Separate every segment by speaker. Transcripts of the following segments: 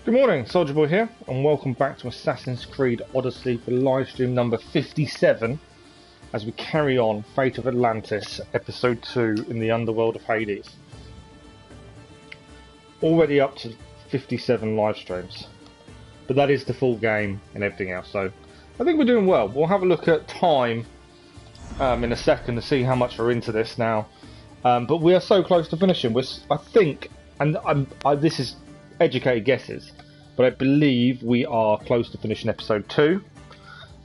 Speaker 1: Good morning, Soldierboy here, and welcome back to Assassin's Creed Odyssey for livestream number 57 as we carry on Fate of Atlantis, episode 2 in the Underworld of Hades. Already up to 57 live streams, but that is the full game and everything else, so I think we're doing well. We'll have a look at time in a second to see how much we're into this now, but we are so close to finishing. I think, and this is educated guesses, but I believe we are close to finishing episode 2,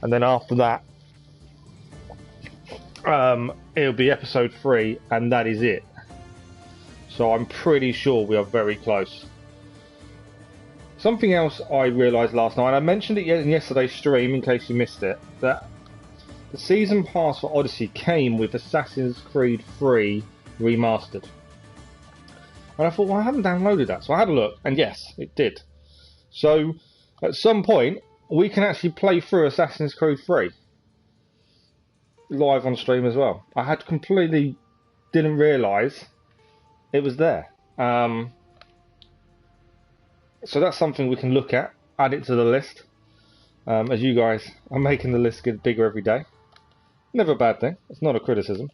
Speaker 1: and then after that it'll be episode 3, and that is it. So I'm pretty sure we are very close. Something else I realised last night, I mentioned it in yesterday's stream in case you missed it, that the season pass for Odyssey came with Assassin's Creed 3 Remastered. And I thought, well, I haven't downloaded that. So I had a look, and yes, it did. So, at some point, we can actually play through Assassin's Creed 3. Live on stream as well. I had completely didn't realise it was there. So that's something we can look at. Add it to the list. As you guys are making the list get bigger every day. Never a bad thing. It's not a criticism.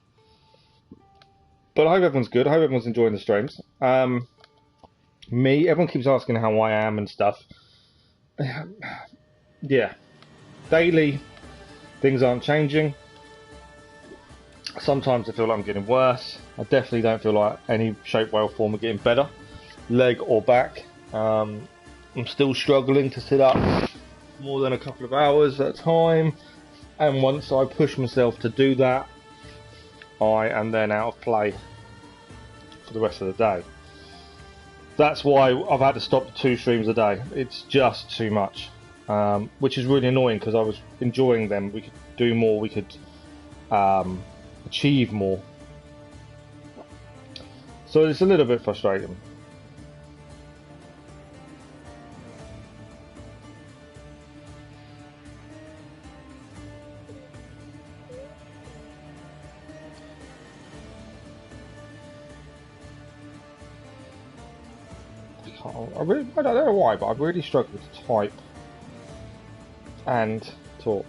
Speaker 1: But I hope everyone's good. I hope everyone's enjoying the streams. Everyone keeps asking how I am and stuff. Yeah. Daily, things aren't changing. Sometimes I feel like I'm getting worse. I definitely don't feel like any shape, way or form are getting better. Leg or back. I'm still struggling to sit up more than a couple of hours at a time. And once I push myself to do that, I am then out of play for the rest of the day. That's why I've had to stop the 2 streams a day. It's just too much, which is really annoying because I was enjoying them. We could do more, we could achieve more. So it's a little bit frustrating. I don't know why, but I've really struggled to type and talk.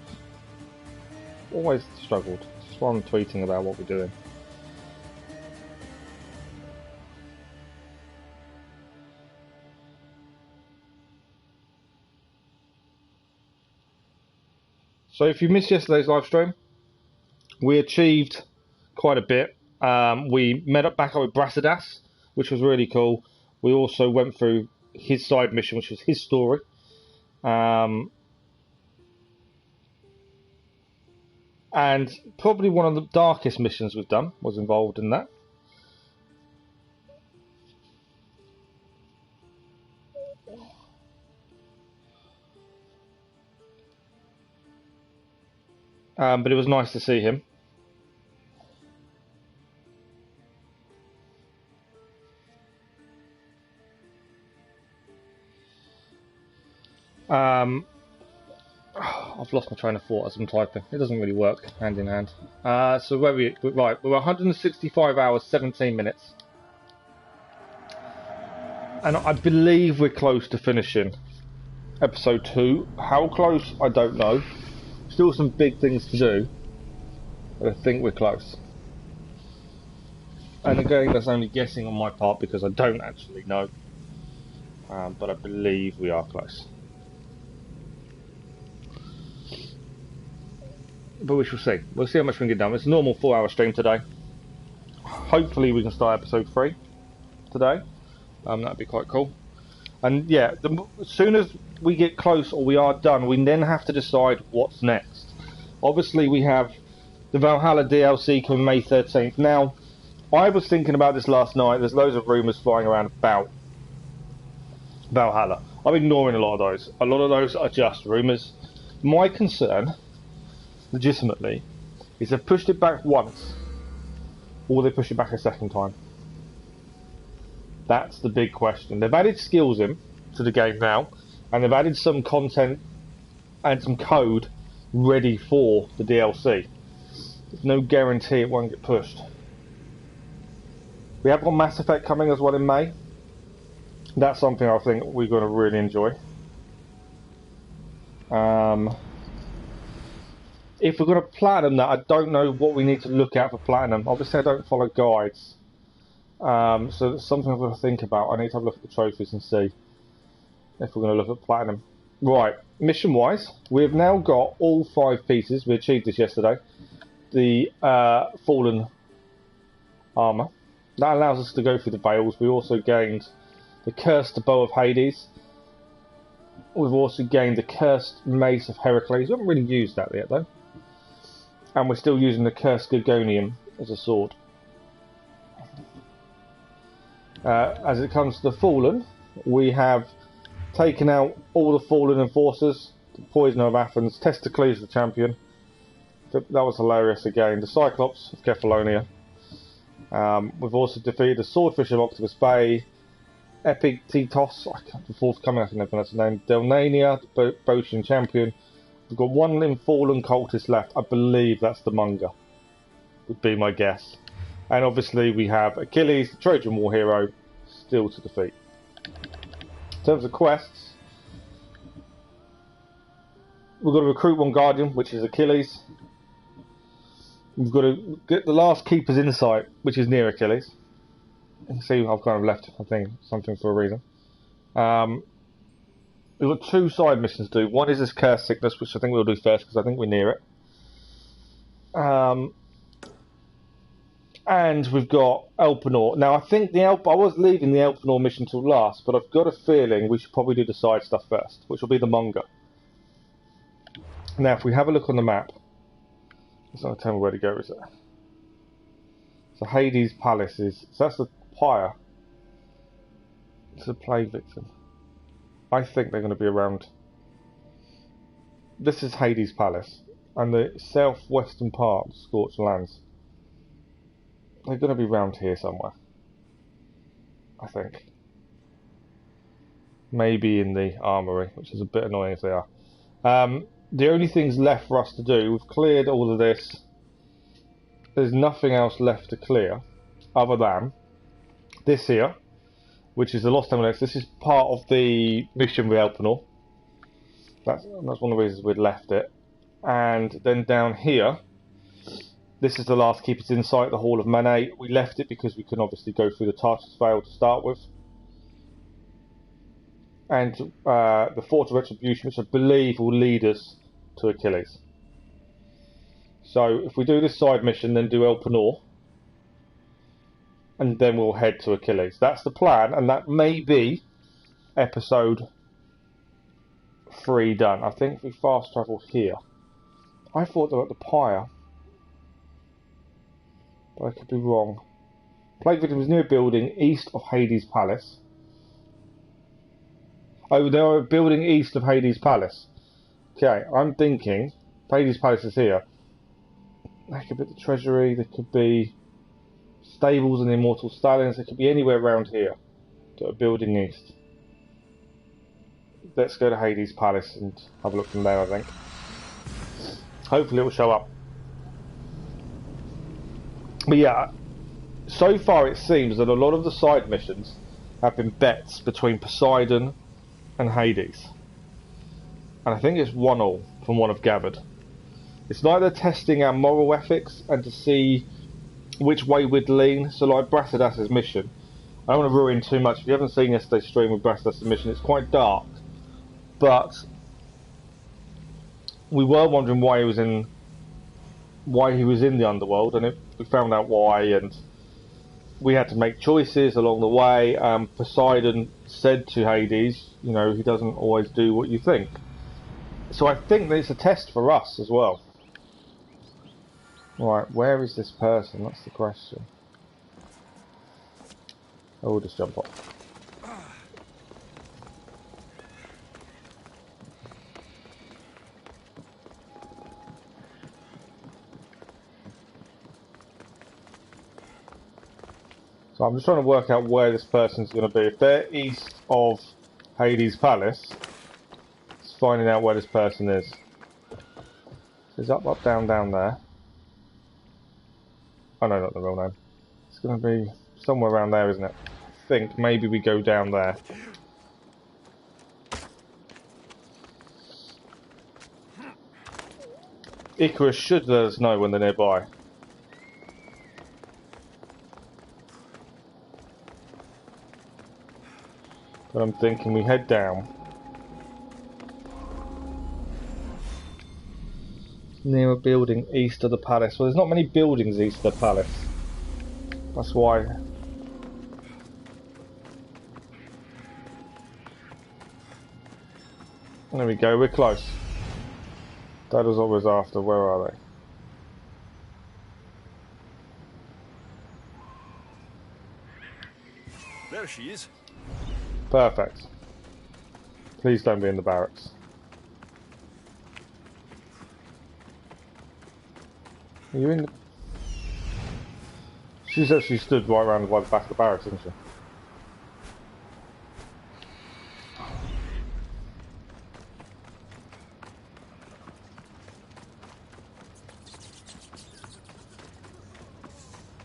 Speaker 1: Always struggled. Just while I'm tweeting about what we're doing. So if you missed yesterday's live stream, we achieved quite a bit. We met back up with Brasidas, which was really cool. We also went through his side mission, which was his story. And probably one of the darkest missions we've done was involved in that. But it was nice to see him. I've lost my train of thought as I'm typing. It doesn't really work hand in hand. So where we right, we're 165 hours, 17 minutes, and I believe we're close to finishing episode 2. How close, I don't know. Still some big things to do, but I think we're close. And again, that's only guessing on my part because I don't actually know. But I believe we are close. But we shall see. We'll see how much we can get done. It's a normal 4-hour stream today. Hopefully we can start episode 3 today. That'd be quite cool. And yeah, as soon as we get close or we are done, we then have to decide what's next. Obviously we have the Valhalla DLC coming May 13th. Now, I was thinking about this last night. There's loads of rumours flying around about Valhalla. I'm ignoring a lot of those. A lot of those are just rumours. My concern, legitimately, is they've pushed it back once, or they push it back a second time. That's the big question. They've added skills in to the game now, and they've added some content and some code ready for the DLC. There's no guarantee it won't get pushed. We have got Mass Effect coming as well in May. That's something I think we're going to really enjoy. If we're going to platinum that, I don't know what we need to look at for platinum. Obviously, I don't follow guides. So that's something I've got to think about. I need to have a look at the trophies and see if we're going to look at platinum. Right, mission-wise, we've now got all 5 pieces. We achieved this yesterday. The fallen armour. That allows us to go through the veils. We also gained the cursed bow of Hades. We've also gained the cursed mace of Heracles. We haven't really used that yet though. And we're still using the cursed Gorgonium as a sword. As it comes to the fallen, we have taken out all the fallen enforcers. The Poisoner of Athens, Testicles the champion. That was hilarious again. The Cyclops of Kephallonia. We've also defeated the Swordfish of Octopus Bay, Epictetos, the forthcoming, I can never pronounce the name, Delnania, the Boeotian champion. We've got one fallen cultist left. I believe that's the Munger, would be my guess. And obviously we have Achilles, the Trojan War hero, still to defeat. In terms of quests, we've got to recruit one Guardian, which is Achilles. We've got to get the last Keeper's Insight, which is near Achilles. You can see I've kind of left, I think, something for a reason. We've got 2 side missions to do. One is this Curse Sickness, which I think we'll do first, because I think we're near it. And we've got Elpenor. Now, I think I was leaving the Elpenor mission till last, but I've got a feeling we should probably do the side stuff first, which will be the Munger. Now, if we have a look on the map, it's not going to tell me where to go, is it? So Hades Palace is... So that's the pyre. It's a plague victim. I think they're going to be around... This is Hades Palace. And the southwestern part, Scorched Lands. They're going to be round here somewhere. I think. Maybe in the armory, which is a bit annoying if they are. The only things left for us to do, we've cleared all of this. There's nothing else left to clear other than this here, which is the Lost Emeralds. This is part of the mission with Elpenor. That's one of the reasons we'd left it. And then down here, this is the last Keeper's Insight, the Hall of Manet. We left it because we can obviously go through the Tartarus Vale to start with. And the Fort of Retribution, which I believe will lead us to Achilles. So if we do this side mission, then do Elpenor, and then we'll head to Achilles. That's the plan, and that may be episode 3 done. I think we fast travel here. I thought they were at the pyre, but I could be wrong. Plague victim is near a building east of Hades Palace. Oh, they are a building east of Hades Palace. Okay, I'm thinking Hades Palace is here. That could be the treasury, there could be stables and immortal stallions, there could be anywhere around here. To a building east. Let's go to Hades Palace and have a look from there, I think. Hopefully it will show up. But yeah, so far it seems that a lot of the side missions have been bets between Poseidon and Hades. And I think it's 1-1 from what I've gathered. It's like they're testing our moral ethics and to see which way we'd lean. So like Brasidas' mission, I don't want to ruin too much. If you haven't seen yesterday's stream with Brasidas' mission, it's quite dark. But we were wondering why he was in the Underworld, and we found out why, and we had to make choices along the way. Poseidon said to Hades, you know, he doesn't always do what you think. So I think that it's a test for us as well. Right, where is this person? That's the question. Oh, we'll just jump off. So I'm just trying to work out where this person's going to be. If they're east of Hades Palace, it's finding out where this person is. It's up, up, down, down there. Oh no, not the real name. It's going to be somewhere around there, isn't it? think maybe we go down there. Icarus should let us know when they're nearby. But I'm thinking we head down. Near a building east of the palace. Well, there's not many buildings east of the palace. That's why. There we go, we're close. That was always after. Where are they?
Speaker 2: There she is.
Speaker 1: Perfect. Please don't be in the barracks. Are you in the... She's actually stood right around by the back of the barracks, isn't she?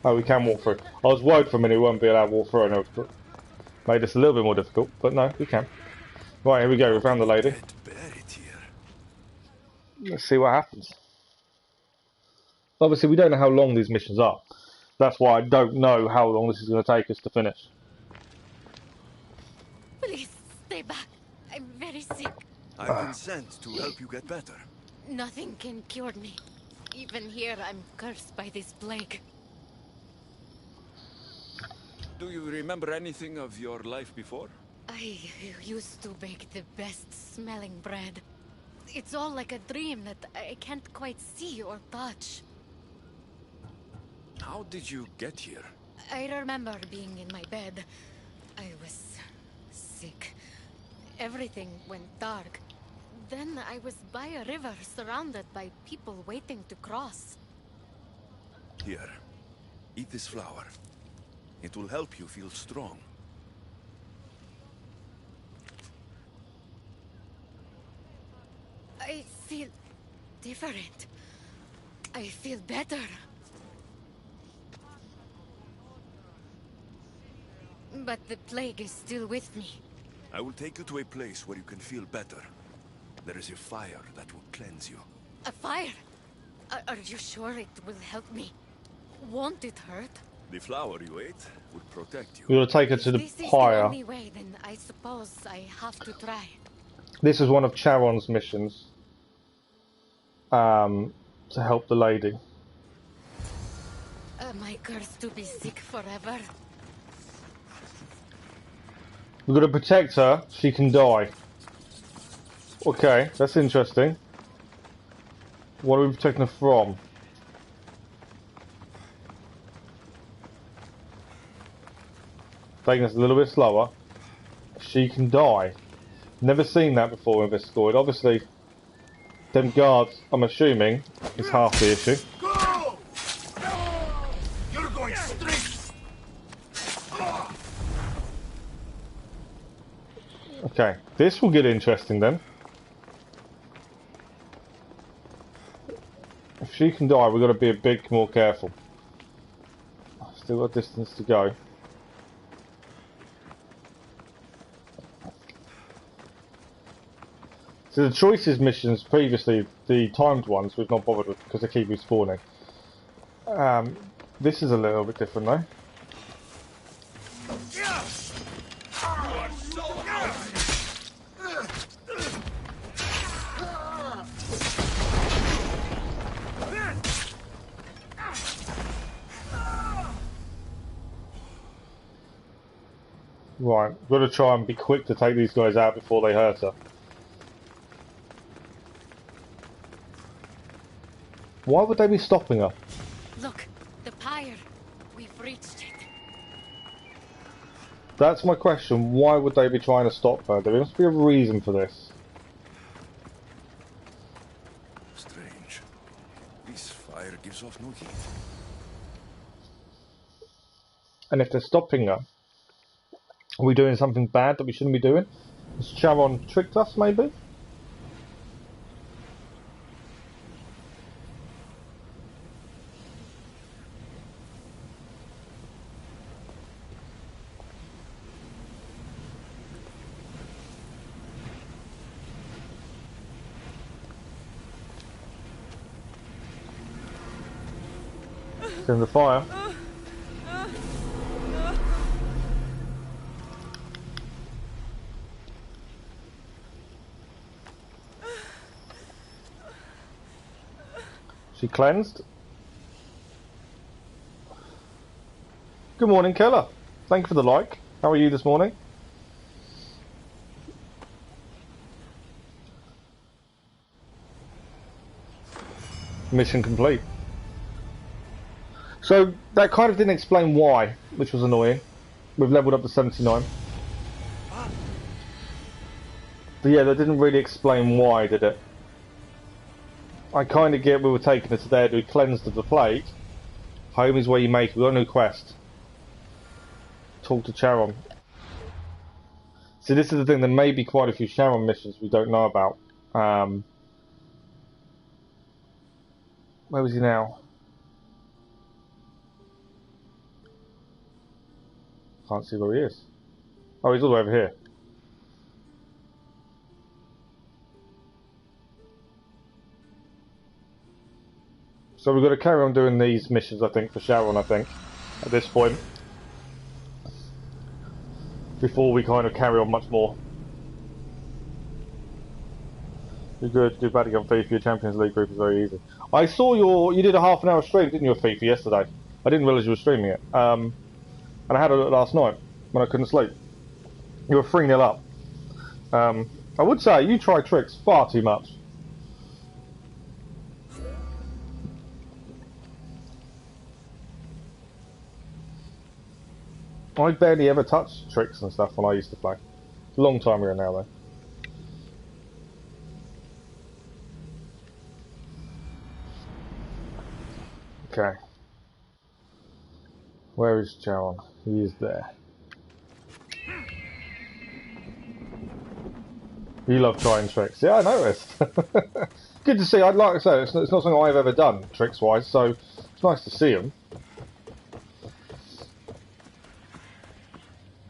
Speaker 1: Oh, we can walk through. I was worried for a minute we won't be allowed to walk through, and it made this a little bit more difficult, but no, we can. Right, here we go, we found the lady. Let's see what happens. Obviously, we don't know how long these missions are. That's why I don't know how long this is going to take us to finish.
Speaker 3: Please, stay back. I'm very sick.
Speaker 2: I've been sent to help you get better.
Speaker 3: Nothing can cure me. Even here, I'm cursed by this plague.
Speaker 2: Do you remember anything of your life before?
Speaker 3: I used to bake the best smelling bread. It's all like a dream that I can't quite see or touch.
Speaker 2: How did you get here?
Speaker 3: I remember being in my bed. I was sick. Everything went dark. Then I was by a river surrounded by people waiting to cross.
Speaker 2: Here, eat this flower. It will help you feel strong.
Speaker 3: I feel different. I feel better. But the plague is still with me.
Speaker 2: I will take you to a place where you can feel better. There is a fire that will cleanse you.
Speaker 3: A fire? Are you sure it will help me? Won't it hurt?
Speaker 2: The flower you ate will protect you.
Speaker 1: We're going to take her to the
Speaker 3: This is the
Speaker 1: pyre.
Speaker 3: only way, then I suppose I have to try.
Speaker 1: This is one of Charon's missions. To help the lady.
Speaker 3: Am I cursed to be sick forever?
Speaker 1: We've got to protect her. She can die. Okay, that's interesting. What are we protecting her from? Taking us a little bit slower. She can die. Never seen that before in this squad. Obviously, them guards, I'm assuming, is half the issue.
Speaker 4: Go! You're going straight.
Speaker 1: Okay, this will get interesting then. If she can die, we've got to be a bit more careful. Still got distance to go. So the choices missions previously, the timed ones, we've not bothered with because they keep respawning. This is a little bit different though. Right, we've got to try and be quick to take these guys out before they hurt her. Why would they be stopping her?
Speaker 3: Look, the pyre. We've reached it.
Speaker 1: That's my question. Why would they be trying to stop her? There must be a reason for this.
Speaker 2: Strange. This fire gives off no heat.
Speaker 1: And if they're stopping her, are we doing something bad that we shouldn't be doing? Has Charon tricked us, maybe? in the fire. She cleansed. Good morning, Keller. Thank you for the like. How are you this morning? Mission complete. So that kind of didn't explain why, which was annoying. We've leveled up to 79. But yeah, that didn't really explain why, did it? I kind of get we were taking us there to cleanse the plate. Home is where you make it. We've got a new quest. Talk to Charon. See, this is the thing. There may be quite a few Charon missions we don't know about. Where was he now? Can't see where he is. Oh, he's all the way over here. So we've got to carry on doing these missions, I think, for Sharon, I think, at this point. Before we kind of carry on much more. You're good, do batting on FIFA, your Champions League group is very easy. I saw you did a half an hour stream, didn't you, of FIFA yesterday? I didn't realise you were streaming it. And I had a look last night, when I couldn't sleep. You were 3-0 up. I would say, you try tricks far too much. I barely ever touched tricks and stuff when I used to play. It's a long time ago now, though. Okay. Where is Charon? He is there. You love trying tricks. Yeah, I noticed. Good to see. I'd like to say, it's not something I've ever done, tricks-wise, so it's nice to see them.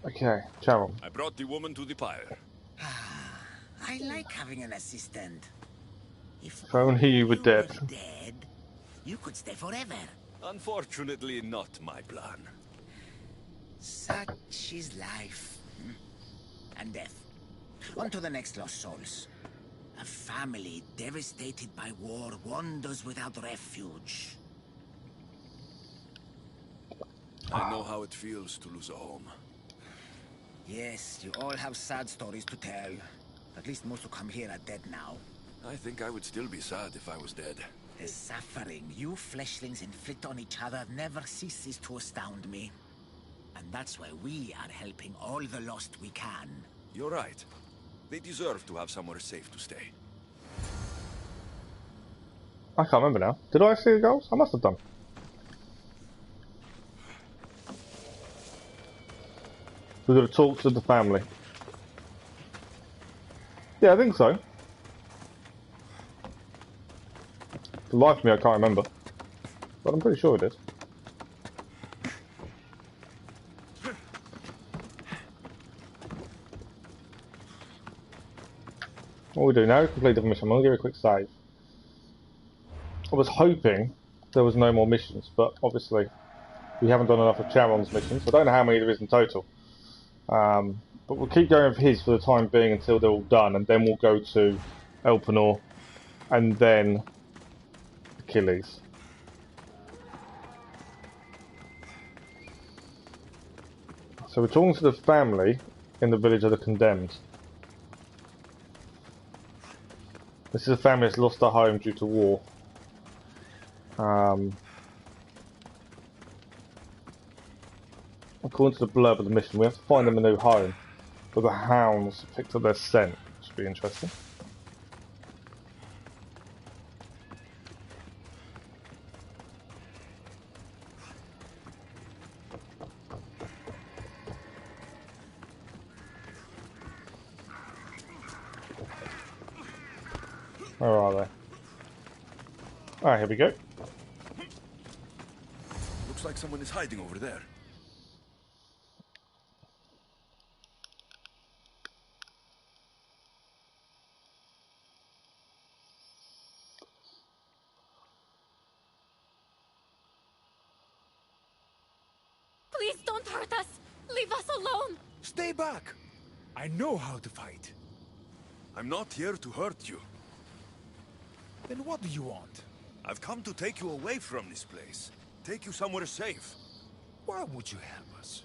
Speaker 1: Okay, Charon.
Speaker 2: I brought the woman to the pyre.
Speaker 5: I like having an assistant. If
Speaker 1: only you were dead.
Speaker 5: You could stay forever.
Speaker 2: Unfortunately, not my plan.
Speaker 5: Such is life. And death. On to the next lost souls. A family devastated by war wanders without refuge.
Speaker 2: I know how it feels to lose a home.
Speaker 5: Yes, you all have sad stories to tell. At least most who come here are dead now.
Speaker 2: I think I would still be sad if I was dead.
Speaker 5: The suffering you fleshlings inflict on each other never ceases to astound me. And that's why we are helping all the lost we can.
Speaker 2: You're right. They deserve to have somewhere safe to stay.
Speaker 1: I can't remember now. Did I see the goals? I must have done. We've got to talk to the family. Yeah, I think so. For the life of me, I can't remember. But I'm pretty sure it is. What we do now, complete the mission. I'm going to give it a quick save. I was hoping there was no more missions, but obviously we haven't done enough of Charon's missions. I don't know how many there is in total. But we'll keep going with his for the time being until they're all done, and then we'll go to Elpenor, and then Achilles. So we're talking to the family in the village of the condemned. This is a family that's lost their home due to war. According to the blurb of the mission, we have to find them a new home. But the hounds picked up their scent, which should be interesting. Where are they? Alright, here we go.
Speaker 2: Looks like someone is hiding over there.
Speaker 3: Please don't hurt us. Leave us alone.
Speaker 4: Stay back. I know how to fight.
Speaker 2: I'm not here to hurt you.
Speaker 4: Then what do you want?
Speaker 2: I've come to take you away from this place. Take you somewhere safe.
Speaker 4: Why would you help us?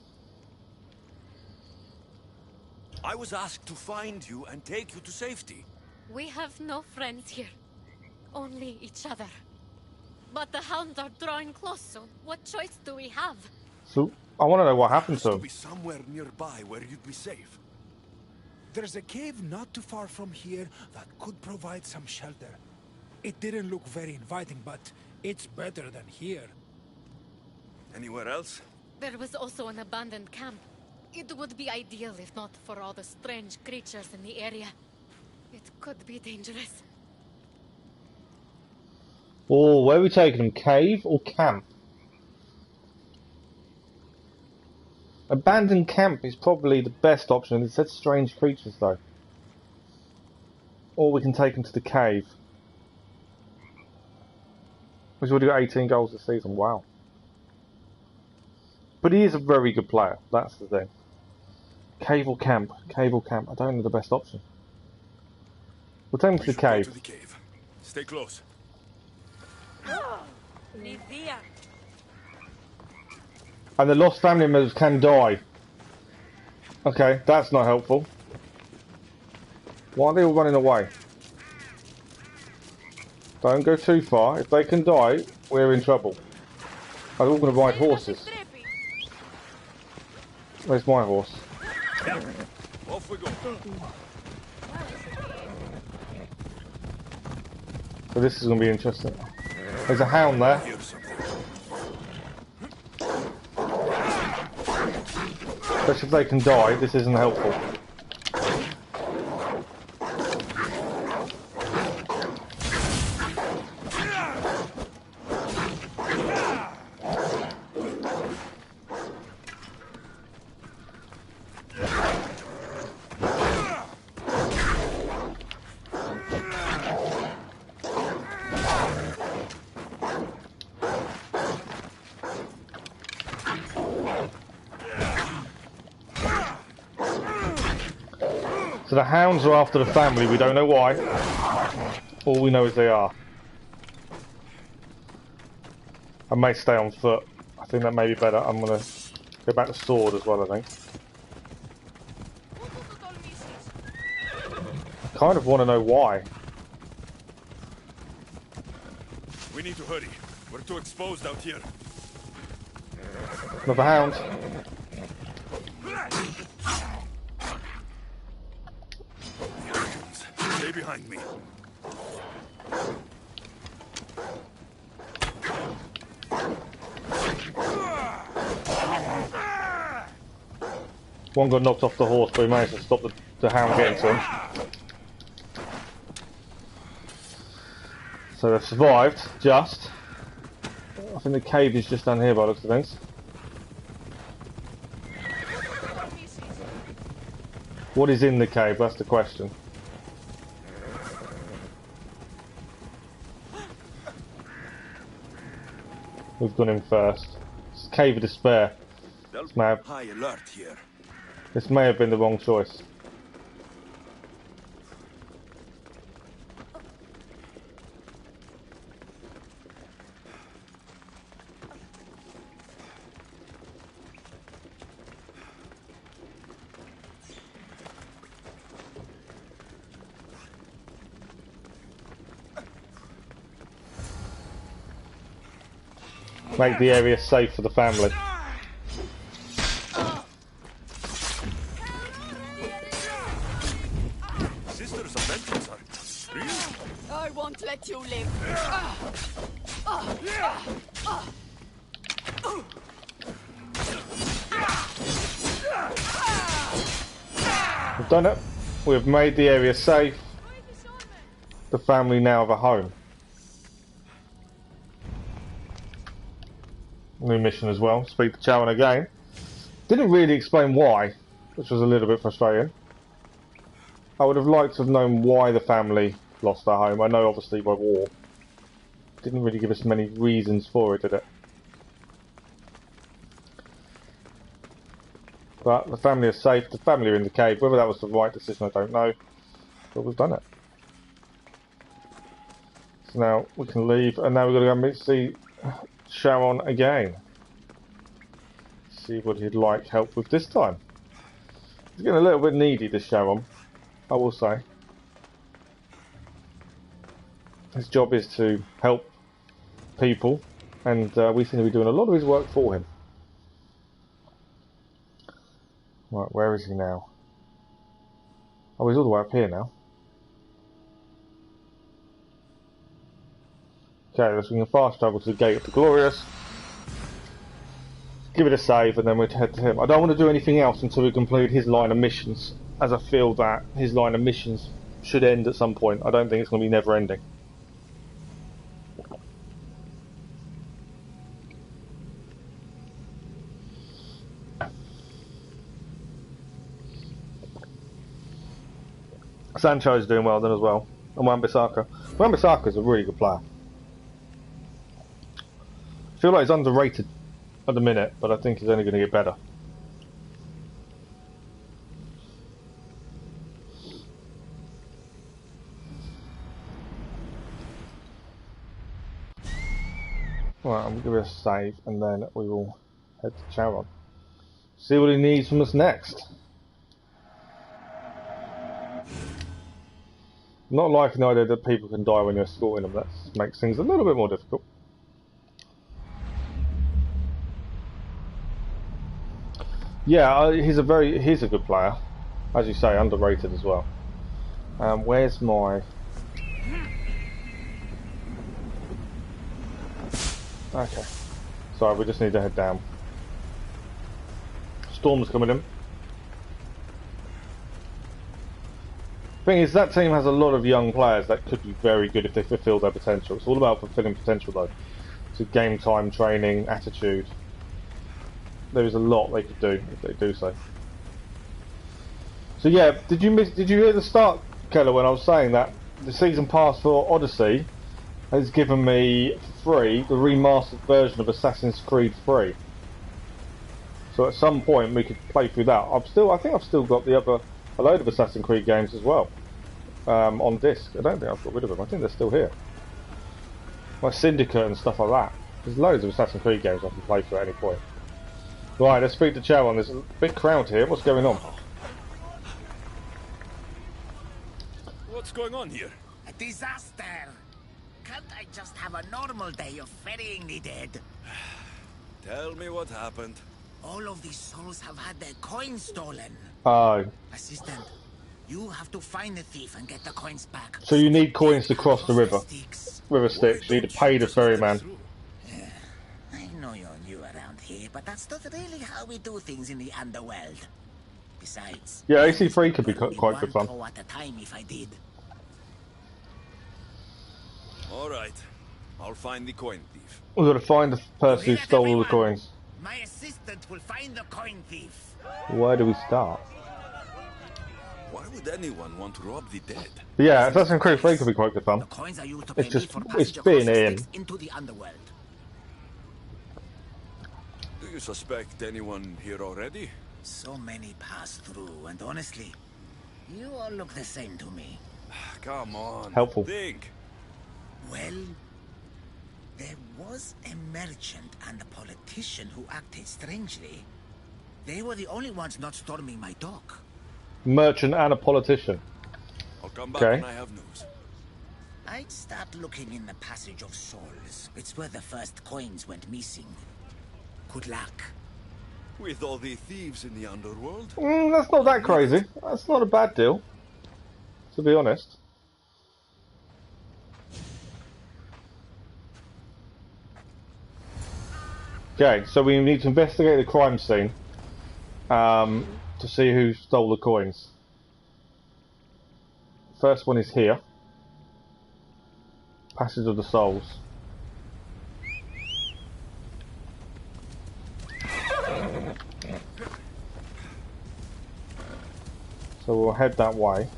Speaker 2: I was asked to find you and take you to safety.
Speaker 3: We have no friends here. Only each other. But the hounds are drawing close, so what choice do we have?
Speaker 1: So, I want to know what happened to
Speaker 2: To
Speaker 1: him.
Speaker 2: be somewhere nearby where you'd be safe.
Speaker 4: There's a cave not too far from here that could provide some shelter. It didn't look very inviting, but it's better than here.
Speaker 2: Anywhere else?
Speaker 3: There was also an abandoned camp. It would be ideal if not for all the strange creatures in the area. It could be dangerous.
Speaker 1: Oh, where are we taking him? Cave or camp? Abandoned camp is probably the best option. It said strange creatures though. Or we can take him to the cave. He's already got 18 goals this season. Wow. But he is a very good player. That's the thing. Cave or camp? Cave or camp? I don't know the best option. We'll take him to the cave.
Speaker 2: Go to the cave. Stay close.
Speaker 1: And the lost family members can die. Okay, that's not helpful. Why are they all running away? Don't go too far. If they can die, we're in trouble. Are they all going to ride horses? Where's my horse?
Speaker 2: Off we go.
Speaker 1: So this is going to be interesting. There's a hound there.
Speaker 2: Here's something.
Speaker 1: Especially if they can die, this isn't helpful. So the hounds are after the family, we don't know why. All we know is they are. I may stay on foot. I think that may be better. I'm going to go back to sword as well, I think. I kind of want to know why.
Speaker 2: We need to hurry. We're too exposed out here.
Speaker 1: Another hound.
Speaker 2: Stay behind me.
Speaker 1: One got knocked off the horse, but he managed to stop the hound getting to him. So they've survived, just. I think the cave is just down here by the looks of things. What is in the cave? That's the question. We've gone in first. It's Cave of Despair.
Speaker 2: High alert here.
Speaker 1: This may have been the wrong choice. Make the area safe for the family.
Speaker 2: Sisters of vengeance are real.
Speaker 6: I won't let you live.
Speaker 1: We've done it. We've made the area safe. The family now have a home. New mission as well. Speak to Chowan again. Didn't really explain why, which was a little bit frustrating. I would have liked to have known why the family lost their home. I know obviously by war. Didn't really give us many reasons for it, did it? But the family are safe. The family are in the cave. Whether that was the right decision, I don't know. But we've done it. So now we can leave, and now we've got to go and see Sharon again. See what he'd like help with this time. He's getting a little bit needy, this Sharon, I will say. His job is to help people, and we seem to be doing a lot of his work for him. Right, where is he now? Oh, he's all the way up here now. Okay, so we can fast travel to the Gate of the Glorious. Give it a save, and then we'd head to him. I don't want to do anything else until we complete his line of missions, as I feel that his line of missions should end at some point. I don't think it's going to be never ending. Sancho's doing well then as well, and Wan-Bissaka. Wan-Bissaka's a really good player. I feel like he's underrated at the minute, but I think he's only going to get better. Right, I'm going to give it a save, and then we will head to Charon. See what he needs from us next. Not liking the idea that people can die when you're escorting them. That makes things a little bit more difficult. Yeah, he's a good player, as you say, underrated as well. Where's my? Okay, sorry, we just need to head down. Storm's coming in. Thing is, that team has a lot of young players that could be very good if they fulfill their potential. It's all about fulfilling potential, though. So game time, training, attitude. There is a lot they could do if they do so. So yeah, did you hear the start, Keller, when I was saying that the season pass for Odyssey has given me free the remastered version of Assassin's Creed 3. So at some point we could play through that. I think I've still got a load of Assassin's Creed games as well on disc. I don't think I've got rid of them. I think they're still here. Like Syndicate and stuff like that. There's loads of Assassin's Creed games I can play through at any point. Right, let's speak to Charon. There's a big crowd here. What's going on?
Speaker 2: What's going on here?
Speaker 5: A disaster! Can't I just have a normal day of ferrying the dead?
Speaker 2: Tell me what happened.
Speaker 5: All of these souls have had their coins stolen.
Speaker 1: Oh.
Speaker 5: Assistant, you have to find the thief and get the coins back.
Speaker 1: So you need coins to cross the river. River Styx. You need to pay the ferryman.
Speaker 5: I know you're new around here, but that's not really how we do things in the Underworld. Besides,
Speaker 1: Yeah, AC3 could be quite good fun.
Speaker 5: at a time if I did.
Speaker 2: All right, I'll find the coin thief.
Speaker 1: We've got to find the person who stole all the coins.
Speaker 5: My assistant will find the coin thief.
Speaker 1: Where do we start?
Speaker 2: Why would anyone want to rob the dead?
Speaker 1: But yeah, Assassin's Creed 3 could be quite good fun.
Speaker 5: The coins are used to pay
Speaker 1: It's just,
Speaker 5: me for
Speaker 1: it's
Speaker 5: passage
Speaker 1: being
Speaker 5: across the
Speaker 1: in.
Speaker 5: Styx into the Underworld.
Speaker 2: Do you suspect anyone here already?
Speaker 5: So many pass through, and honestly, you all look the same to me.
Speaker 2: Come on.
Speaker 1: Helpful.
Speaker 2: Think.
Speaker 5: Well, there was a merchant and a politician who acted strangely. They were the only ones not storming my dock.
Speaker 1: Merchant and a politician.
Speaker 2: I'll come back
Speaker 1: Okay.
Speaker 2: when I have news.
Speaker 5: I'd start looking in the Passage of Souls. It's where the first coins went missing. Good luck.
Speaker 2: With all the thieves in the Underworld?
Speaker 1: That's not that crazy. That's not a bad deal, to be honest. Okay, so we need to investigate the crime scene to see who stole the coins. First one is here. Passage of the Souls. So we'll head that way.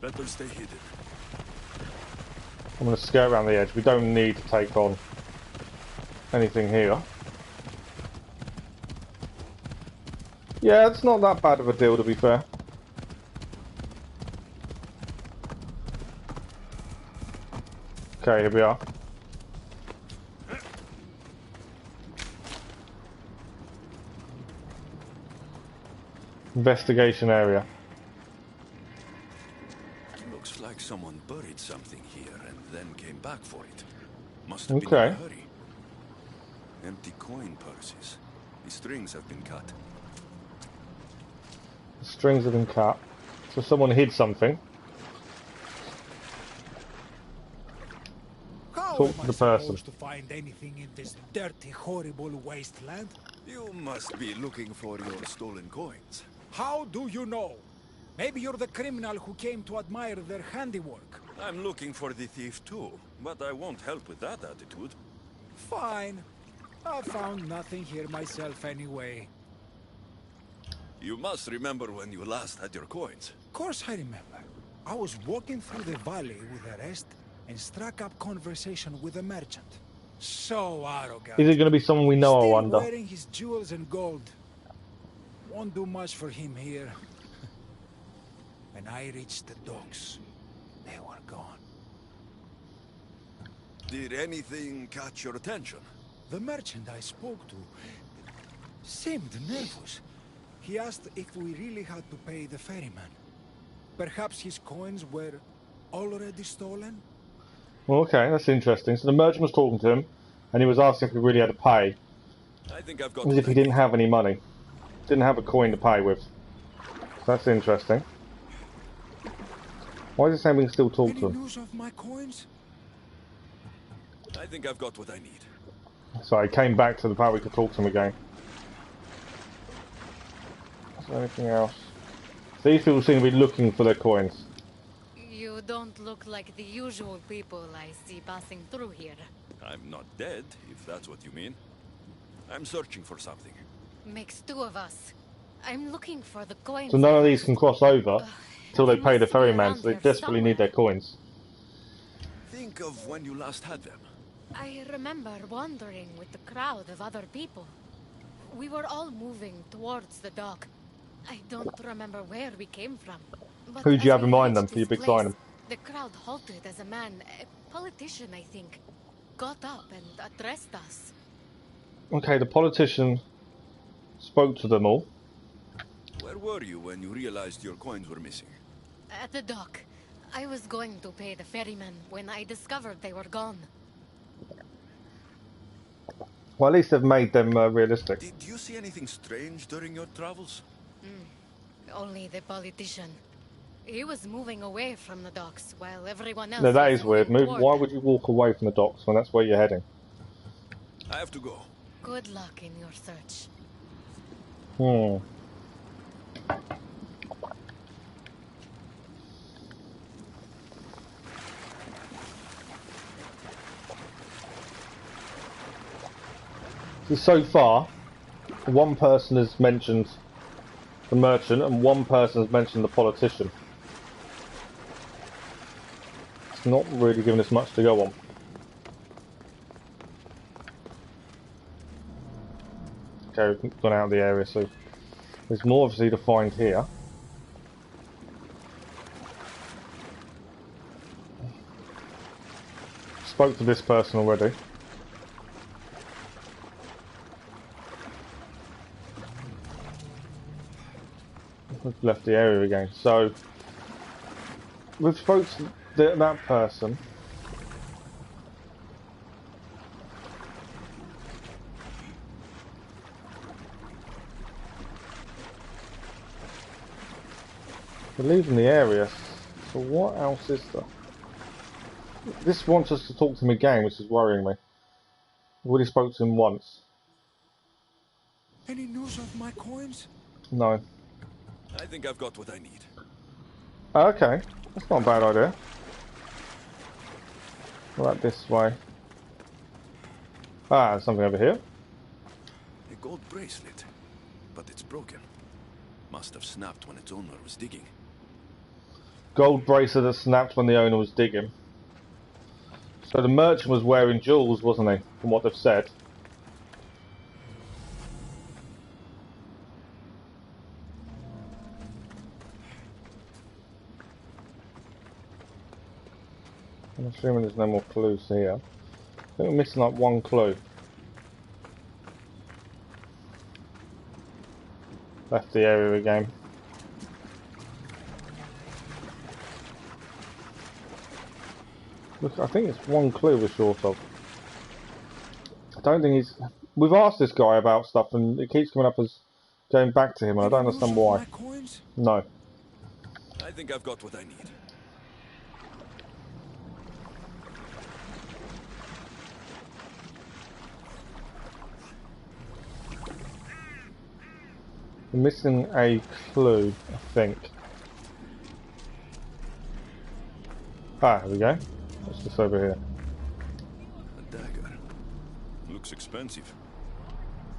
Speaker 2: Better stay hidden.
Speaker 1: I'm going to skirt around the edge. We don't need to take on anything here. Yeah, it's not that bad of a deal, to be fair. Okay, here we are. Investigation area.
Speaker 2: Looks like someone buried something here and then came back for it. Must have been in
Speaker 1: Okay.
Speaker 2: a hurry. Empty coin purses. The strings have been cut.
Speaker 1: The strings have been cut. So someone hid something.
Speaker 4: How
Speaker 1: Talk
Speaker 4: am
Speaker 1: to
Speaker 4: I
Speaker 1: the person.
Speaker 4: supposed to find anything in this dirty, horrible wasteland?
Speaker 2: You must be looking for your stolen coins.
Speaker 4: How do you know? Maybe you're the criminal who came to admire their handiwork.
Speaker 2: I'm looking for the thief too, but I won't help with that attitude.
Speaker 4: Fine. I found nothing here myself anyway.
Speaker 2: You must remember when you last had your coins.
Speaker 4: Of course I remember. I was walking through the valley with the rest and struck up conversation with a merchant. So arrogant.
Speaker 1: Is it going to be someone we know, I
Speaker 4: Still
Speaker 1: wonder?
Speaker 4: wearing his jewels and gold. Won't do much for him here. When I reached the docks, they were gone.
Speaker 2: Did anything catch your attention?
Speaker 4: The merchant I spoke to seemed nervous. He asked if we really had to pay the ferryman. Perhaps his coins were already stolen?
Speaker 1: Well, okay, that's interesting. So the merchant was talking to him, and he was asking if he really had to pay,
Speaker 2: I think I've got
Speaker 1: as if he didn't have any money. Didn't have a coin to pay with. So that's interesting. Why is it saying we can still talk
Speaker 4: Any
Speaker 1: to him?
Speaker 4: news of my coins?
Speaker 2: I think I've got what I need.
Speaker 1: So I came back to the part we could talk to him again. Is there anything else? These people seem to be looking for their coins.
Speaker 3: You don't look like the usual people I see passing through here.
Speaker 2: I'm not dead, if that's what you mean. I'm searching for something.
Speaker 3: Makes two of us. I'm looking for the coins.
Speaker 1: So none of these can cross over until they
Speaker 3: they
Speaker 1: pay the
Speaker 3: must be
Speaker 1: ferryman,
Speaker 3: around
Speaker 1: so they
Speaker 3: here
Speaker 1: desperately need their coins.
Speaker 2: Think of when you last had them.
Speaker 3: I remember wandering with the crowd of other people. We were all moving towards the dock. I don't remember where we came from. But
Speaker 1: Who do you
Speaker 3: as
Speaker 1: have in
Speaker 3: we
Speaker 1: mind then
Speaker 3: reached
Speaker 1: for your
Speaker 3: this
Speaker 1: big sign?
Speaker 3: place, the crowd halted as a man, a politician I think, got up and addressed us.
Speaker 1: Okay, the politician spoke to them all.
Speaker 2: Where were you when you realized your coins were missing?
Speaker 3: At the dock. I was going to pay the ferryman when I discovered they were gone.
Speaker 1: Well, at least they've made them realistic.
Speaker 2: Did you see anything strange during your travels?
Speaker 3: Only the politician. He was moving away from the docks while everyone else
Speaker 1: No, that
Speaker 3: was
Speaker 1: is weird.
Speaker 3: moving
Speaker 1: Why
Speaker 3: toward
Speaker 1: would you walk away from the docks when that's where you're heading?
Speaker 2: I have to go.
Speaker 3: Good luck in your search.
Speaker 1: Hmm. So far, one person has mentioned the merchant and one person has mentioned the politician. It's not really giving us much to go on. Okay, we've gone out of the area, so there's more obviously to find here. Spoke to this person already. We've left the area again, so we've spoke to that person. We're leaving the area, so what else is there? This wants us to talk to him again, which is worrying me. We've already spoke to him once.
Speaker 4: Any news of my coins?
Speaker 1: No.
Speaker 2: I think I've got what I need.
Speaker 1: Okay, that's not a bad idea. Right this way. Ah, there's something over here.
Speaker 2: A gold bracelet, but it's broken. Must have snapped when its owner was digging.
Speaker 1: Gold bracelet that snapped when the owner was digging. So the merchant was wearing jewels, wasn't he? From what they've said. I'm assuming there's no more clues here. I think we're missing like one clue. Left the area again. Look, I think it's one clue we're short of. I don't think he's... We've asked this guy about stuff and it keeps coming up as going back to him and I don't understand why. No.
Speaker 2: I think I've got what I need.
Speaker 1: We're missing a clue, I think. Ah, here we go. What's this over here?
Speaker 2: A dagger. Looks expensive.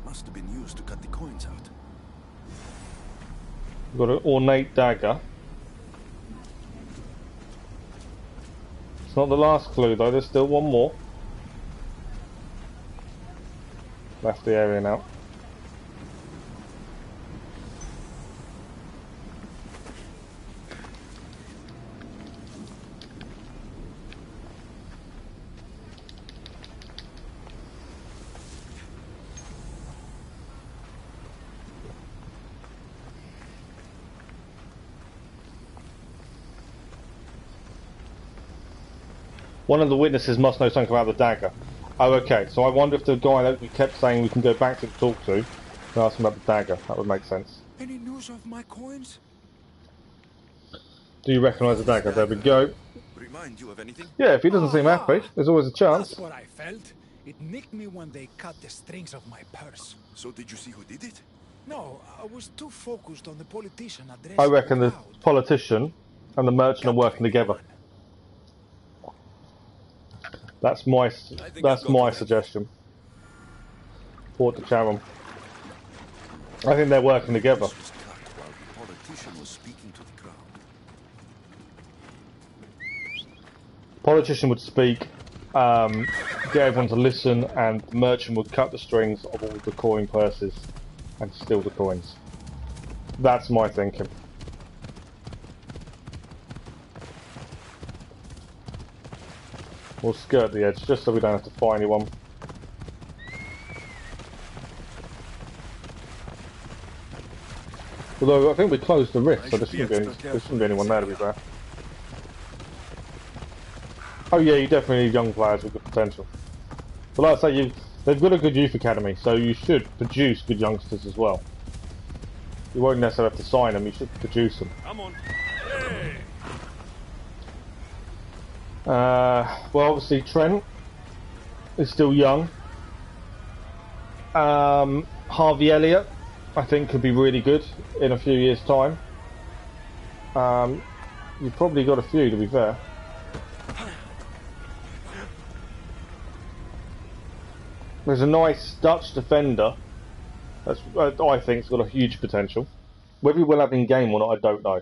Speaker 2: Must have been used to cut the coins out.
Speaker 1: We've got an ornate dagger. It's not the last clue though, there's still one more. Left the area now. One of the witnesses must know something about the dagger. Oh, okay. So I wonder if the guy that we kept saying we can go back to talk to can ask him about the dagger. That would make sense.
Speaker 4: Any news of my coins?
Speaker 1: Do you recognise the dagger? There we go.
Speaker 2: Remind you of anything?
Speaker 1: Yeah, if he doesn't seem happy, there's always a chance.
Speaker 4: That's what I felt. It nicked me when they cut the strings of my purse.
Speaker 2: So did you see who did it?
Speaker 4: No, I was too focused on the politician addressing
Speaker 1: I reckon the
Speaker 4: crowd.
Speaker 1: politician and the merchant are working together. That's my suggestion. Port to Chatham. I think they're working together.
Speaker 2: This was cut while the politician was speaking to the crowd.
Speaker 1: Politician would speak, get everyone to listen, and the merchant would cut the strings of all the coin purses and steal the coins. That's my thinking. We'll skirt the edge just so we don't have to fight anyone. Although I think we closed the rift, so there shouldn't be anyone there to be fair. Oh yeah, you definitely need young players with good potential. But like I say, they've got a good youth academy, so you should produce good youngsters as well. You won't necessarily have to sign them, you should produce them.
Speaker 2: Come on.
Speaker 1: Well, obviously Trent is still young. Harvey Elliott, I think, could be really good in a few years' time. You've probably got a few, to be fair. There's a nice Dutch defender that's, I think, has got a huge potential. Whether he will have in game or not, I don't know.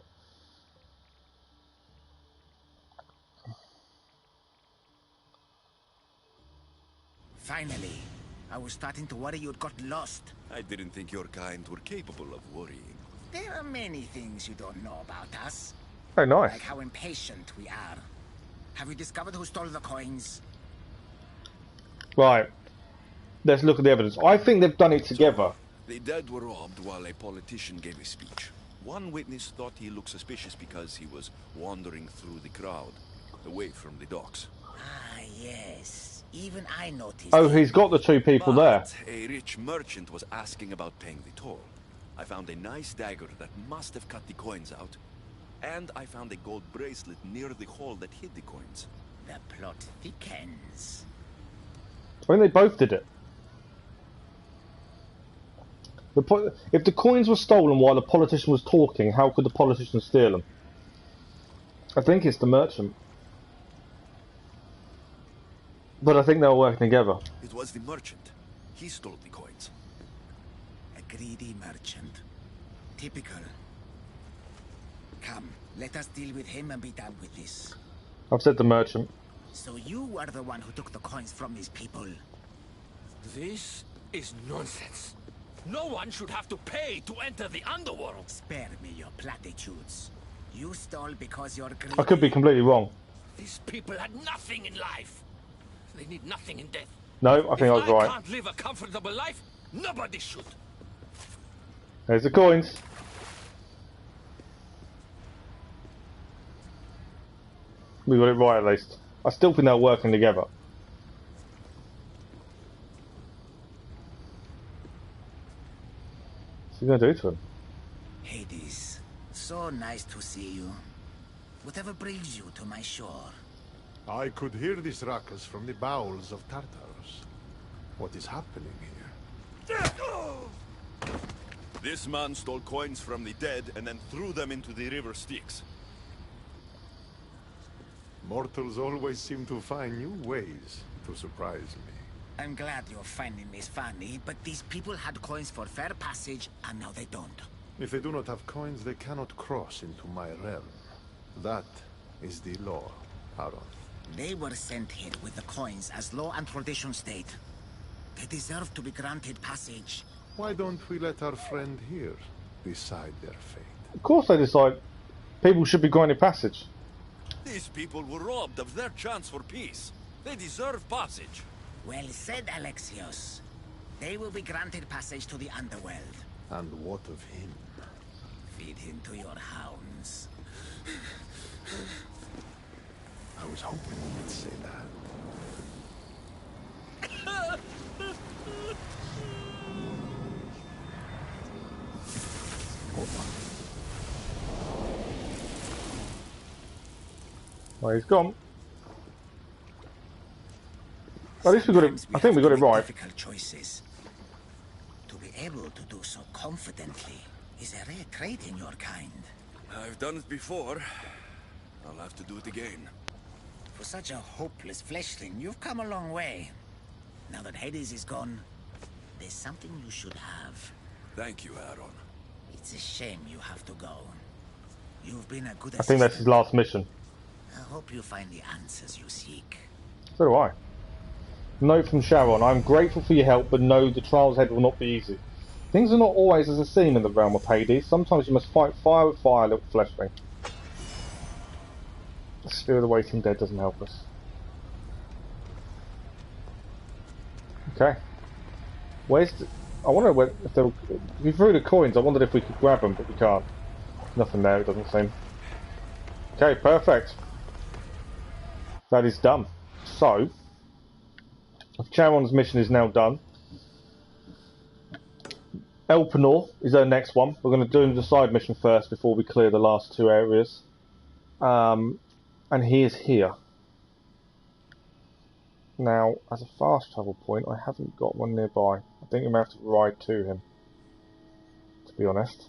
Speaker 5: Finally, I was starting to worry you'd got lost.
Speaker 2: I didn't think your kind were capable of worrying.
Speaker 5: There are many things you don't know about us.
Speaker 1: Very nice.
Speaker 5: Like how impatient we are. Have you discovered who stole the coins?
Speaker 1: Right. Let's look at the evidence. I think they've done it together.
Speaker 2: The dead were robbed while a politician gave a speech. One witness thought he looked suspicious because he was wandering through the crowd, away from the docks.
Speaker 5: Ah, yes. Even I noticed.
Speaker 1: Oh, he's got the two people there.
Speaker 2: A rich merchant was asking about paying the toll. I found a nice dagger that must have cut the coins out. And I found a gold bracelet near the hole that hid the coins.
Speaker 5: The plot thickens.
Speaker 1: I think they both did it. If the coins were stolen while the politician was talking, how could the politician steal them? I think it's the merchant. But I think they were working together.
Speaker 2: It was the merchant. He stole the coins.
Speaker 5: A greedy merchant. Typical. Come, let us deal with him and be done with this.
Speaker 1: I've said the merchant.
Speaker 5: So you are the one who took the coins from these people.
Speaker 7: This is nonsense. No one should have to pay to enter the Underworld.
Speaker 5: Spare me your platitudes. You stole because you're greedy.
Speaker 1: I could be completely wrong.
Speaker 7: These people had nothing in life. They need nothing in death.
Speaker 1: No, I think I was
Speaker 7: If I
Speaker 1: right.
Speaker 7: can't live a comfortable life, nobody should.
Speaker 1: There's the coins. We got it right at least. I still think they're working together. What's he going to do to him?
Speaker 5: Hades, so nice to see you. Whatever brings you to my shore?
Speaker 8: I could hear this ruckus from the bowels of Tartarus. What is happening here?
Speaker 2: This man stole coins from the dead and then threw them into the river Styx.
Speaker 8: Mortals always seem to find new ways to surprise me.
Speaker 5: I'm glad you're finding this funny, but these people had coins for fair passage, and now they don't.
Speaker 8: If they do not have coins, they cannot cross into my realm. That is the law, Aaron.
Speaker 5: They were sent here with the coins as law and tradition state. They deserve to be granted passage.
Speaker 8: Why don't we let our friend here decide their fate?
Speaker 1: Of course they decide people should be granted passage.
Speaker 2: These people were robbed of their chance for peace. They deserve passage.
Speaker 5: Well said, Alexios. They will be granted passage to the Underworld.
Speaker 8: And what of him?
Speaker 5: Feed him to your hounds.
Speaker 8: I was hoping you would say that.
Speaker 1: Well, he's gone. At least we got it. I think we got it right.
Speaker 5: Difficult choices. To be able to do so confidently is a rare trait in your kind.
Speaker 2: I've done it before. I'll have to do it again.
Speaker 5: For such a hopeless fleshling, you've come a long way. Now that Hades is gone, there's something you should have.
Speaker 2: Thank you, Aaron.
Speaker 5: It's a shame you have to go. You've been a good
Speaker 1: I think that's his last mission.
Speaker 5: I hope you find the answers you seek.
Speaker 1: So do I. Note from Sharon. I'm grateful for your help, but no, the trials ahead will not be easy. Things are not always as they seem in the realm of Hades. Sometimes you must fight fire with fire, little fleshling. The Spirit of the Waiting Dead doesn't help us. Okay. Where's the... I wonder where, if there were... We threw the coins, I wondered if we could grab them, but we can't. Nothing there, it doesn't seem. Okay, perfect. That is done. So, Charon's mission is now done. Elpenor is our next one. We're going to do the side mission first before we clear the last two areas. And he is here. Now, as a fast travel point, I haven't got one nearby. I think we may have to ride to him, to be honest.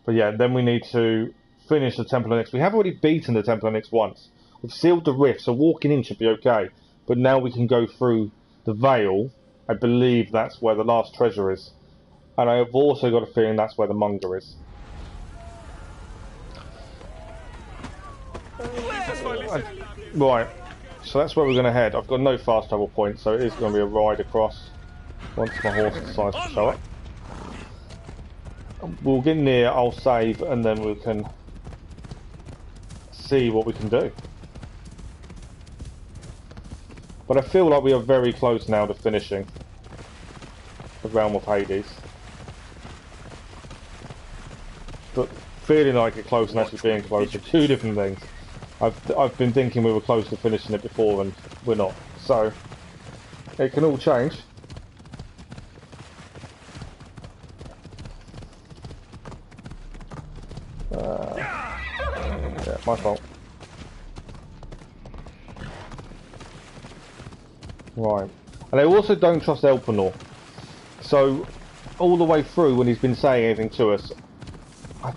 Speaker 1: But yeah, then we need to finish the Temple of Nyx. We have already beaten the Temple of Nyx once. We've sealed the rift, so walking in should be okay. But now we can go through the Veil. I believe that's where the last treasure is. And I have also got a feeling that's where the Monger is. Right, so that's where we're going to head. I've got no fast travel point, so it is going to be a ride across once my horse decides to show up. We'll get near, I'll save, and then we can see what we can do. But I feel like we are very close now to finishing the Realm of Hades. But feeling like it close and actually being close are two different things. I've been thinking we were close to finishing it before and we're not. So it can all change. Yeah, my fault. Right. And I also don't trust Elpenor. So all the way through when he's been saying anything to us, I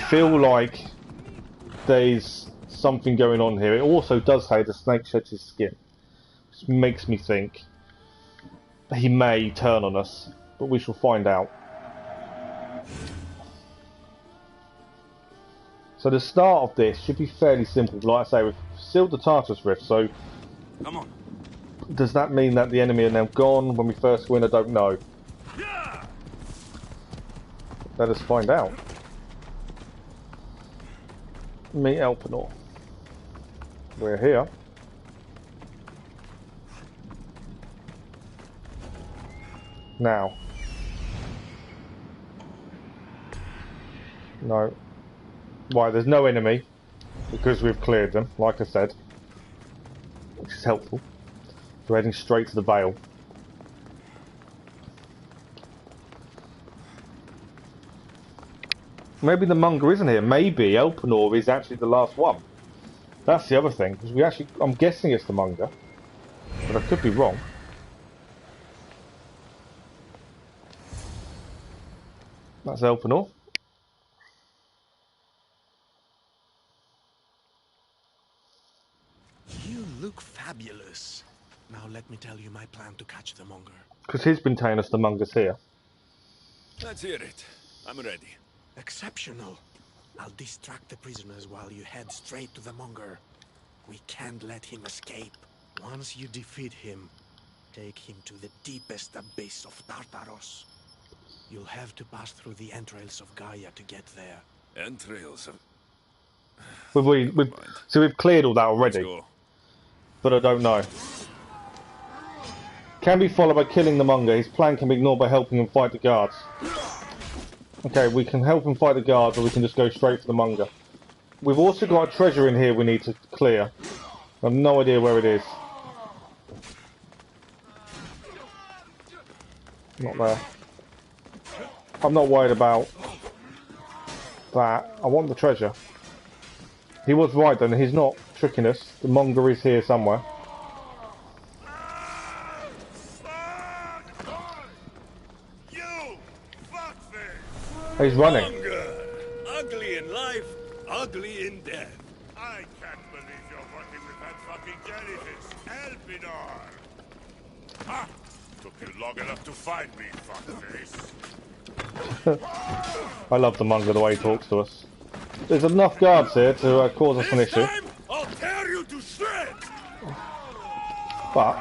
Speaker 1: feel like there's something going on here. It also does say the snake sheds his skin, which makes me think he may turn on us, but we shall find out. So the start of this should be fairly simple. Like I say, we've sealed the Tartarus Rift, so...
Speaker 2: Come on.
Speaker 1: Does that mean that the enemy are now gone when we first win? I don't know. Let us find out. Meet Elpenor. We're here. Now. No. Right, there's no enemy because we've cleared them, like I said, which is helpful. We're heading straight to the Vale. Maybe the Monger isn't here. Maybe Elpenor is actually the last one. That's the other thing, because I'm guessing it's the Monger, but I could be wrong. That's Elpenor.
Speaker 9: You look fabulous. Now let me tell you my plan to catch the Monger.
Speaker 1: Because he's been telling us the Monger's here.
Speaker 2: Let's hear it. I'm ready.
Speaker 9: Exceptional. I'll distract the prisoners while you head straight to the Monger. We can't let him escape. Once you defeat him, take him to the deepest abyss of Tartaros. You'll have to pass through the entrails of Gaia to get there.
Speaker 2: Entrails of...
Speaker 1: So we've cleared all that already. But I don't know. Can be followed by killing the Monger. His plan can be ignored by helping him fight the guards. Okay, we can help him fight the guards, or we can just go straight for the Monger. We've also got a treasure in here we need to clear. I have no idea where it is. Not there. I'm not worried about that. I want the treasure. He was right then, he's not tricking us. The Monger is here somewhere. He's running.
Speaker 2: Monger. Ugly in life, ugly in death.
Speaker 10: I can't believe you're working with that fucking jellyfish, Elpenor. Ha! Took you long enough to find me, fuckface.
Speaker 1: I love the Monger, the way he talks to us. There's enough guards here to cause us an issue.
Speaker 2: I'll tear you to shreds.
Speaker 1: But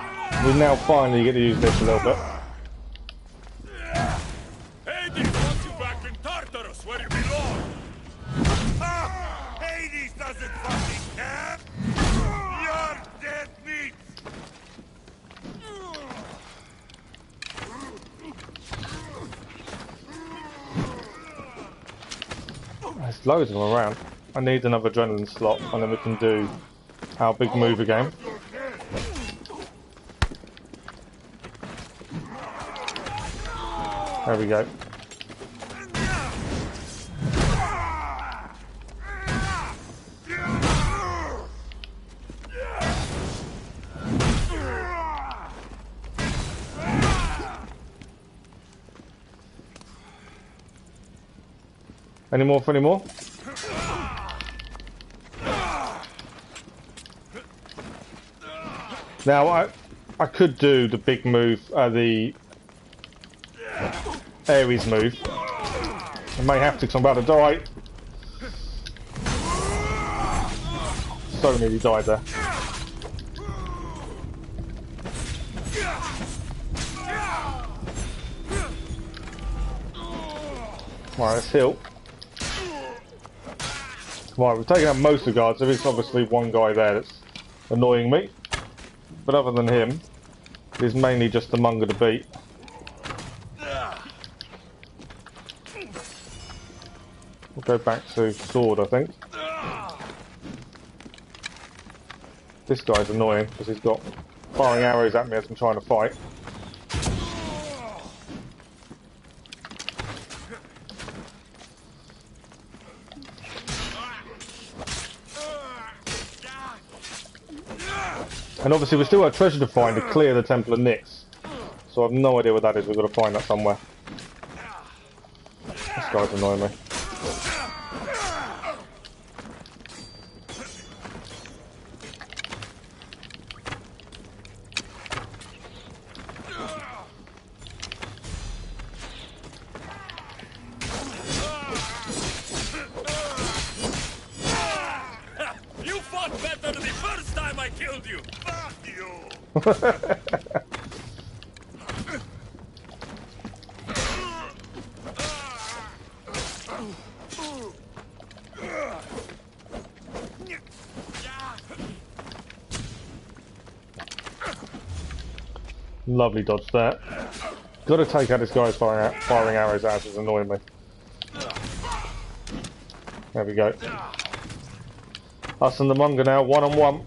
Speaker 1: we now finally get to use this a little bit.
Speaker 10: Hades wants you back in Tartarus, where you belong. Ha! Hades doesn't fucking care. You're dead meat.
Speaker 1: There's loads of them around. I need another adrenaline slot, and then we can do our big move again. There we go. Any more for any more? Now I could do the big move, the Ares move. I may have to because I'm about to die. So nearly died there. Right, let's heal. Right, we've taken out most of the guards. There is obviously one guy there that's annoying me. But other than him, it is mainly just the Monger to beat. We'll go back to sword, I think. This guy's annoying because he's got firing arrows at me as I'm trying to fight. And obviously we've still got a treasure to find to clear the Temple of Nyx. So I have no idea what that is, we've got to find that somewhere. This guy's annoying me. Lovely dodge there. Got to take out this guy firing arrows out. It's annoying me. There we go. Us and the Monger now, 1-on-1.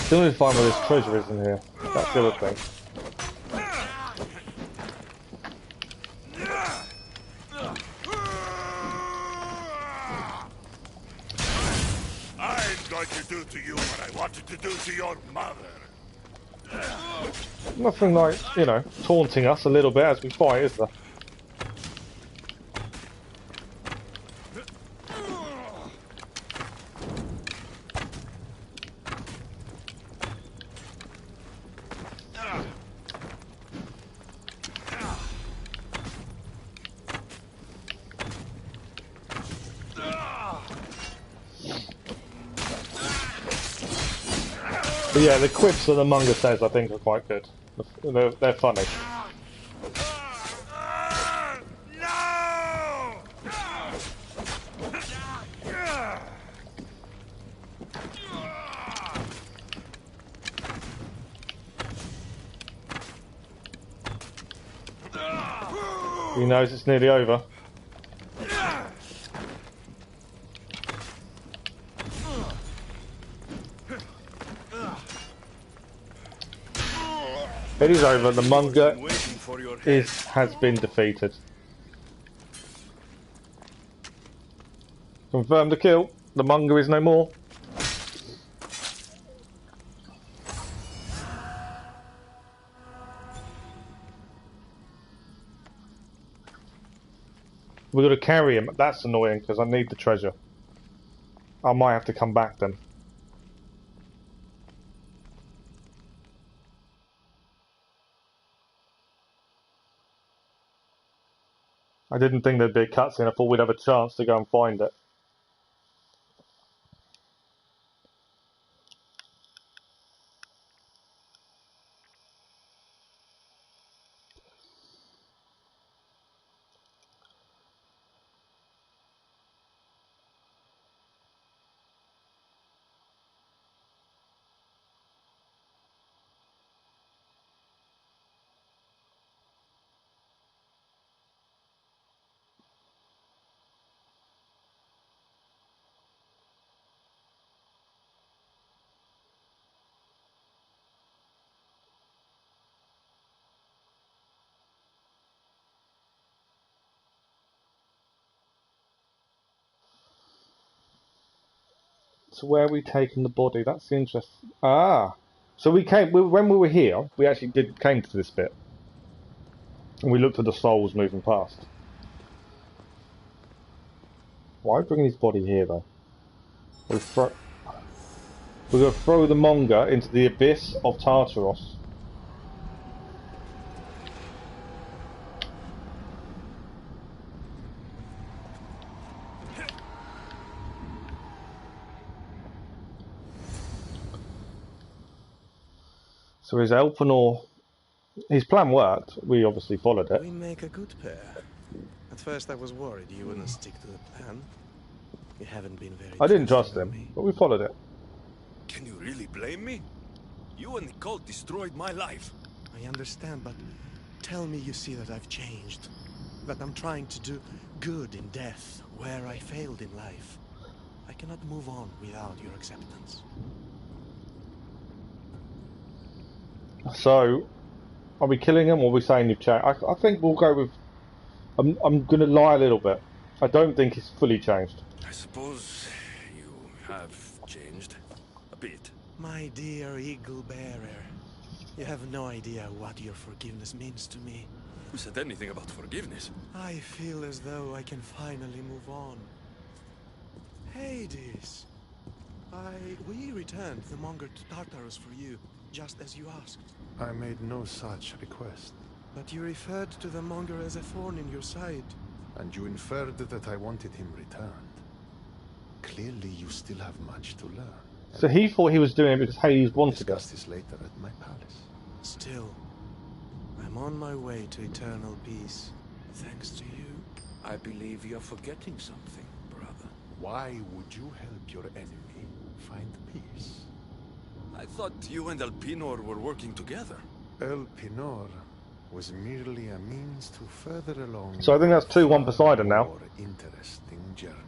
Speaker 1: Still need to find where this treasure is in here. That's the other thing.
Speaker 10: I'm going to do to you what I wanted to do to your mother.
Speaker 1: Nothing like, you know, taunting us a little bit as we fight, is there? But yeah, the quips that the Monger says I think are quite good. They're funny. He knows it's nearly over. It is over. The Monger has been defeated. Confirm the kill. The Monger is no more. We've got to carry him. That's annoying because I need the treasure. I might have to come back then. I didn't think there'd be a cutscene. I thought we'd have a chance to go and find it. So where are we taking the body? That's interesting. Ah, so when we were here, we actually came to this bit, and we looked at the souls moving past. Why bring his body here though? We're going to throw the Monger into the abyss of Tartaros. So his Elpenor, his plan worked. We obviously followed it.
Speaker 9: We make a good pair. At first I was worried you wouldn't stick to the plan. You haven't been very
Speaker 1: I didn't trust him, but we followed it.
Speaker 2: Can you really blame me? You and the cult destroyed my life.
Speaker 9: I understand, but tell me you see that I've changed. That I'm trying to do good in death, where I failed in life. I cannot move on without your acceptance.
Speaker 1: So, are we killing him or are we saying you've changed? I think we'll go with... I'm going to lie a little bit. I don't think he's fully changed.
Speaker 2: I suppose you have changed a bit.
Speaker 9: My dear eagle bearer, you have no idea what your forgiveness means to me.
Speaker 2: Who said anything about forgiveness?
Speaker 9: I feel as though I can finally move on. Hades, we returned the Monger to Tartarus for you, just as you asked.
Speaker 8: I made no such request.
Speaker 9: But you referred to the Monger as a thorn in your side.
Speaker 8: And you inferred that I wanted him returned. Clearly you still have much to learn.
Speaker 1: So he thought he was doing it because Hades wanted
Speaker 8: Discuss
Speaker 1: it.
Speaker 8: this later at my palace.
Speaker 9: Still, I'm on my way to eternal peace. Thanks to you.
Speaker 2: I believe you're forgetting something, brother.
Speaker 8: Why would you help your enemy find peace?
Speaker 2: I thought you and Elpinor were working together.
Speaker 8: Elpinor was merely a means to further along.
Speaker 1: So I think that's 2-1 Poseidon now.
Speaker 8: More interesting journey.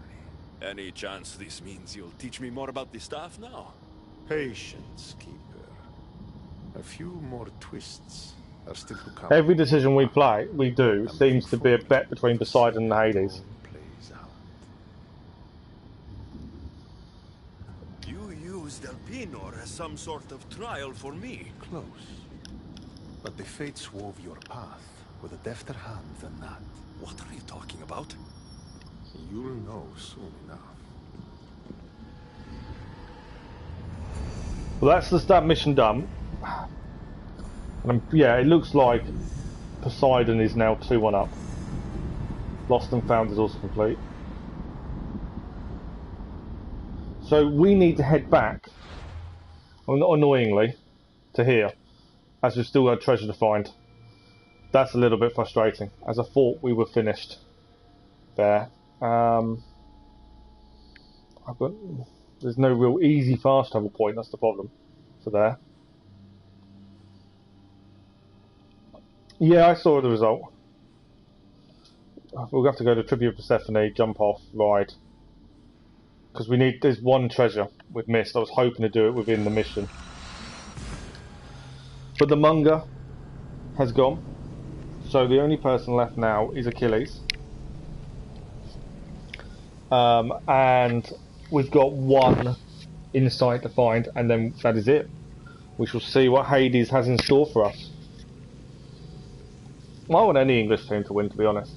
Speaker 2: Any chance this means you'll teach me more about the staff now?
Speaker 8: Patience, keeper. A few more twists are still to come.
Speaker 1: Every decision we do seems to be a bet between Poseidon and Hades.
Speaker 8: Plays out.
Speaker 2: You used Elpinor as some sort of trial for me.
Speaker 8: Close. But the fates wove your path with a defter hand than that.
Speaker 2: What are you talking about?
Speaker 8: You'll know soon enough.
Speaker 1: Well, that's that mission done. And yeah, it looks like Poseidon is now 2-1 up. Lost and Found is also complete. So we need to head back, annoyingly, to here, as we've still got treasure to find. That's a little bit frustrating, as I thought we were finished there. There's no real easy fast travel point, that's the problem. So there. Yeah, I saw the result. We'll have to go to Tribute of Persephone, jump off, ride. Because there's one treasure we've missed. I was hoping to do it within the mission. But the Munger has gone. So the only person left now is Achilles. And we've got one insight to find, and then that is it. We shall see what Hades has in store for us. Well, I want any English team to win, to be honest.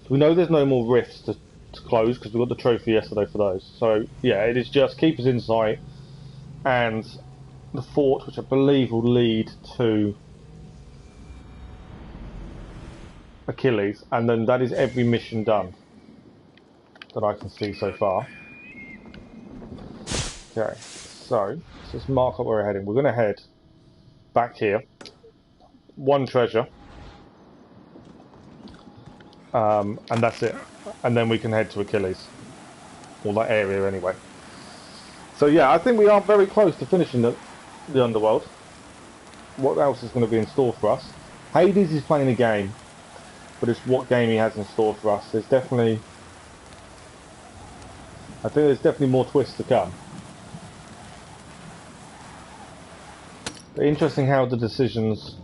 Speaker 1: We know there's no more rifts to close because we got the trophy yesterday for those. So yeah, it is just Keeper's Insight and the fort, which I believe will lead to Achilles, and then that is every mission done that I can see so far. Okay, so let's just mark up where we're heading. We're going to head back here. One treasure. And that's it. And then we can head to Achilles. Or that area anyway. So yeah, I think we are very close to finishing the Underworld. What else is going to be in store for us? Hades is playing a game. But it's what game he has in store for us. I think there's definitely more twists to come. But interesting how the decisions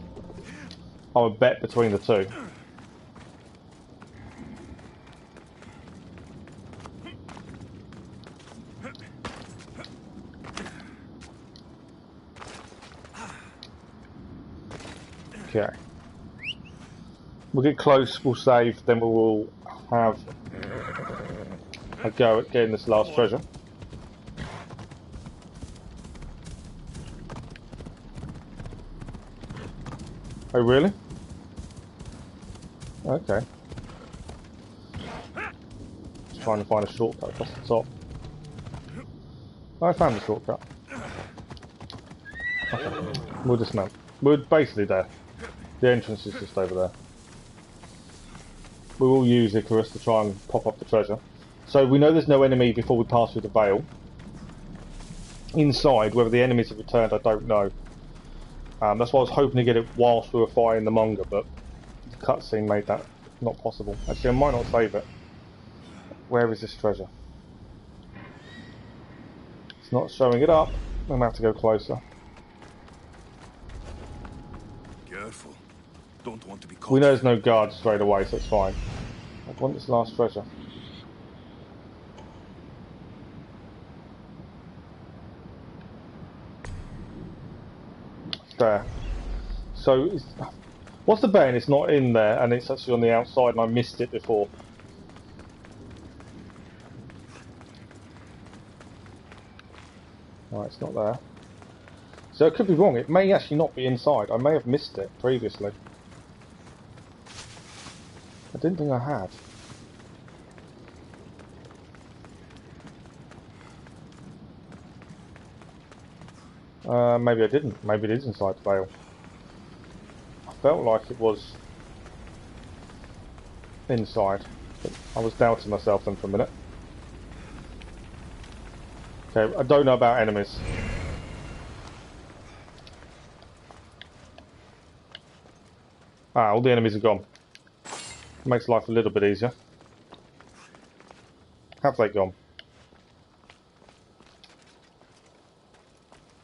Speaker 1: are a bet between the two. Okay. We'll get close, we'll save, then we will have a go at getting this last treasure. Oh really? Okay. Just trying to find a shortcut across the top. I found a shortcut. Okay. We'll dismount. We're basically there. The entrance is just over there. We will use Icarus to try and pop up the treasure. So we know there's no enemy before we pass through the veil. Inside, whether the enemies have returned, I don't know. That's why I was hoping to get it whilst we were fighting the Munger, but the cutscene made that not possible. Actually, I might not save it. Where is this treasure? It's not showing it up. I'm going to have to go closer.
Speaker 2: Careful. Don't want to be caught.
Speaker 1: We know there's no guards straight away, so it's fine. I want this last treasure. It's there. So, what's the bane? It's not in there, and it's actually on the outside, and I missed it before. Right, it's not there. So it could be wrong. It may actually not be inside. I may have missed it previously. I didn't think I had. Maybe I didn't. Maybe it is inside the Vale. I felt like it was inside. But I was doubting myself then for a minute. Okay, I don't know about enemies. Ah, all the enemies are gone. Makes life a little bit easier. Have they gone?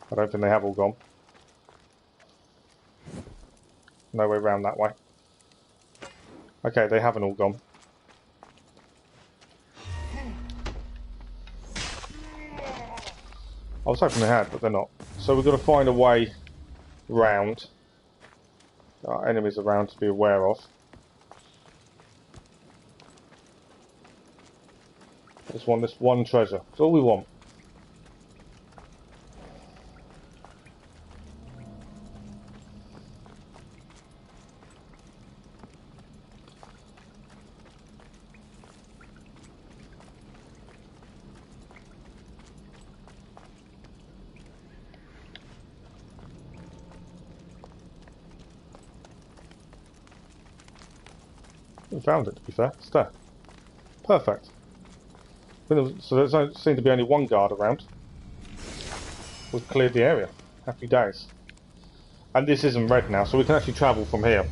Speaker 1: I don't think they have all gone. No way round that way. Okay, they haven't all gone. I was hoping they had, but they're not. So we've got to find a way round. There are enemies around to be aware of. I just want this one treasure. That's all we want. We found it, to be fair. It's there. Perfect. So there doesn't seem to be only one guard around. We've cleared the area. Happy days. And this isn't red now, so we can actually travel from here.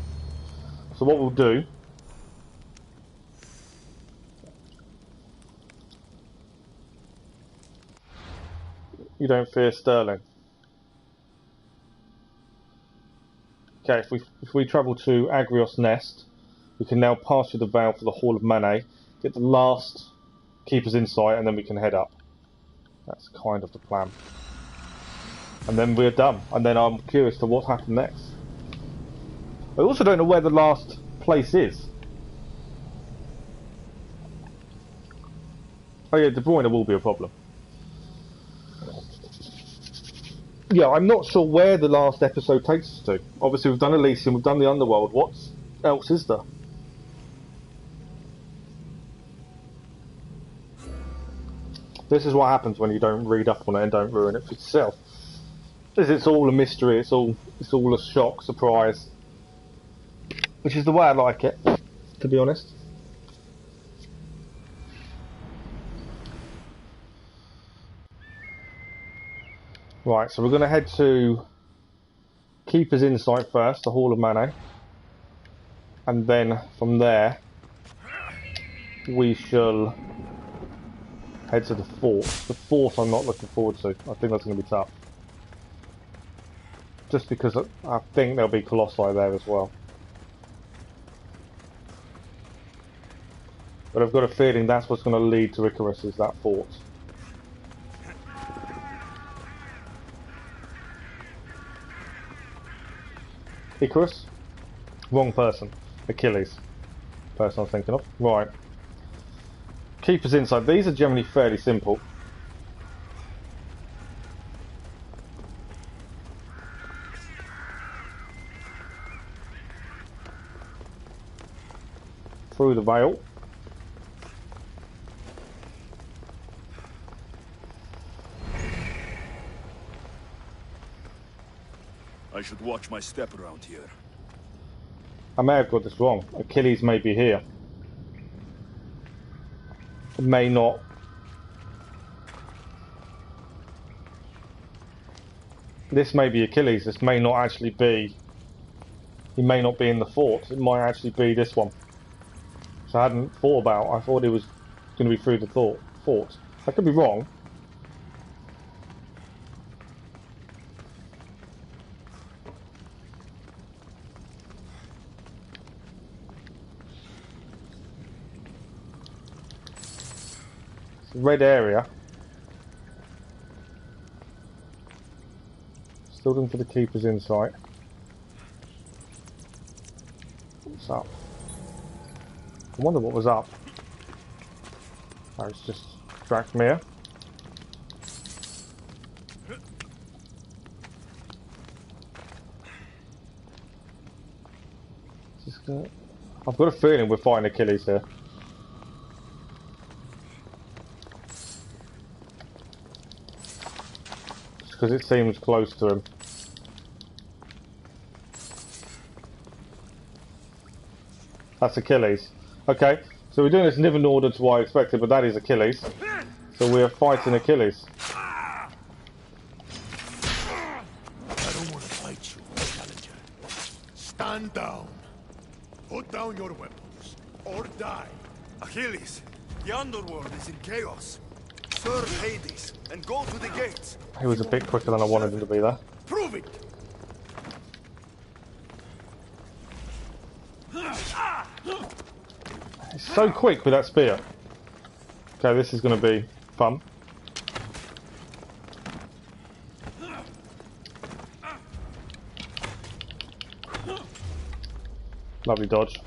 Speaker 1: So what we'll do... You don't fear Sterling. Okay, if we travel to Agrios Nest, we can now pass through the Vale for the Hall of Manet, get the last Keeper's Insight, and then we can head up. That's kind of the plan. And then we're done. And then I'm curious to what happened next. I also don't know where the last place is. Oh yeah, Dethrone will be a problem. Yeah, I'm not sure where the last episode takes us to. Obviously we've done Elysium, we've done the Underworld. What else is there? This is what happens when you don't read up on it and don't ruin it for yourself. It's all a mystery, it's all a shock, surprise. Which is the way I like it, to be honest. Right, so we're going to head to Keeper's Insight first, the Hall of Manet. And then from there, we shall head to the fort. The fort I'm not looking forward to. I think that's going to be tough. Just because I think there'll be Colossi there as well. But I've got a feeling that's what's going to lead to Icarus, is that fort. Icarus? Wrong person. Achilles. Person I was thinking of. Right. Keeper's Insight. These are generally fairly simple. Through the Vale.
Speaker 2: I should watch my step around here.
Speaker 1: I may have got this wrong. Achilles may be here. It may not. This may be Achilles. This may not actually be. He may not be in the fort. It might actually be this one. So I hadn't thought about. I thought it was going to be through the fort. I could be wrong. Red area. Still looking for the Keeper's Insight. What's up? I wonder what was up. Oh, it's just Drakmir. I've got a feeling we're fighting Achilles here. Just because it seems close to him. That's Achilles. Okay, so we're doing this in different order to what I expected, but that is Achilles. So we are fighting Achilles.
Speaker 10: I don't want to fight you, challenger. Stand down. Put down your weapons, or die.
Speaker 2: Achilles, the Underworld is in chaos. Serve Hades and go to the gates.
Speaker 1: He was a bit quicker than I wanted him to be there.
Speaker 10: Prove it!
Speaker 1: He's so quick with that spear. Okay, this is going to be fun. Lovely dodge.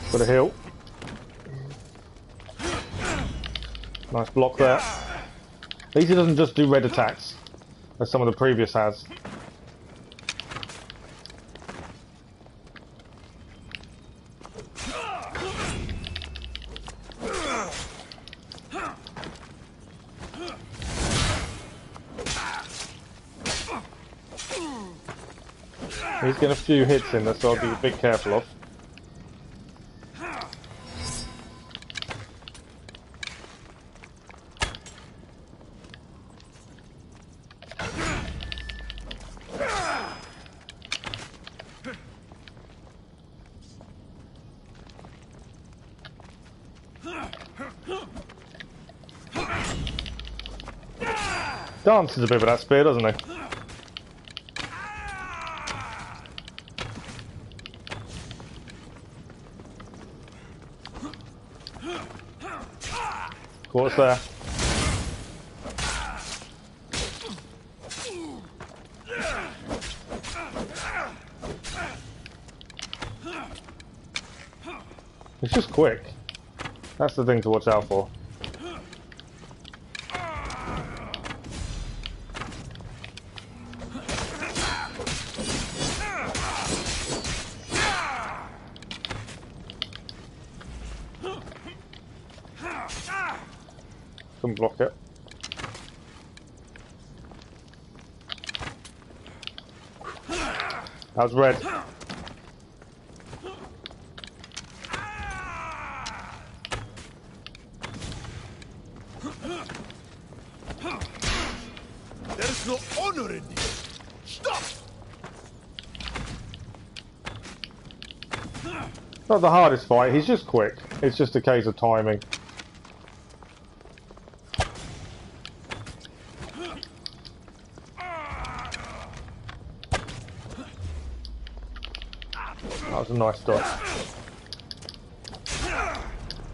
Speaker 1: Got a heal. Nice block there. At least he doesn't just do red attacks, as some of the previous has. He's getting a few hits in there, so I'll be a bit careful of. Dances a bit with that spear, doesn't he? What's there? It's just quick. That's the thing to watch out for. Couldn't block it. That was red.
Speaker 10: There's no honor in this. Stop!
Speaker 1: Not the hardest fight, he's just quick. It's just a case of timing. That was a nice dodge.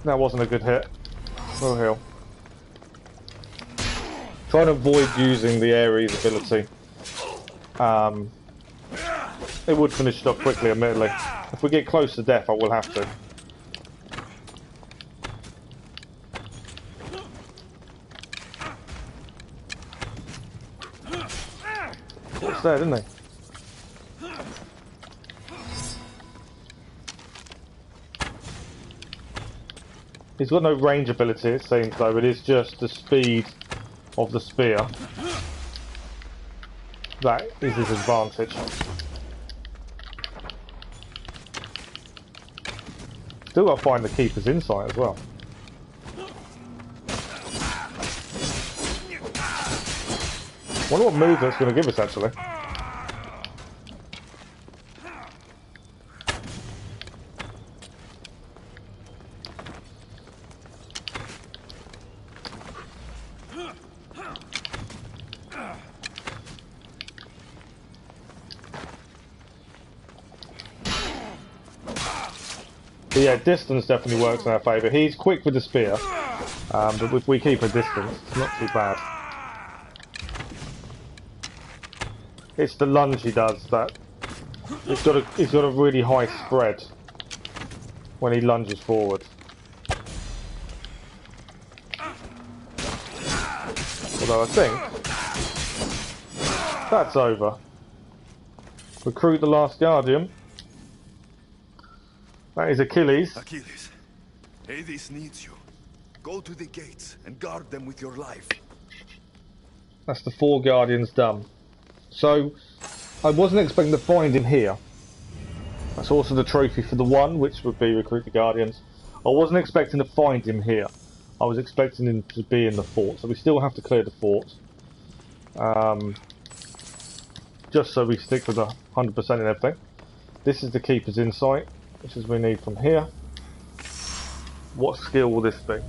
Speaker 1: That wasn't a good hit. We'll heal. Trying to avoid using the Ares ability. It would finish it off quickly, admittedly. If we get close to death, I will have to. What's there, didn't he? He's got no range ability, it seems, though. It is just the speed of the spear. That is his advantage. Still got to find the Keeper's Insight as well. Wonder what move that's going to give us, actually. But yeah, distance definitely works in our favour. He's quick with the spear, but if we keep a distance, it's not too bad. It's the lunge he does that. He's got a really high spread when he lunges forward. Although I think that's over. Recruit the last Guardian. That is Achilles.
Speaker 2: Achilles, Hades needs you. Go to the gates and guard them with your life.
Speaker 1: That's the 4 Guardians done. So, I wasn't expecting to find him here. That's also the trophy for the 1, which would be recruit the Guardians. I wasn't expecting to find him here. I was expecting him to be in the fort. So we still have to clear the fort. Just so we stick with the 100% and everything. This is the Keeper's Insight, which is we need from here. What skill will this be?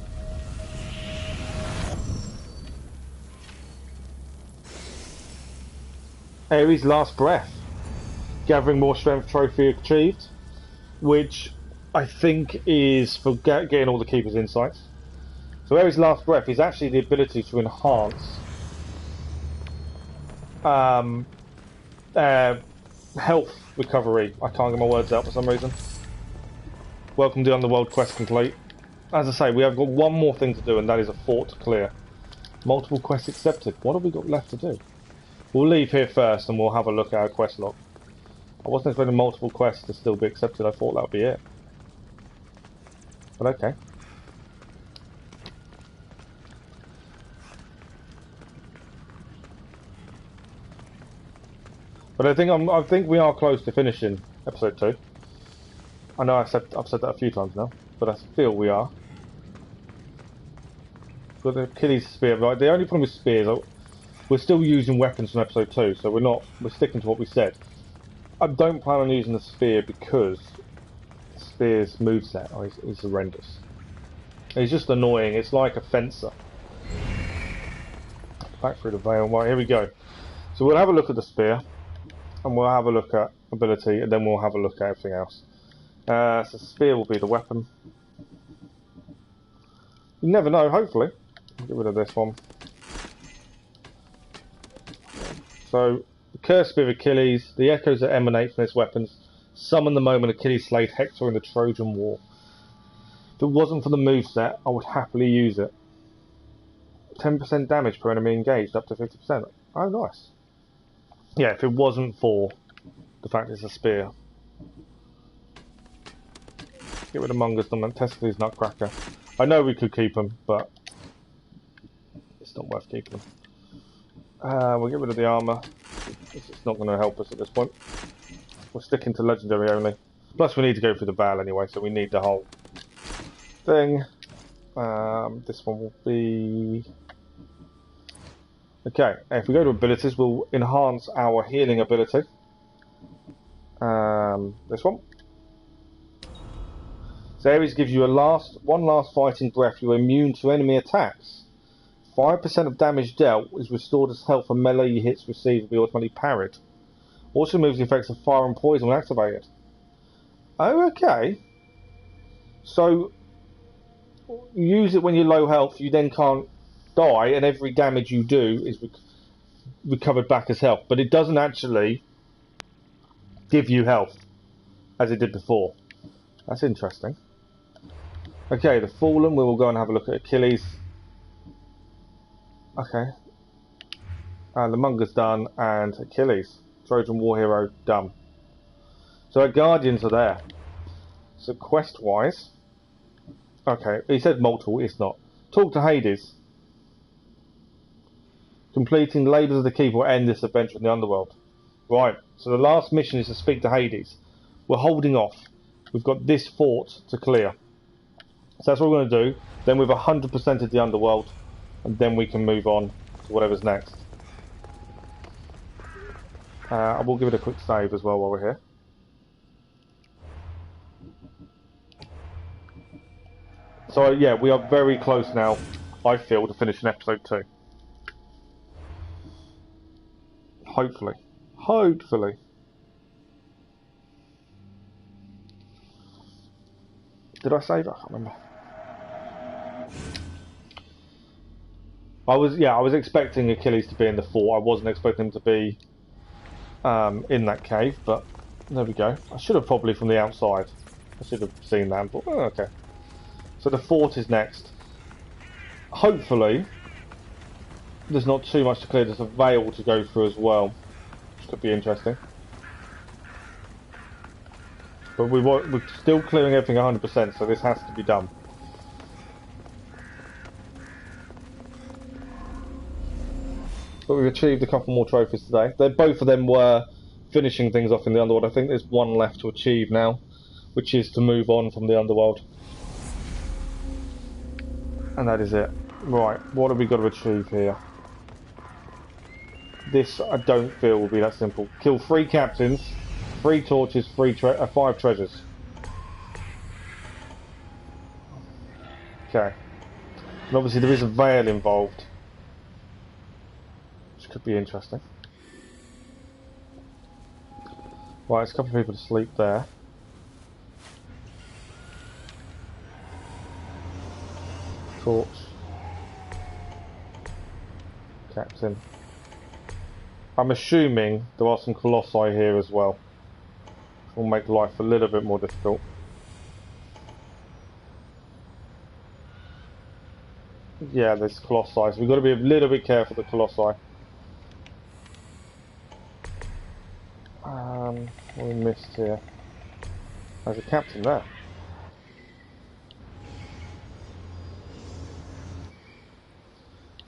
Speaker 1: Ares' Last Breath. Gathering more strength trophy achieved, which I think is for getting all the Keeper's Insights. So Ares' Last Breath is actually the ability to enhance health recovery. I can't get my words out for some reason. Welcome to Underworld quest complete. As I say, we have got one more thing to do, and that is a fort to clear. Multiple quests accepted. What have we got left to do? We'll leave here first and we'll have a look at our quest log. I wasn't expecting multiple quests to still be accepted. I thought that would be it. But okay. But I think we are close to finishing episode 2. I know I've said that a few times now, but I feel we are. Got the Achilles spear, right? The only problem with spears, we're still using weapons from episode 2, so we're sticking to what we said. I don't plan on using the spear because the spear's moveset is horrendous. It's just annoying. It's like a fencer. Back through the veil. Right, here we go. So we'll have a look at the spear, and we'll have a look at ability, and then we'll have a look at everything else. So the spear will be the weapon. You never know, hopefully. Get rid of this one. So, the cursed spear of Achilles, the echoes that emanate from its weapons, summon the moment Achilles slayed Hector in the Trojan War. If it wasn't for the moveset, I would happily use it. 10% damage per enemy engaged, up to 50%. Oh, nice. Yeah, if it wasn't for the fact it's a spear. Get rid of Mungus, Testicles, Nutcracker. I know we could keep them, but it's not worth keeping them. We'll get rid of the armour. It's not going to help us at this point. We're sticking to legendary only. Plus we need to go through the battle anyway, so we need the whole thing. This one will be... Okay, if we go to abilities, we'll enhance our healing ability. This one. So Ares gives you one last fighting breath. You're immune to enemy attacks. 5% of damage dealt is restored as health for melee hits received will be automatically parried. Also removes the effects of fire and poison when activated. Oh, okay. So, use it when you're low health, you then can't die, and every damage you do is recovered back as health. But it doesn't actually give you health, as it did before. That's interesting. Okay, the Fallen, we will go and have a look at Achilles. Okay. The Munger's done, and Achilles. Trojan War Hero, done. So our Guardians are there. So quest-wise... Okay, he said multiple, it's not. Talk to Hades. Completing Labours of the Keeper will end this adventure in the Underworld. Right, so the last mission is to speak to Hades. We're holding off. We've got this fort to clear. So that's what we're going to do. Then we've 100%ed the Underworld. And then we can move on to whatever's next. I will give it a quick save as well while we're here. So yeah, we are very close now, I feel, to finishing episode 2. Hopefully. Hopefully. Did I save? I can't remember. I was expecting Achilles to be in the fort. I wasn't expecting him to be in that cave, but there we go. I should have probably from the outside. I should have seen that, but okay. So the fort is next. Hopefully, there's not too much to clear. There's a veil to go through as well, which could be interesting. But we're still clearing everything 100%, so this has to be done. But we've achieved a couple more trophies today. Both of them were finishing things off in the Underworld. I think there's one left to achieve now, which is to move on from the Underworld. And that is it. Right, what have we got to achieve here? This, I don't feel, will be that simple. Kill 3 captains, 3 torches, 5 treasures. Okay. And obviously there is a veil involved, which could be interesting. Right, there's a couple of people asleep there. Torch. Captain. I'm assuming there are some colossi here as well. Which will make life a little bit more difficult. Yeah, there's colossi, so we've got to be a little bit careful with the colossi. What we missed here? There's a captain there.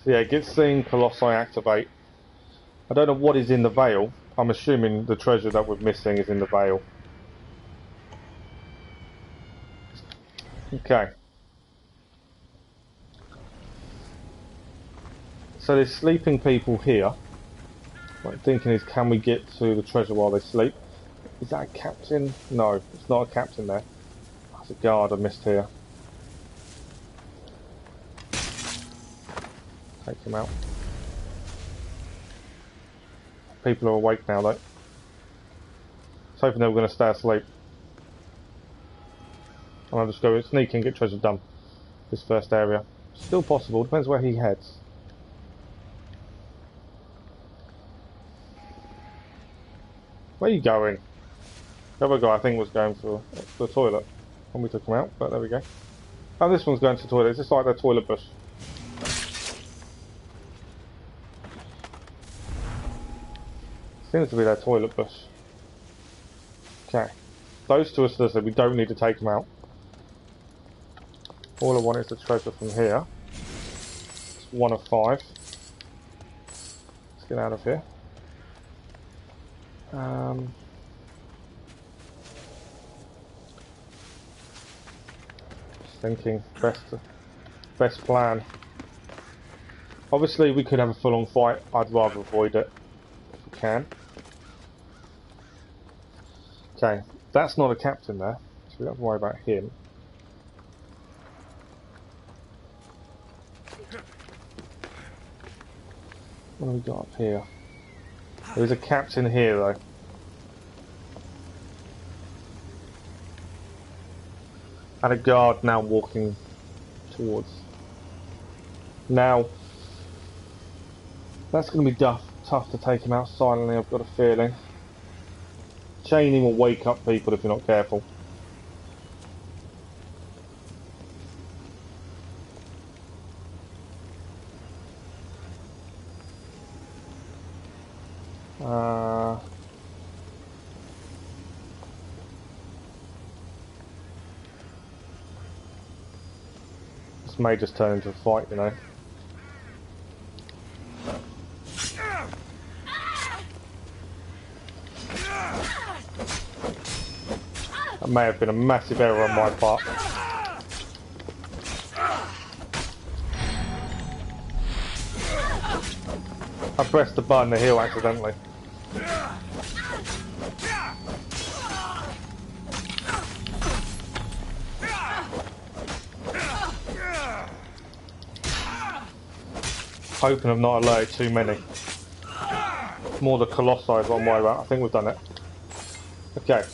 Speaker 1: So yeah, get seen, colossi activate. I don't know what is in the veil. I'm assuming the treasure that we're missing is in the veil. Okay. So there's sleeping people here. What I'm thinking is, can we get to the treasure while they sleep? Is that a captain? No, it's not a captain there. That's a guard I missed here. Take him out. People are awake now though. I was hoping they were going to stay asleep. And I'll just go sneak and get treasure done. This first area. Still possible, depends where he heads. Where are you going? The other guy I think was going for the toilet when we took him out, but there we go. Oh, this one's going to the toilet. It's just like their toilet bush. Seems to be their toilet bush. Okay. Those two are still asleep. We don't need to take them out. All I want is the treasure from here. It's 1 of 5. Let's get out of here. Just thinking, best plan. Obviously, we could have a full-on fight. I'd rather avoid it if we can. Okay, that's not a captain there, so we don't have to worry about him. What have we got up here? There's a captain here though. And a guard now walking towards. Now, that's going to be tough to take him out silently, I've got a feeling. Chaining will wake up people if you're not careful. This may just turn into a fight, you know. That may have been a massive error on my part. I pressed the button to heal accidentally. Hoping I've not alerted too many. More the colossi is what I'm worried about. I think we've done it. Okay.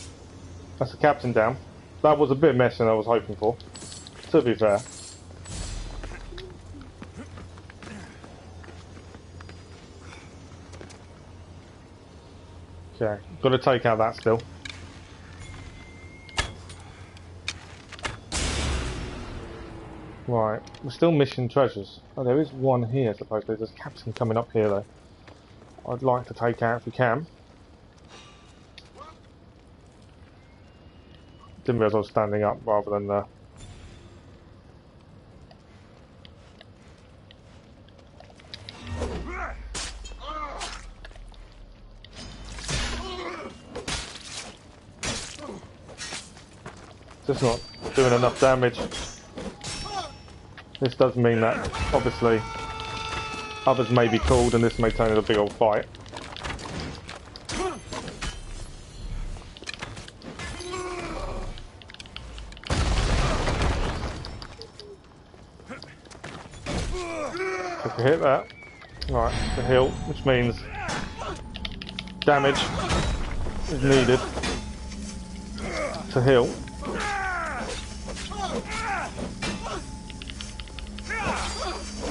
Speaker 1: That's the captain down. That was a bit messy than I was hoping for, to be fair. Okay, got to take out that still. Right, we're still missing treasures. Oh, there is one here, supposedly. There's a captain coming up here, though. I'd like to take out if we can. Didn't realise I was standing up rather than just not doing enough damage. This does mean that obviously others may be called and this may turn into a big old fight. If we hit that, right, the heal, which means damage is needed to heal.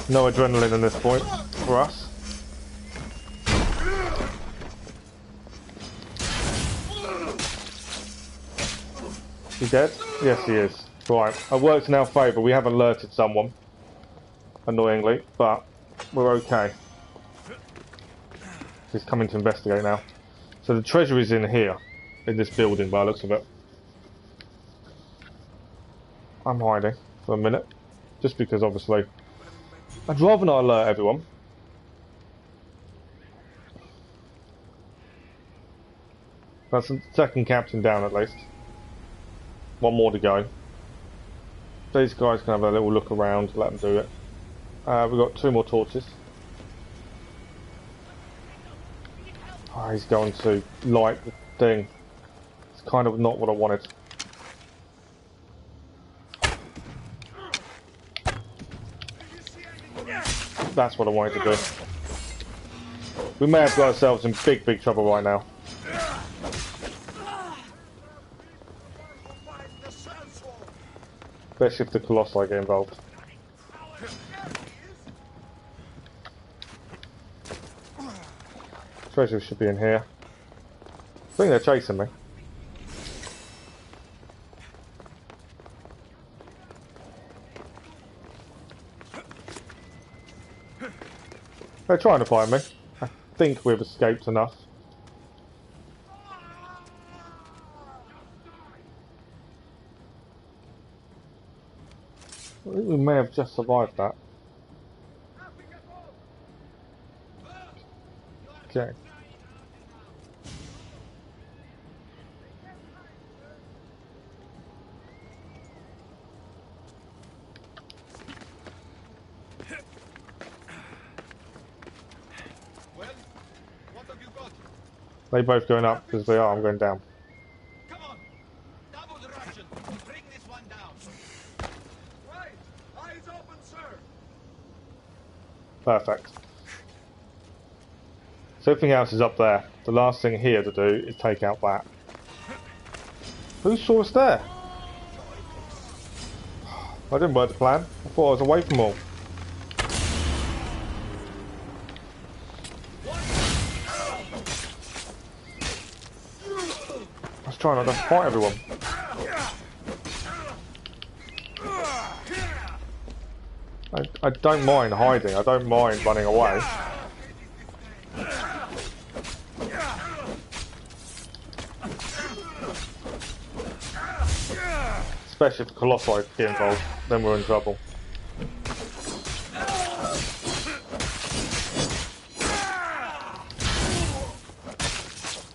Speaker 1: No adrenaline in this point for us. He dead? Yes, he is. Right, it works in our favour. We have alerted someone, annoyingly, but we're okay. He's coming to investigate now. So the treasure is in here, in this building, by the looks of it. I'm hiding for a minute, just because obviously I'd rather not alert everyone. That's the second captain down at least. One more to go. These guys can have a little look around, let them do it. We've got 2 more torches. Oh, he's going to light the thing. It's kind of not what I wanted. That's what I wanted to do. We may have got ourselves in big, big trouble right now. Especially if the Colossi get involved. Treasure should be in here. I think they're chasing me. They're trying to find me. I think we've escaped enough. I think we may have just survived that. Okay. They both going up because they are. I'm going down.
Speaker 10: Come on, double the Russian. Bring this one down. Right, eyes open, sir.
Speaker 1: Perfect. So everything else is up there. The last thing here to do is take out that. Who saw us there? I didn't work the plan. I thought I was away from all. I was trying not to fight everyone. I don't mind hiding. I don't mind running away. Especially if the Colossi get involved, then we're in trouble.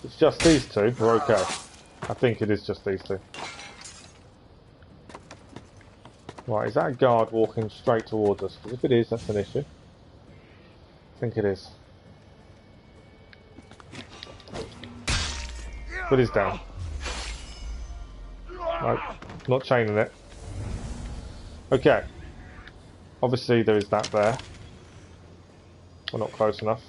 Speaker 1: It's just these 2, we're okay. I think it is just these 2. Right, is that a guard walking straight towards us? Because if it is, that's an issue. I think it is. But he's down. Nope, not chaining it. Okay. Obviously there is that there. We're not close enough.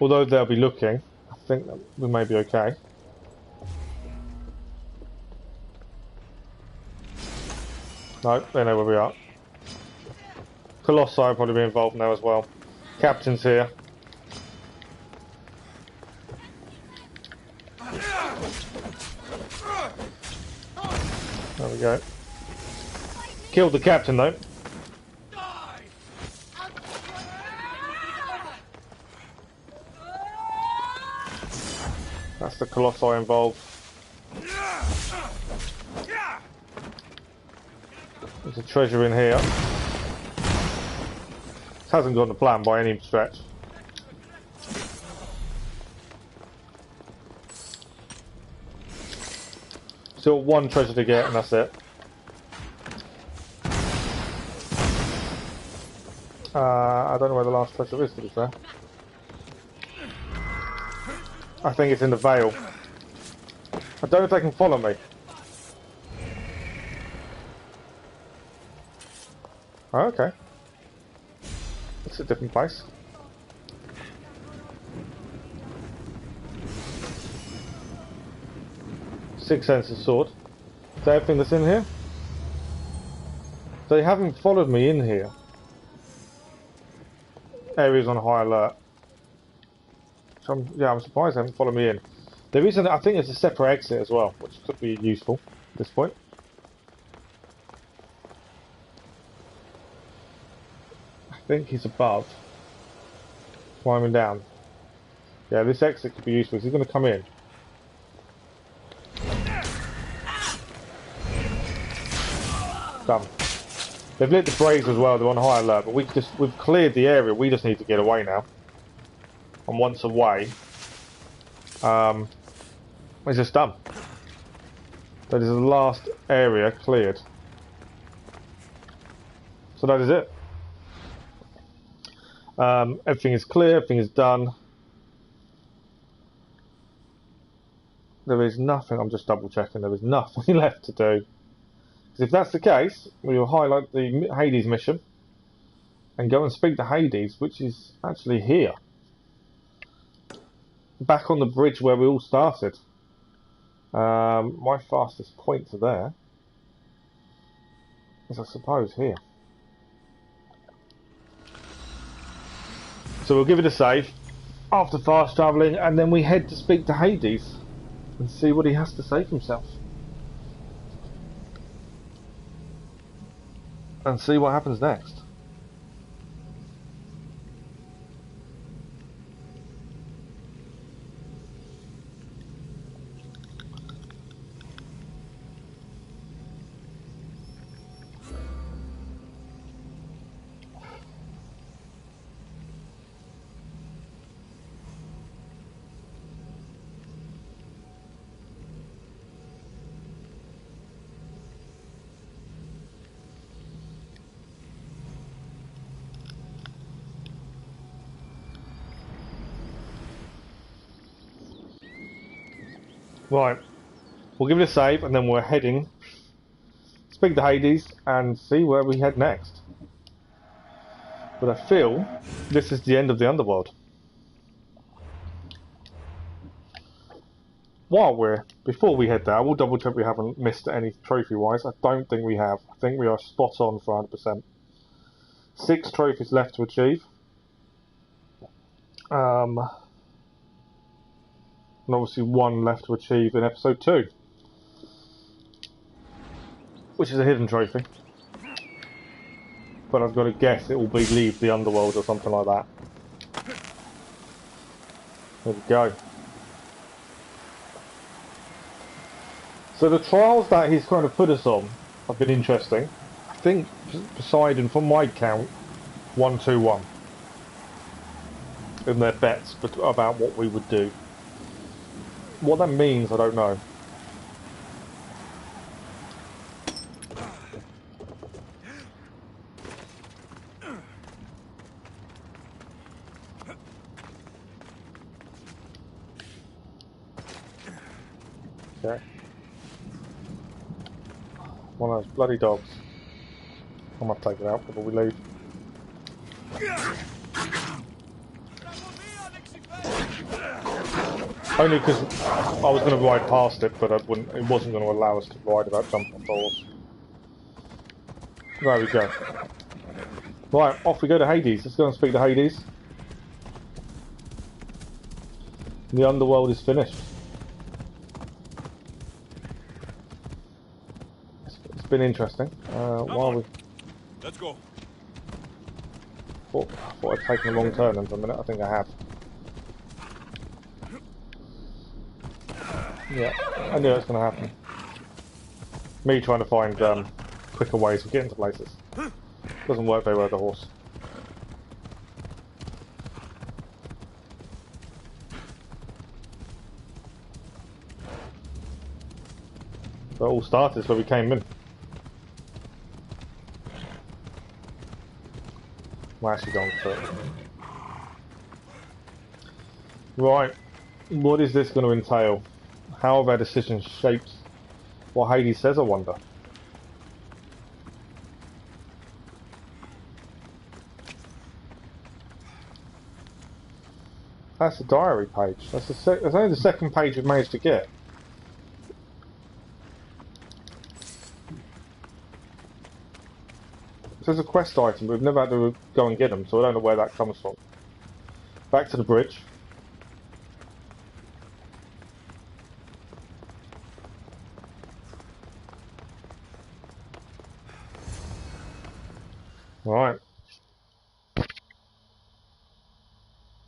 Speaker 1: Although they'll be looking, I think that we may be okay. No, they know where we are. Colossi will probably be involved now as well. Captain's here. There we we go. Killed the captain though. That's the Colossi involved. There's a treasure in here. This hasn't gone to plan by any stretch. Still one treasure to get and that's it. I don't know where the last treasure is, to be fair. I think it's in the Vale. I don't know if they can follow me. Oh, okay. It's a different place. Six Senses sword. Is that everything that's in here? They haven't followed me in here. Areas on high alert. So I'm surprised they haven't followed me in. There is I think there's a separate exit as well, which could be useful at this point. I think he's above. Climbing down. Yeah, this exit could be useful. He's going to come in. Done. They've lit the brazier as well. They're on high alert, but we've cleared the area. We just need to get away now. And once away, it's just done. That is the last area cleared. So that is it. Everything is clear, everything is done. There is nothing, I'm just double checking, there is nothing left to do. Because if that's the case, we will highlight the Hades mission and go and speak to Hades, which is actually here. Back on the bridge where we all started. My fastest point to there is, I suppose, here. So we'll give it a save after fast travelling, and then we head to speak to Hades and see what he has to say for himself. And see what happens next. Right, we'll give it a save and then we're heading, speak to Hades and see where we head next. But I feel this is the end of the Underworld. Before we head there, I will double check we haven't missed any trophy wise. I don't think we have. I think we are spot on for 100%. 6 trophies left to achieve. And obviously 1 left to achieve in episode 2, which is a hidden trophy. But I've got to guess it will be leave the Underworld or something like that. There we go. So the trials that he's kind of put us on have been interesting. I think Poseidon, from my count, 1-2-1 in their bets about what we would do. What that means, I don't know. Okay. One of those bloody dogs. I might take it out before we leave. Only because I was going to ride past it, but it wasn't going to allow us to ride without jumping off the horse. There we go. Right, off we go to Hades. Let's go and speak to Hades. The Underworld is finished. been interesting. While we
Speaker 10: Let's go.
Speaker 1: thought I'd taken a wrong turn in for a minute. I think I have. Yeah, I knew it was going to happen. Me trying to find quicker ways of getting to places. Doesn't work very well with the horse. But it all started where we came in. We're actually going for it. Right, what is this going to entail? How have our decisions shaped what Hades says, I wonder? That's a diary page. That's only the second page we've managed to get. There's a quest item, but we've never had to go and get them, so I don't know where that comes from. Back to the bridge. Right.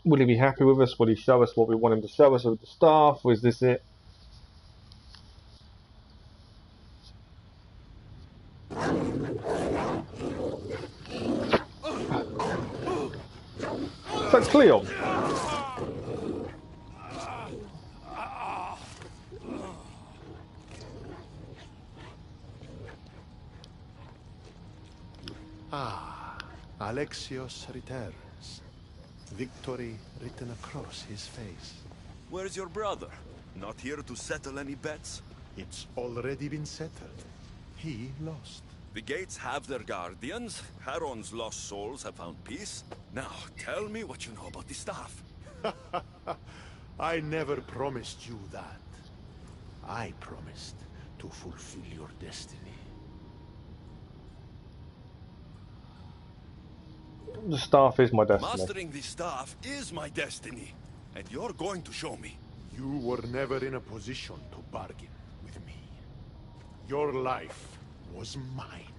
Speaker 1: Will he be happy with us? Will he show us what we want him to show us with the staff? Or is this it? That's Cleon.
Speaker 8: Ah, Alexios returns. Victory written across his face.
Speaker 2: Where's your brother? Not here to settle any bets?
Speaker 8: It's already been settled. He lost.
Speaker 2: The gates have their guardians. Charon's lost souls have found peace. Now, tell me what you know about the staff.
Speaker 8: I never promised you that. I promised to fulfill your destiny.
Speaker 1: The staff is my destiny.
Speaker 2: Mastering the staff is my destiny. And you're going to show me.
Speaker 8: You were never in a position to bargain with me. Your life was mine.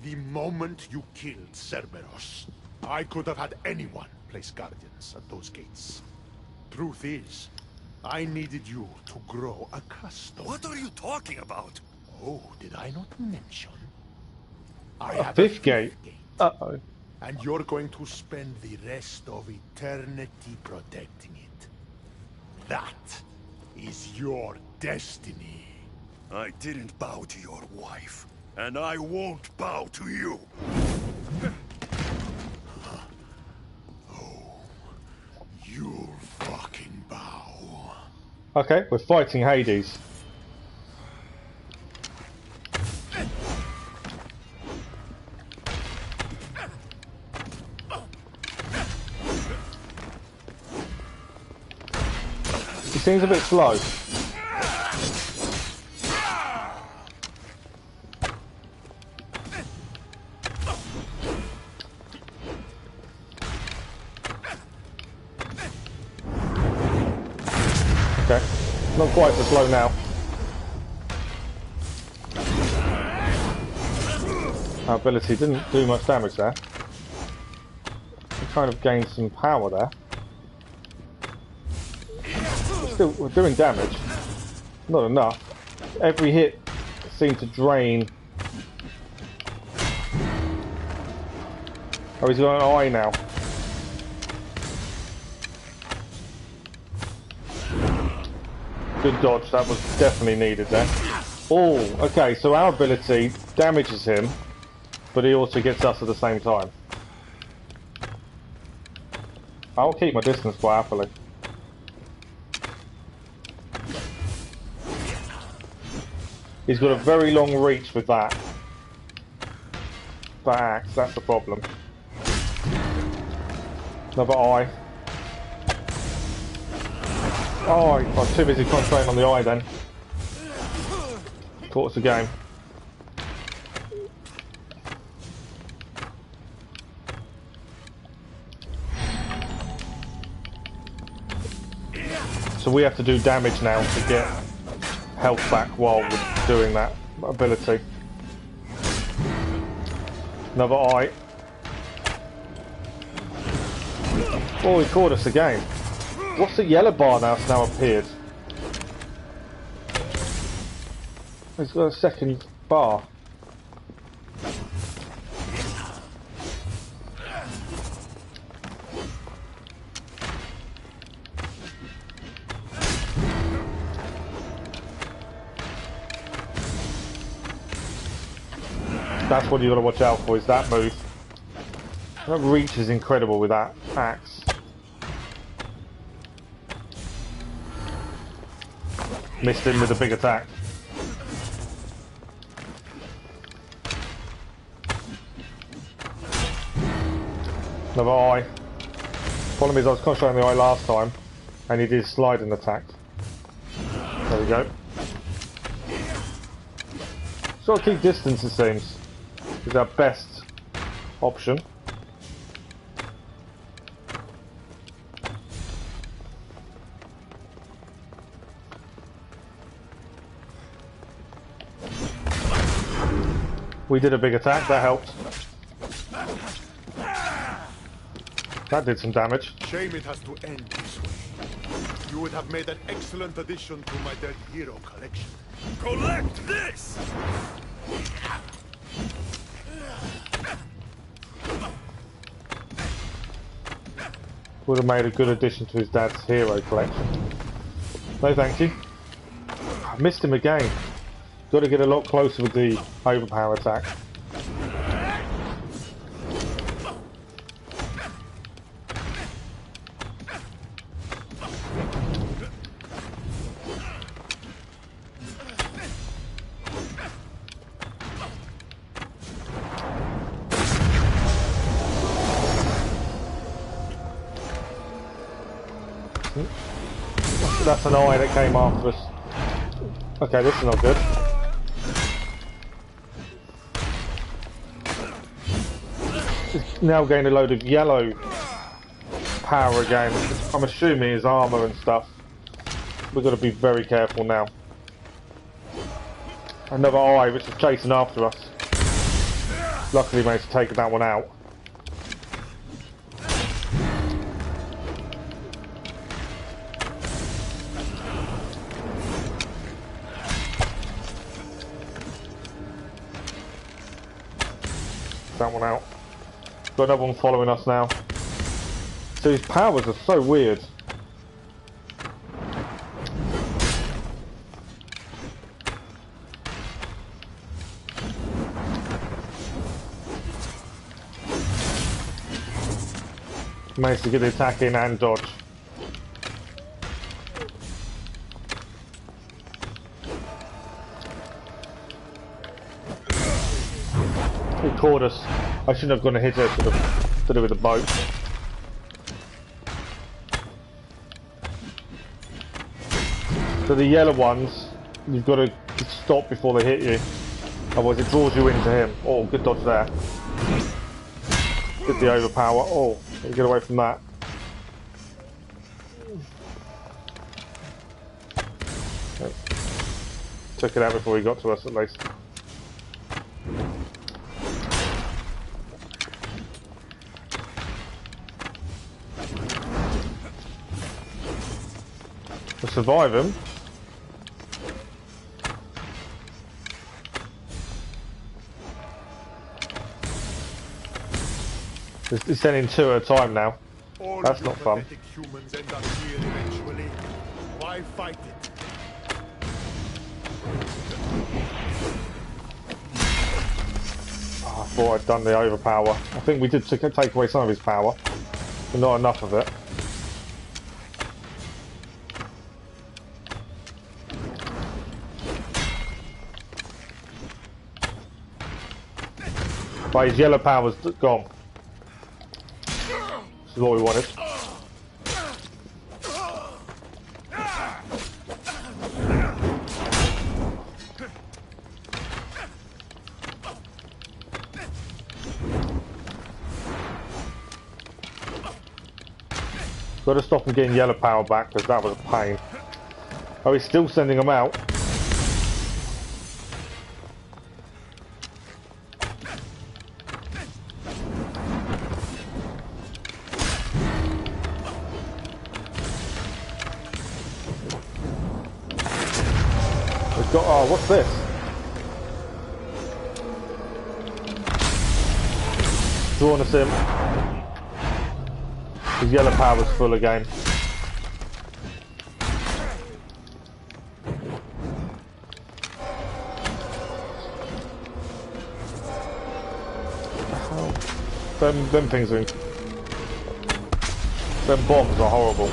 Speaker 8: The moment you killed Cerberus, I could have had anyone place guardians at those gates. Truth is, I needed you to grow accustomed.
Speaker 2: What are you talking about?
Speaker 8: Oh, did I not mention? I
Speaker 1: A
Speaker 8: have
Speaker 1: fifth gate. Uh-oh.
Speaker 8: And you're going to spend the rest of eternity protecting it. That is your destiny.
Speaker 2: I didn't bow to your wife, and I won't bow to you.
Speaker 8: Oh, you'll fucking bow.
Speaker 1: Okay, we're fighting Hades. He seems a bit slow. Okay, not quite so slow now. Our ability didn't do much damage there. We kind of gained some power there. We're doing damage. Not enough. Every hit seemed to drain. Oh, he's got an eye now. Good dodge, that was definitely needed there. Oh, okay, so our ability damages him, but he also gets us at the same time. I'll keep my distance quite happily. He's got a very long reach with that. That axe, that's the problem. Another eye. Oh, I was too busy concentrating on the eye then. Thought it's a game. So we have to do damage now to get health back while we're doing that ability. Another eye. Oh, he caught us again. What's the yellow bar that's now appeared? He's got a second bar. That's what you got to watch out for, is that move. That reach is incredible with that axe. Missed him with a big attack. Another eye. Problem is I was concentrating on the eye last time and he did slide and attack. There we go. Sort of keep distance, it seems. Is our best option. We did a big attack, that helped. That did some damage.
Speaker 8: Shame it has to end this way. You would have made an excellent addition to my dead hero collection.
Speaker 10: Collect this!
Speaker 1: Would have made a good addition to his dad's hero collection. No thank you. I missed him again. Got to get a lot closer with the overpower attack. That's an eye that came after us. Okay, this is not good. It's now gained a load of yellow power again. I'm assuming his armour and stuff. We've got to be very careful now. Another eye which is chasing after us. Luckily managed to take that one out. That one out. Got another one following us now. So his powers are so weird. Managed to get the attack in and dodge. He caught us. I shouldn't have gone to hit her, should have did it with the boat. So the yellow ones, you've got to stop before they hit you. Otherwise it draws you into him. Oh, good dodge there. Get the overpower. Oh, get away from that. Okay. Took it out before he got to us at least. We'll survive him. He's sending two at a time now.
Speaker 8: All
Speaker 1: that's not fun.
Speaker 8: Humans end up here eventually. Why fight it?
Speaker 1: Oh, I thought I'd done the overpower. I think we did take away some of his power, but not enough of it. But his yellow power's gone. This is what we wanted. Got to stop him getting yellow power back because that was a pain. Oh, he's still sending them out. got... Oh, what's this? Drawing us in. His yellow power's full again. Them things are... Them bombs are horrible.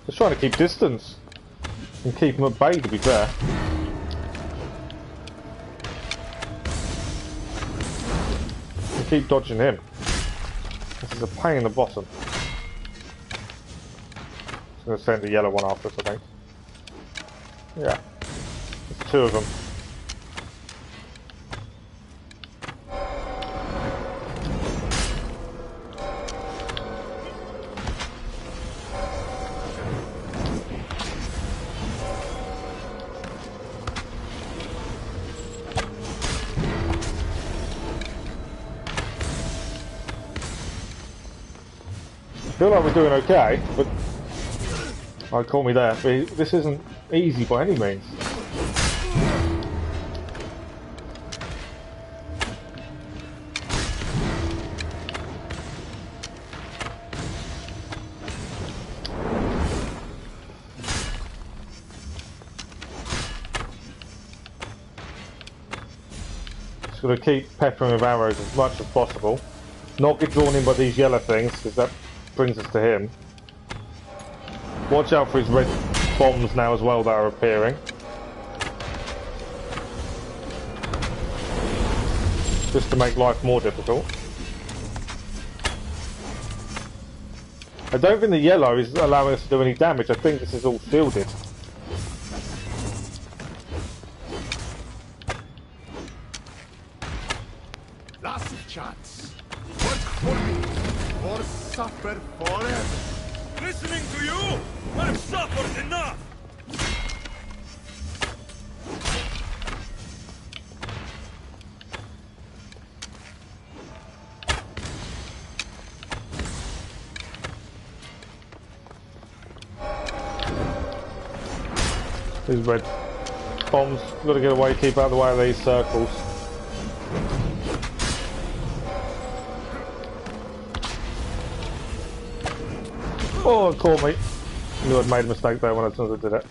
Speaker 1: Just trying to keep distance and keep them at bay, to be fair. And keep dodging him. This is a pain in the bottom. I'm going to send the yellow one after us, I think. Yeah. There's two of them. I feel like we're doing okay, but... Oh, call me there. But this isn't easy by any means. Just got to keep peppering with arrows as much as possible. Not get drawn in by these yellow things, because that brings us to him. Watch out for his red bombs now as well that are appearing. Just to make life more difficult. I don't think the yellow is allowing us to do any damage. I think this is all shielded.
Speaker 8: Last chance. Work for me, or suffer forever.
Speaker 10: Listening to you? I've suffered enough!
Speaker 1: These red bombs, gotta get away, keep out of the way of these circles. Oh, it caught me. I knew I'd made a mistake there when I did it.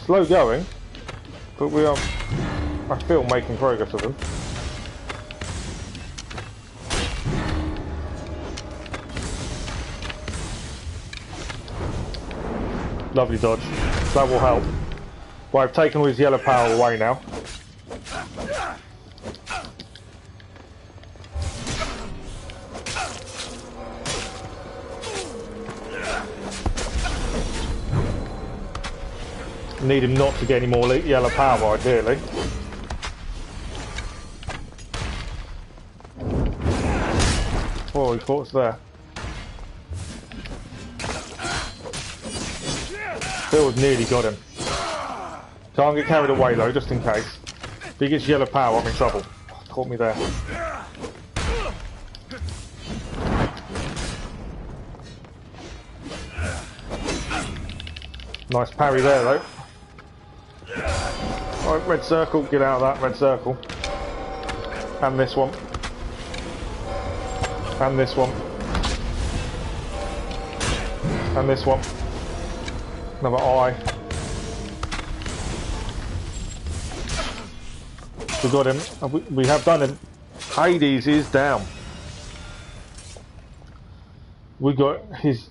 Speaker 1: Slow going, but we are, I feel, making progress with them. Lovely dodge. That will help. Well, I've taken all his yellow power away now. Need him not to get any more yellow power, ideally. Oh, he caught us there. Phil's nearly got him. Can't get carried away though, just in case. If he gets yellow power, I'm in trouble. Oh, caught me there. Nice parry there though. Alright, red circle, get out of that red circle. And this one. And this one. And this one. Another eye. We got him. We have done him. Hades is down. We got his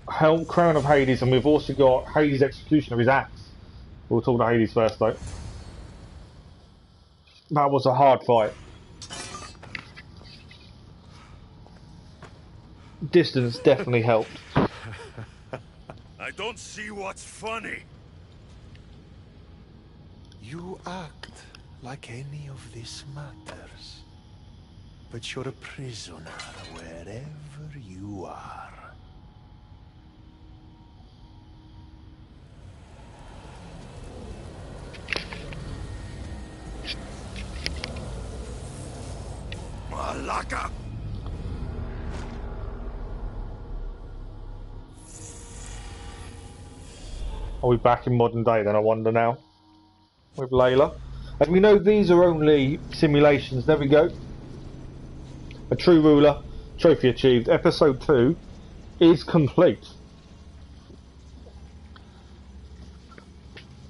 Speaker 1: helm, crown of Hades, and we've also got Hades' execution of his axe. We'll talk to Hades first though. That was a hard fight. Distance definitely helped.
Speaker 10: I don't see what's funny.
Speaker 9: You act like any of this matters. But you're a prisoner wherever you are.
Speaker 10: Malaka!
Speaker 1: Are we back in modern day then, I wonder now? With Layla. And we know these are only simulations. There we go. A true ruler. Trophy achieved. Episode 2 is complete.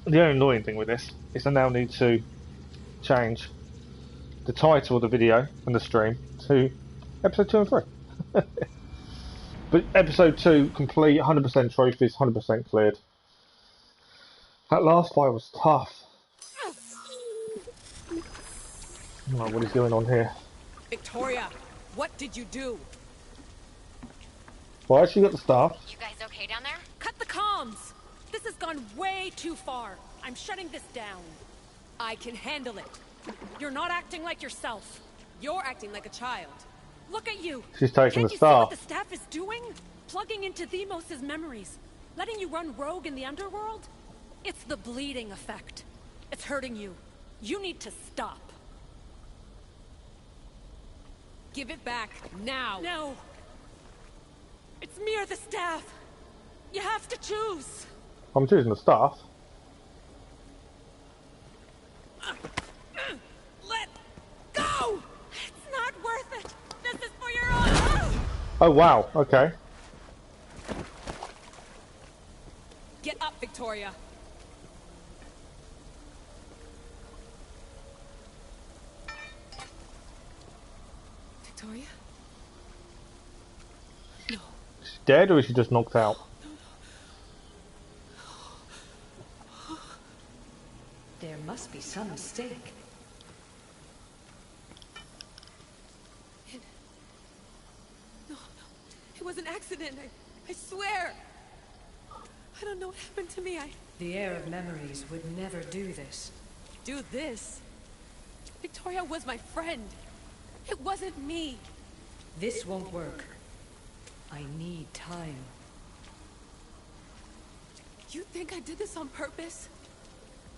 Speaker 1: The only annoying thing with this is I now need to change the title of the video and the stream to episode 2 and 3. But episode 2 complete, 100% trophies, 100% cleared. That last fight was tough. Oh, what is going on here?
Speaker 6: Victoria, what did you do?
Speaker 1: Well, I actually got the staff.
Speaker 3: You guys okay down there?
Speaker 6: Cut the comms! This has gone way too far. I'm shutting this down. I can handle it. You're not acting like yourself. You're acting like a child. Look at you.
Speaker 1: She's taking
Speaker 6: Can't
Speaker 1: the
Speaker 6: you
Speaker 1: staff.
Speaker 6: see what the staff is doing? Plugging into Themos' memories. Letting you run rogue in the Underworld? It's the bleeding effect. It's hurting you. You need to stop. Give it back, now. No. It's me or the staff. You have to choose.
Speaker 1: I'm choosing the staff.
Speaker 6: Let go! It's not worth it. This is for your own.
Speaker 1: Oh wow, okay.
Speaker 6: Get up, Victoria. Victoria? No.
Speaker 1: Is she dead or is she just knocked out?
Speaker 11: There must be some mistake.
Speaker 6: No, it was an accident. I swear. I don't know what happened to me.
Speaker 11: The heir of memories would never do this.
Speaker 6: Do this? Victoria was my friend. It wasn't me.
Speaker 11: This won't work. I need time.
Speaker 6: You think I did this on purpose?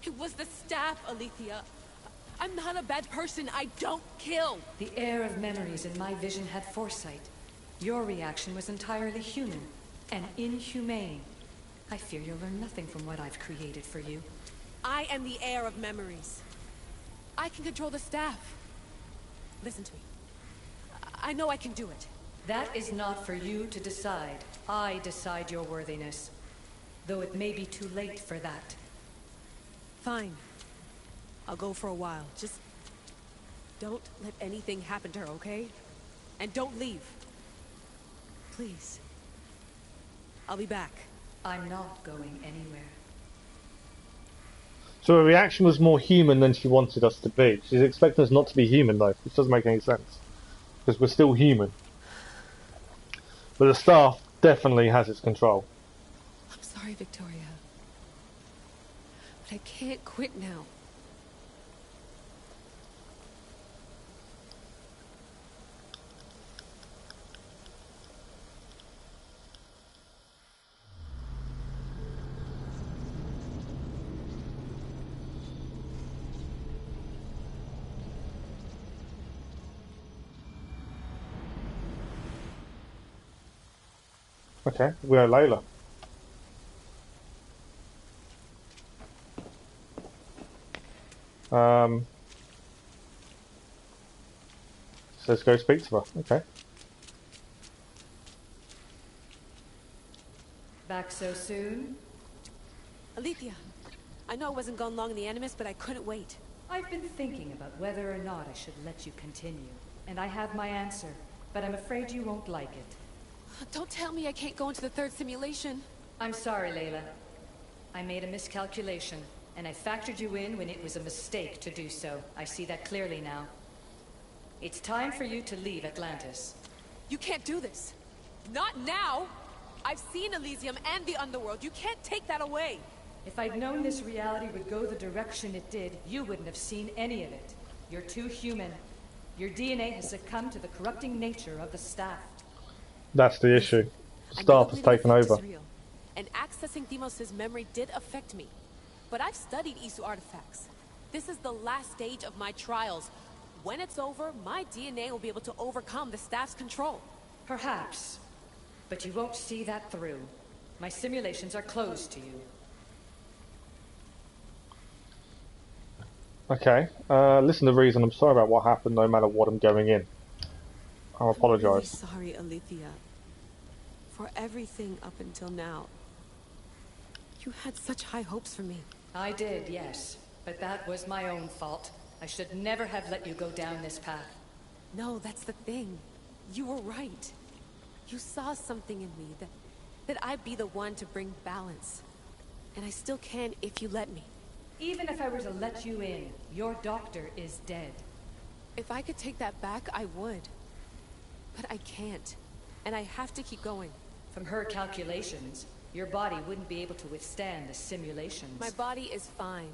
Speaker 6: It was the staff, Alethea. I'm not a bad person. I don't kill.
Speaker 11: The heir of memories in my vision had foresight. Your reaction was entirely human and inhumane. I fear you'll learn nothing from what I've created for you.
Speaker 6: I am the heir of memories. I can control the staff. Listen to me. I know I can do it.
Speaker 11: That is not for you to decide. I decide your worthiness. Though it may be too late for that.
Speaker 6: Fine. I'll go for a while. Just don't let anything happen to her, okay? And don't leave. Please. I'll be back.
Speaker 11: I'm not going anywhere.
Speaker 1: So her reaction was more human than she wanted us to be. She's expecting us not to be human though, which doesn't make any sense. Because we're still human. But the staff definitely has its control.
Speaker 6: I'm sorry, Victoria. But I can't quit now.
Speaker 1: Okay, we are Layla. So let's go speak to her. Okay.
Speaker 11: Back so soon?
Speaker 6: Alethea, I know I wasn't gone long in the Animus, but I couldn't wait.
Speaker 11: I've been thinking about whether or not I should let you continue. And I have my answer, but I'm afraid you won't like it.
Speaker 6: Don't tell me I can't go into the third simulation.
Speaker 11: I'm sorry, Layla. I made a miscalculation, and I factored you in when it was a mistake to do so. I see that clearly now. It's time for you to leave Atlantis.
Speaker 6: You can't do this. Not now! I've seen Elysium and the Underworld. You can't take that away.
Speaker 11: If I'd known this reality would go the direction it did, you wouldn't have seen any of it. You're too human. Your DNA has succumbed to the corrupting nature of the staff.
Speaker 1: That's the issue. The staff has taken over.
Speaker 6: And accessing Themos' memory did affect me. But I've studied Isu artifacts. This is the last stage of my trials. when it's over, my DNA will be able to overcome the staff's control.
Speaker 11: Perhaps. But you won't see that through. My simulations are closed to you.
Speaker 1: Okay. Listen to reason. I'm sorry about what happened, no matter what I'm going in. I apologise.
Speaker 6: I'm really sorry, Alethea. For everything up until now. You had such high hopes for me.
Speaker 11: I did, yes. But that was my own fault. I should never have let you go down this path.
Speaker 6: No, that's the thing. You were right. You saw something in me that I'd be the one to bring balance. And I still can if you let me.
Speaker 11: Even if I were to let you in, your doctor is dead.
Speaker 6: If I could take that back, I would. But I can't. And I have to keep going.
Speaker 11: From her calculations, your body wouldn't be able to withstand the simulations.
Speaker 6: My body is fine.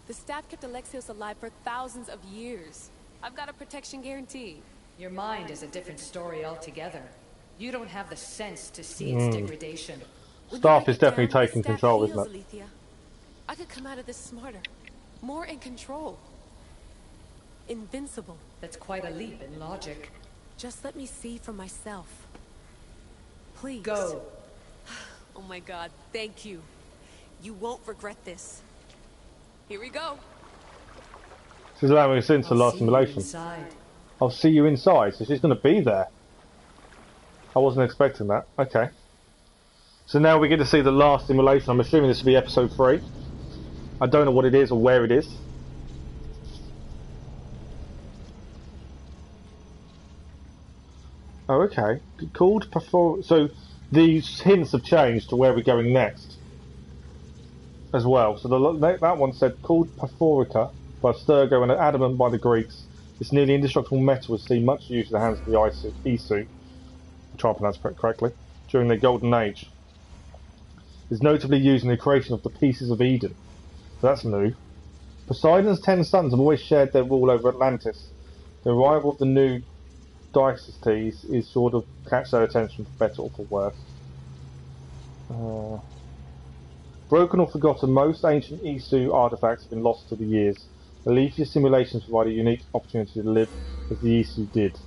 Speaker 6: The staff kept Alexios alive for thousands of years. I've got a protection guarantee.
Speaker 11: Your mind is a different story altogether. You don't have the sense to see its degradation.
Speaker 1: Staff is definitely taking control, isn't it?
Speaker 6: Alethea. I could come out of this smarter, more in control. Invincible.
Speaker 11: That's quite a leap in logic.
Speaker 6: Just let me see for myself. Please.
Speaker 11: Go.
Speaker 6: Oh my god, thank you. You won't regret this. Here we go.
Speaker 1: She's allowing us into the last simulation. I'll see you inside, so she's going to be there. I wasn't expecting that. Okay. So now we get to see the last simulation. I'm assuming this will be episode 3. I don't know what it is or where it is. Oh, okay. Called perform. So these hints have changed to where we're going next, as well. So that one said called Perforica by Sturgo and adamant by the Greeks. This nearly indestructible metal has seen much use in the hands of the Isu. I'll try and pronounce it correctly. During their golden age, is notably used in the creation of the pieces of Eden. So that's new. Poseidon's 10 sons have always shared their rule over Atlantis. The arrival of the new dynasties is sort of catch their attention for better or for worse. Broken or forgotten, most ancient Isu artifacts have been lost to the years. Alethea's simulations provide a unique opportunity to live as the Isu did.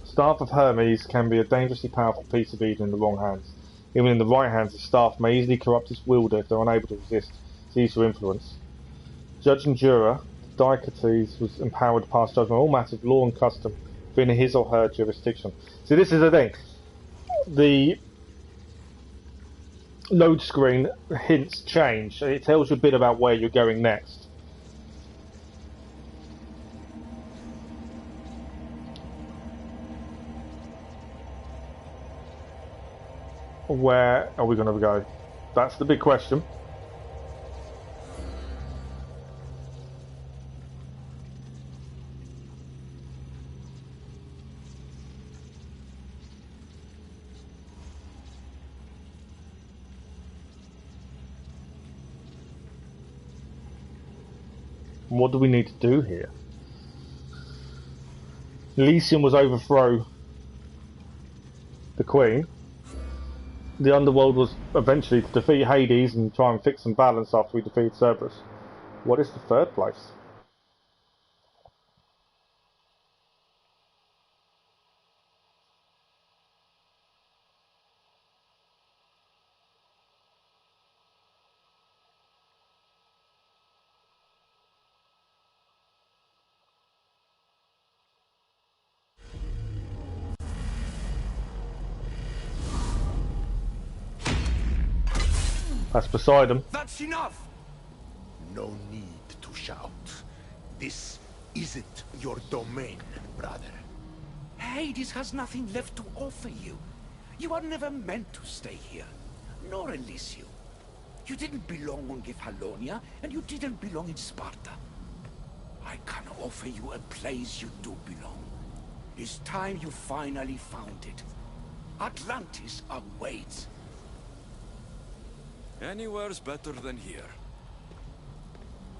Speaker 1: Staff of Hermes can be a dangerously powerful piece of Eden in the wrong hands. Even in the right hands, the staff may easily corrupt its wielder if they're unable to resist its Isu influence. Judge and juror, Dicates was empowered to pass judgment on all matters of law and custom within his or her jurisdiction. See, this is the thing. The load screen hints change. It tells you a bit about where you're going next. Where are we going to go? That's the big question. What do we need to do here? Elysium was overthrow the Queen. The Underworld was eventually to defeat Hades and try and fix some balance after we defeated Cerberus. What is the third place? That's Poseidon.
Speaker 10: That's enough!
Speaker 8: No need to shout. This isn't your domain, brother.
Speaker 10: Hades has nothing left to offer you. You are never meant to stay here, nor Elysium. You didn't belong on Kefalonia, and you didn't belong in Sparta. I can offer you a place you do belong. It's time you finally found it. Atlantis awaits.
Speaker 2: Anywhere's better than here.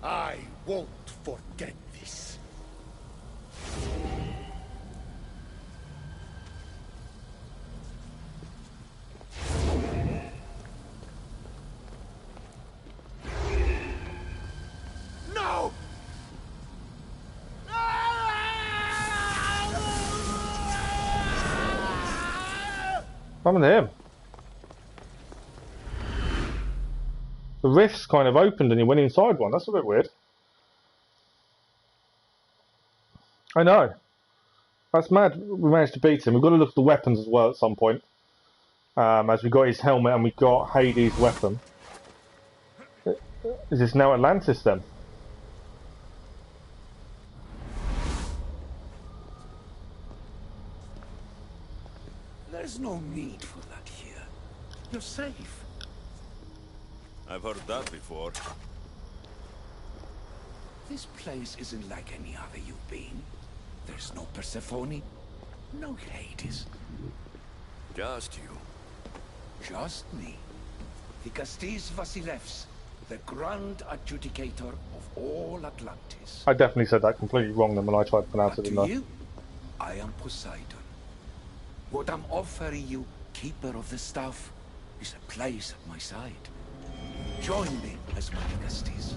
Speaker 8: I won't forget this.
Speaker 10: No!
Speaker 1: happened to him? The rifts kind of opened and he went inside one. That's a bit weird. I know. That's mad. We managed to beat him. We've got to look at the weapons as well at some point. As we got his helmet and we got Hades' weapon. Is this now Atlantis then?
Speaker 10: There's no need for that here. You're safe.
Speaker 2: I've heard that before.
Speaker 10: This place isn't like any other you've been. There's no Persephone, no Hades.
Speaker 2: Just you.
Speaker 10: Just me. Dikastis Vasilevs, the Grand Adjudicator of all Atlantis.
Speaker 1: I definitely said that completely wrong then when I tried to pronounce
Speaker 10: But
Speaker 1: it,
Speaker 10: to
Speaker 1: didn't I?
Speaker 10: you, I am Poseidon. What I'm offering you, Keeper of the Staff, is a place at my side. Join me as my Dikastis.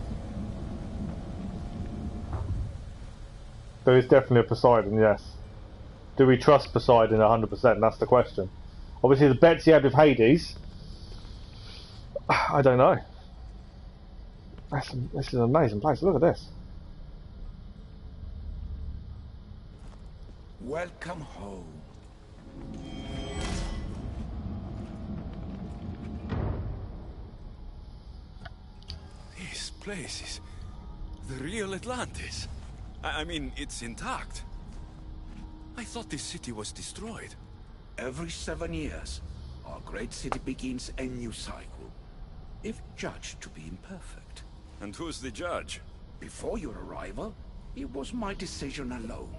Speaker 1: There is definitely a Poseidon, yes. Do we trust Poseidon 100%? That's the question. Obviously the bets he had with Hades, I don't know. This is an amazing place. Look at this.
Speaker 10: Welcome home.
Speaker 2: This place is the real Atlantis. I mean, it's intact. I thought this city was destroyed.
Speaker 10: Every 7 years, our great city begins a new cycle, if judged to be imperfect.
Speaker 2: And who's the judge?
Speaker 10: Before your arrival, it was my decision alone.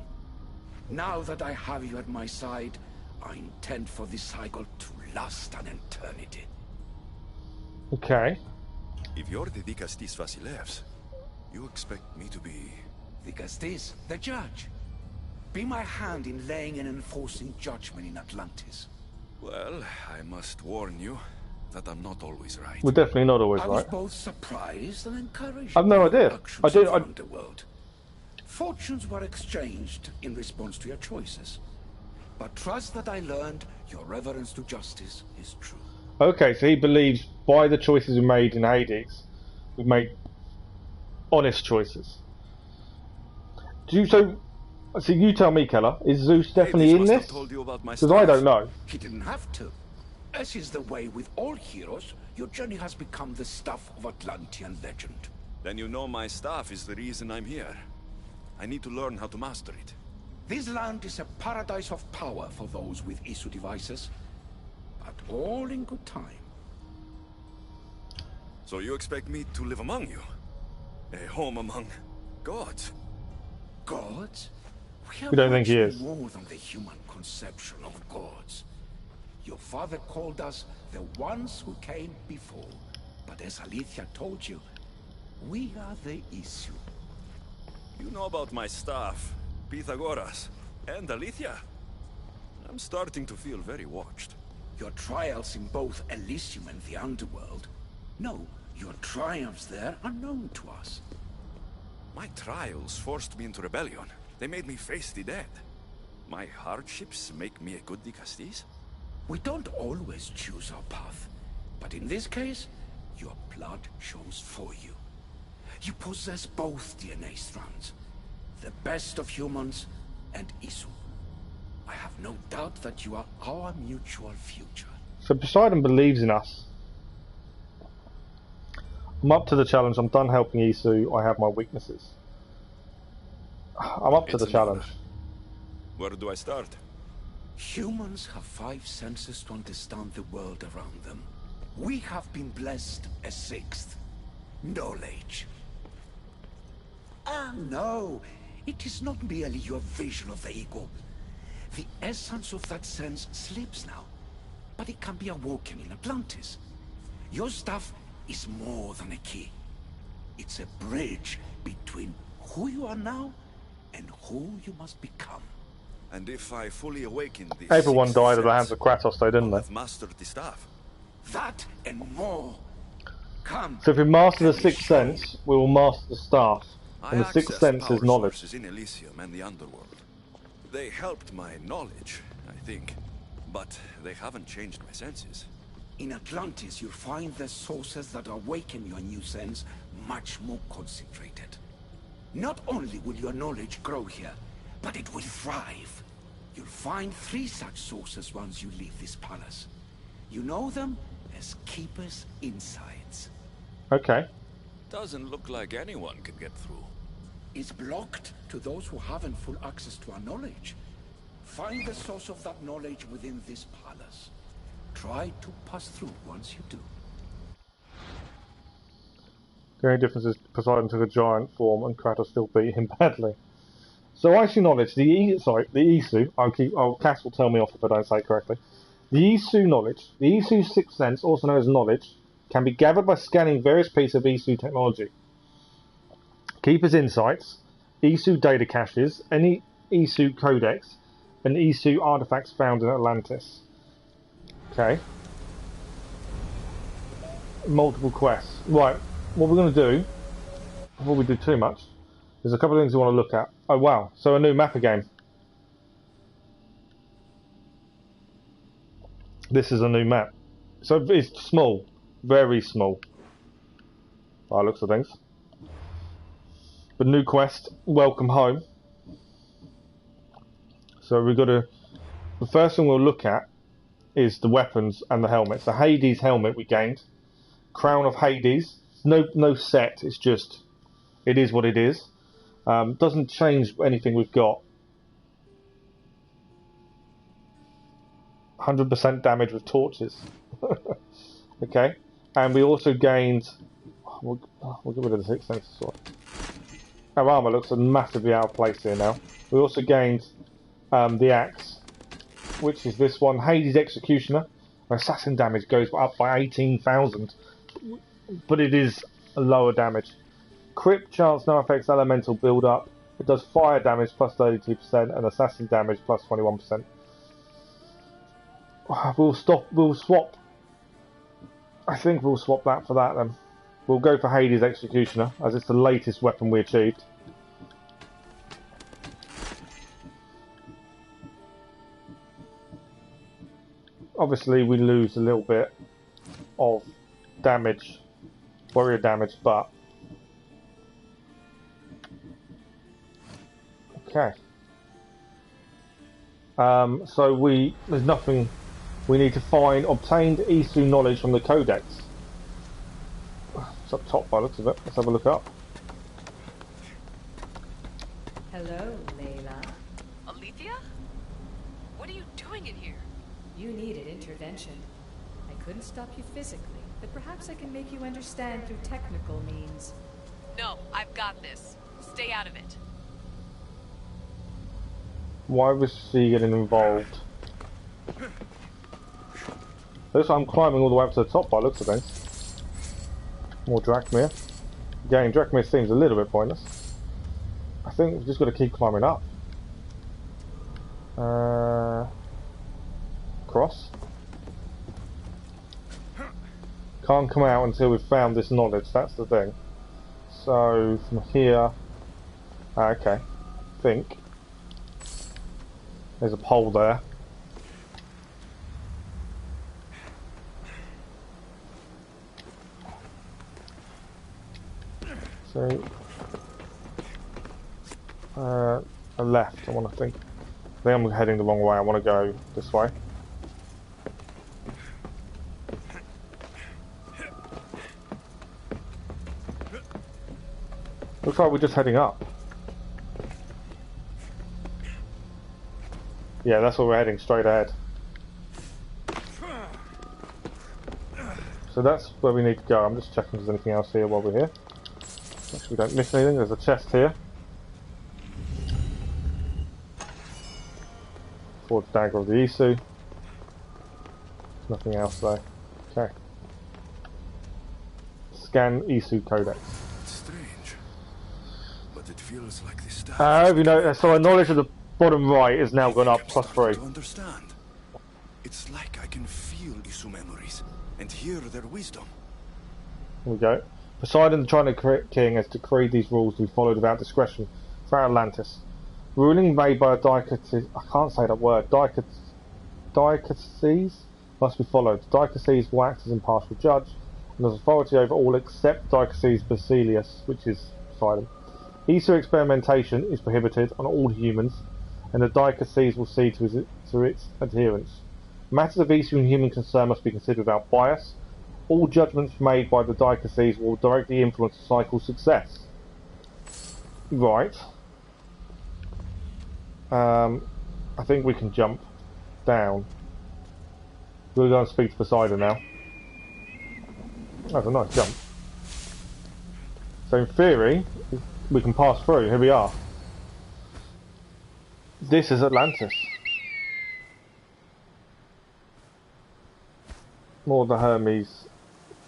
Speaker 10: Now that I have you at my side, I intend for this cycle to last an eternity.
Speaker 1: Okay.
Speaker 2: If you're the Dikastis Vasilevs, you expect me to be...
Speaker 10: Dikastis, the judge. Be my hand in laying and enforcing judgment in Atlantis.
Speaker 2: Well, I must warn you that I'm not always right.
Speaker 1: We're definitely not always
Speaker 10: I was
Speaker 1: right.
Speaker 10: both surprised and encouraged.
Speaker 1: I've no idea.
Speaker 10: I did. Underworld. Fortunes were exchanged in response to your choices. But trust that I learned your reverence to justice is true.
Speaker 1: Okay, so he believes by the choices we made in Hades, we made honest choices. So you tell me, Keller, is Zeus definitely in this? Because I don't know.
Speaker 10: He didn't have to. As is the way with all heroes, your journey has become the stuff of Atlantean legend.
Speaker 2: Then you know my staff is the reason I'm here. I need to learn how to master it.
Speaker 10: This land is a paradise of power for those with issue devices, but all in good time.
Speaker 2: So you expect me to live among you? A home among gods?
Speaker 10: Gods?
Speaker 1: We don't think he is.
Speaker 10: More than the human conception of gods. Your father called us the ones who came before. But as Alethea told you, we are the issue.
Speaker 2: You know about my staff, Pythagoras, and Alethea. I'm starting to feel very watched.
Speaker 10: Your trials in both Elysium and the Underworld. No, your triumphs there are known to us.
Speaker 2: My trials forced me into rebellion. They made me face the dead. My hardships make me a good Dikastis?
Speaker 10: We don't always choose our path, but in this case, your blood shows for you. You possess both DNA strands, the best of humans and Isu. I have no doubt that you are our mutual future.
Speaker 1: So Poseidon believes in us. I'm up to the challenge. I'm done helping Isu. I have my weaknesses. I'm up to the challenge.
Speaker 2: Where do I start?
Speaker 10: Humans have 5 senses to understand the world around them. We have been blessed a 6th. Knowledge. Ah, no. It is not merely your vision of the ego. The essence of that sense slips now. But it can be awoken in Atlantis. Your stuff is more than a key. It's a bridge between who you are now and who you must become.
Speaker 2: And if I fully awaken this...
Speaker 1: Everyone died at the hands of Kratos though, didn't they?
Speaker 2: I've mastered the staff.
Speaker 10: That and more. Come.
Speaker 1: So if we master the sixth sense, we will master the staff. And the sixth sense is knowledge.
Speaker 2: In Elysium and the Underworld. They helped my knowledge, I think. But they haven't changed my senses.
Speaker 10: In Atlantis, you'll find the sources that awaken your new sense much more concentrated. Not only will your knowledge grow here, but it will thrive. You'll find 3 such sources once you leave this palace. You know them as Keeper's Insides.
Speaker 1: Okay.
Speaker 2: Doesn't look like anyone can get through.
Speaker 10: It's blocked to those who haven't full access to our knowledge. Find the source of that knowledge within this palace. Try to pass through once you do.
Speaker 1: The only difference is Poseidon took a giant form and Kratos still beat him badly. So Isu knowledge, the Isu, Cass will tell me off if I don't say it correctly. The Isu knowledge, the Isu sixth sense, also known as knowledge, can be gathered by scanning various pieces of Isu technology. Keeper's Insights, Isu data caches, any Isu codex, and Isu artifacts found in Atlantis. Okay. Multiple quests. Right, what we're going to do, before we do too much, there's a couple of things we want to look at. Oh wow, so a new map again. This is a new map. So it's small, very small. By the looks of things. But new quest, welcome home. So we've got to, the first thing we'll look at is the weapons and the helmets. The Hades helmet we gained. Crown of Hades. No set, it's just, it is what it is. Doesn't change anything we've got. 100% damage with torches. Okay, and we also gained. We'll get rid of the sixth sense sword. Our armour looks massively out of place here now. We also gained the axe, which is this one, Hades Executioner. Assassin damage goes up by 18,000, but it is a lower damage. Crit chance no effects elemental build up. It does fire damage plus 32% and assassin damage plus 21%. We'll swap. I think we'll swap that for that then. We'll go for Hades Executioner as it's the latest weapon we achieved. Obviously we lose a little bit of damage, warrior damage, but okay. So there's nothing. We need to find obtained Isu knowledge from the codex. It's up top by the looks of it. Let's have a look up.
Speaker 11: Hello, Layla.
Speaker 6: Alethea? What are you doing in here?
Speaker 11: You needed intervention. I couldn't stop you physically, but perhaps I can make you understand through technical means.
Speaker 6: No, I've got this. Stay out of it.
Speaker 1: Why was she getting involved? Looks like I'm climbing all the way up to the top by the looks of things. More Drachmir. Again, Drachmir seems a little bit pointless. I think we've just got to keep climbing up. Cross. Can't come out until we've found this knowledge, that's the thing. So, from here... okay. I think there's a pole there. So, a left, I want to think. I think I'm heading the wrong way, I want to go this way. Looks like we're just heading up. Yeah, that's where we're heading, straight ahead. So that's where we need to go. I'm just checking if there's anything else here while we're here. Make sure we don't miss anything. There's a chest here. Forge dagger of the Isu. Nothing else though. Okay. Scan Isu codex.
Speaker 2: It's strange, but it feels like this stuff.
Speaker 1: You know, so our knowledge of the bottom right is now gone up +3.
Speaker 2: To understand, it's like I can feel Isu memories and hear their wisdom.
Speaker 1: Here we go. Poseidon, the Trident King, has decreed these rules to be followed without discretion throughout Atlantis. Ruling made by a I can't say that word. diocese must be followed. The diocese will act as impartial judge and has authority over all except diocese Basilius, which is Poseidon. Aesir experimentation is prohibited on all humans, and the diocese will see to its adherence. Matters of Aesir and human concern must be considered without bias. All judgments made by the diocese will directly influence the cycle's success. Right. I think we can jump down. We'll go and speak to Poseidon now. That's a nice jump. So in theory, we can pass through. Here we are. This is Atlantis. More of the Hermes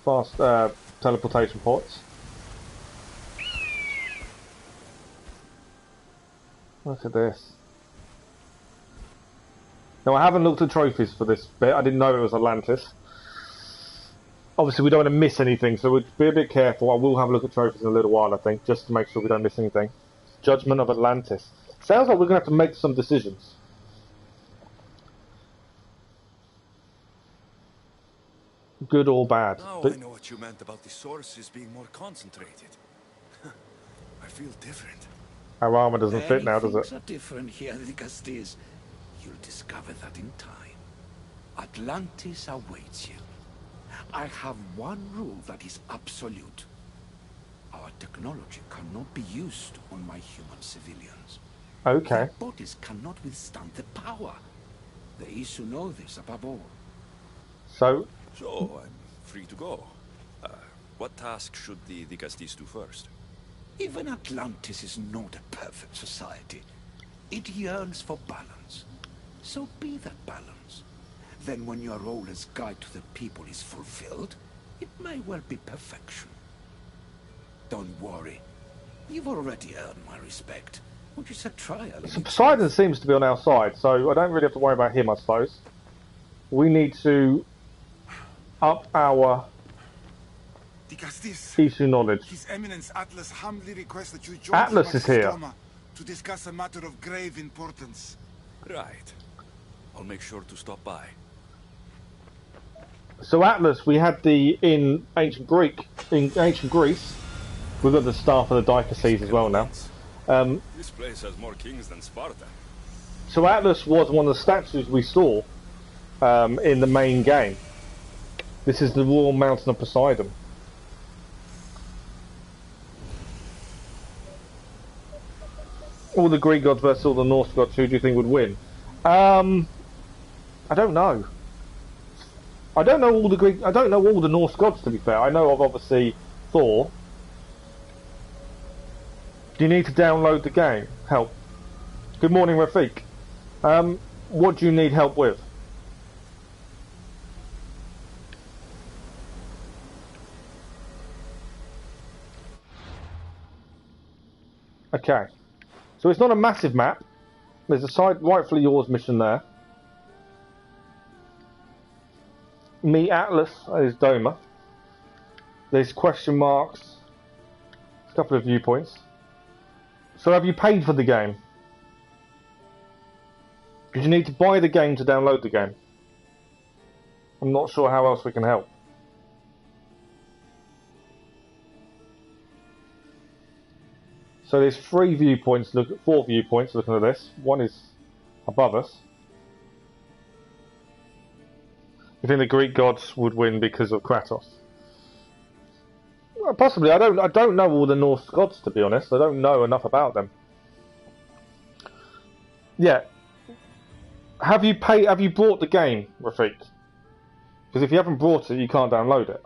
Speaker 1: fast teleportation ports. Look at this. Now I haven't looked at trophies for this bit. I didn't know it was Atlantis. Obviously we don't want to miss anything, so we'll be a bit careful. I will have a look at trophies in a little while, I think, just to make sure we don't miss anything. Judgment of Atlantis. Sounds like we're going to have to make some decisions. Good or bad.
Speaker 2: Now
Speaker 1: But
Speaker 2: I know what you meant about the sources being more concentrated. I feel different.
Speaker 1: our armour doesn't fit now, does it?
Speaker 10: Things are different here, Digastes. You'll discover that in time. Atlantis awaits you. I have one rule that is absolute. Our technology cannot be used on my human civilians.
Speaker 1: Okay.
Speaker 10: Their bodies cannot withstand the power. The Isu know this above all.
Speaker 1: So
Speaker 2: I'm free to go. What task should the Digastes do first?
Speaker 10: Even Atlantis is not a perfect society. It yearns for balance. So be that balance. Then when your role as guide to the people is fulfilled, it may well be perfection. Don't worry. You've already earned my respect, which is a trial.
Speaker 1: So Poseidon seems to be on our side, so I don't really have to worry about him, I suppose. We need to up our Isu knowledge.
Speaker 12: His Eminence Atlas humbly requests that you join
Speaker 1: Atlas
Speaker 12: him
Speaker 1: is
Speaker 12: at his
Speaker 1: here.
Speaker 12: Doma to discuss a matter of grave importance.
Speaker 2: Right. I'll make sure to stop by.
Speaker 1: So Atlas, we had in ancient Greece, we've got the staff of the diocese as well now.
Speaker 2: This place has more kings than Sparta.
Speaker 1: So Atlas was one of the statues we saw in the main game. This is the Royal Mountain of Poseidon. All the Greek gods versus all the Norse gods, who do you think would win? I don't know. I don't know all the Norse gods, to be fair. I know of obviously Thor. Do you need to download the game? Help. Good morning, Rafik. What do you need help with? Okay. So it's not a massive map. There's a side rightfully yours mission there. Meet Atlas is Doma. There's question marks. A couple of viewpoints. So have you paid for the game? Because you need to buy the game to download the game. I'm not sure how else we can help. So there's four viewpoints looking at this. One is above us. You think the Greek gods would win because of Kratos? Well, possibly. I don't know all the Norse gods, to be honest. I don't know enough about them. Yeah. Have you bought the game, Rafik? Because if you haven't bought it, you can't download it.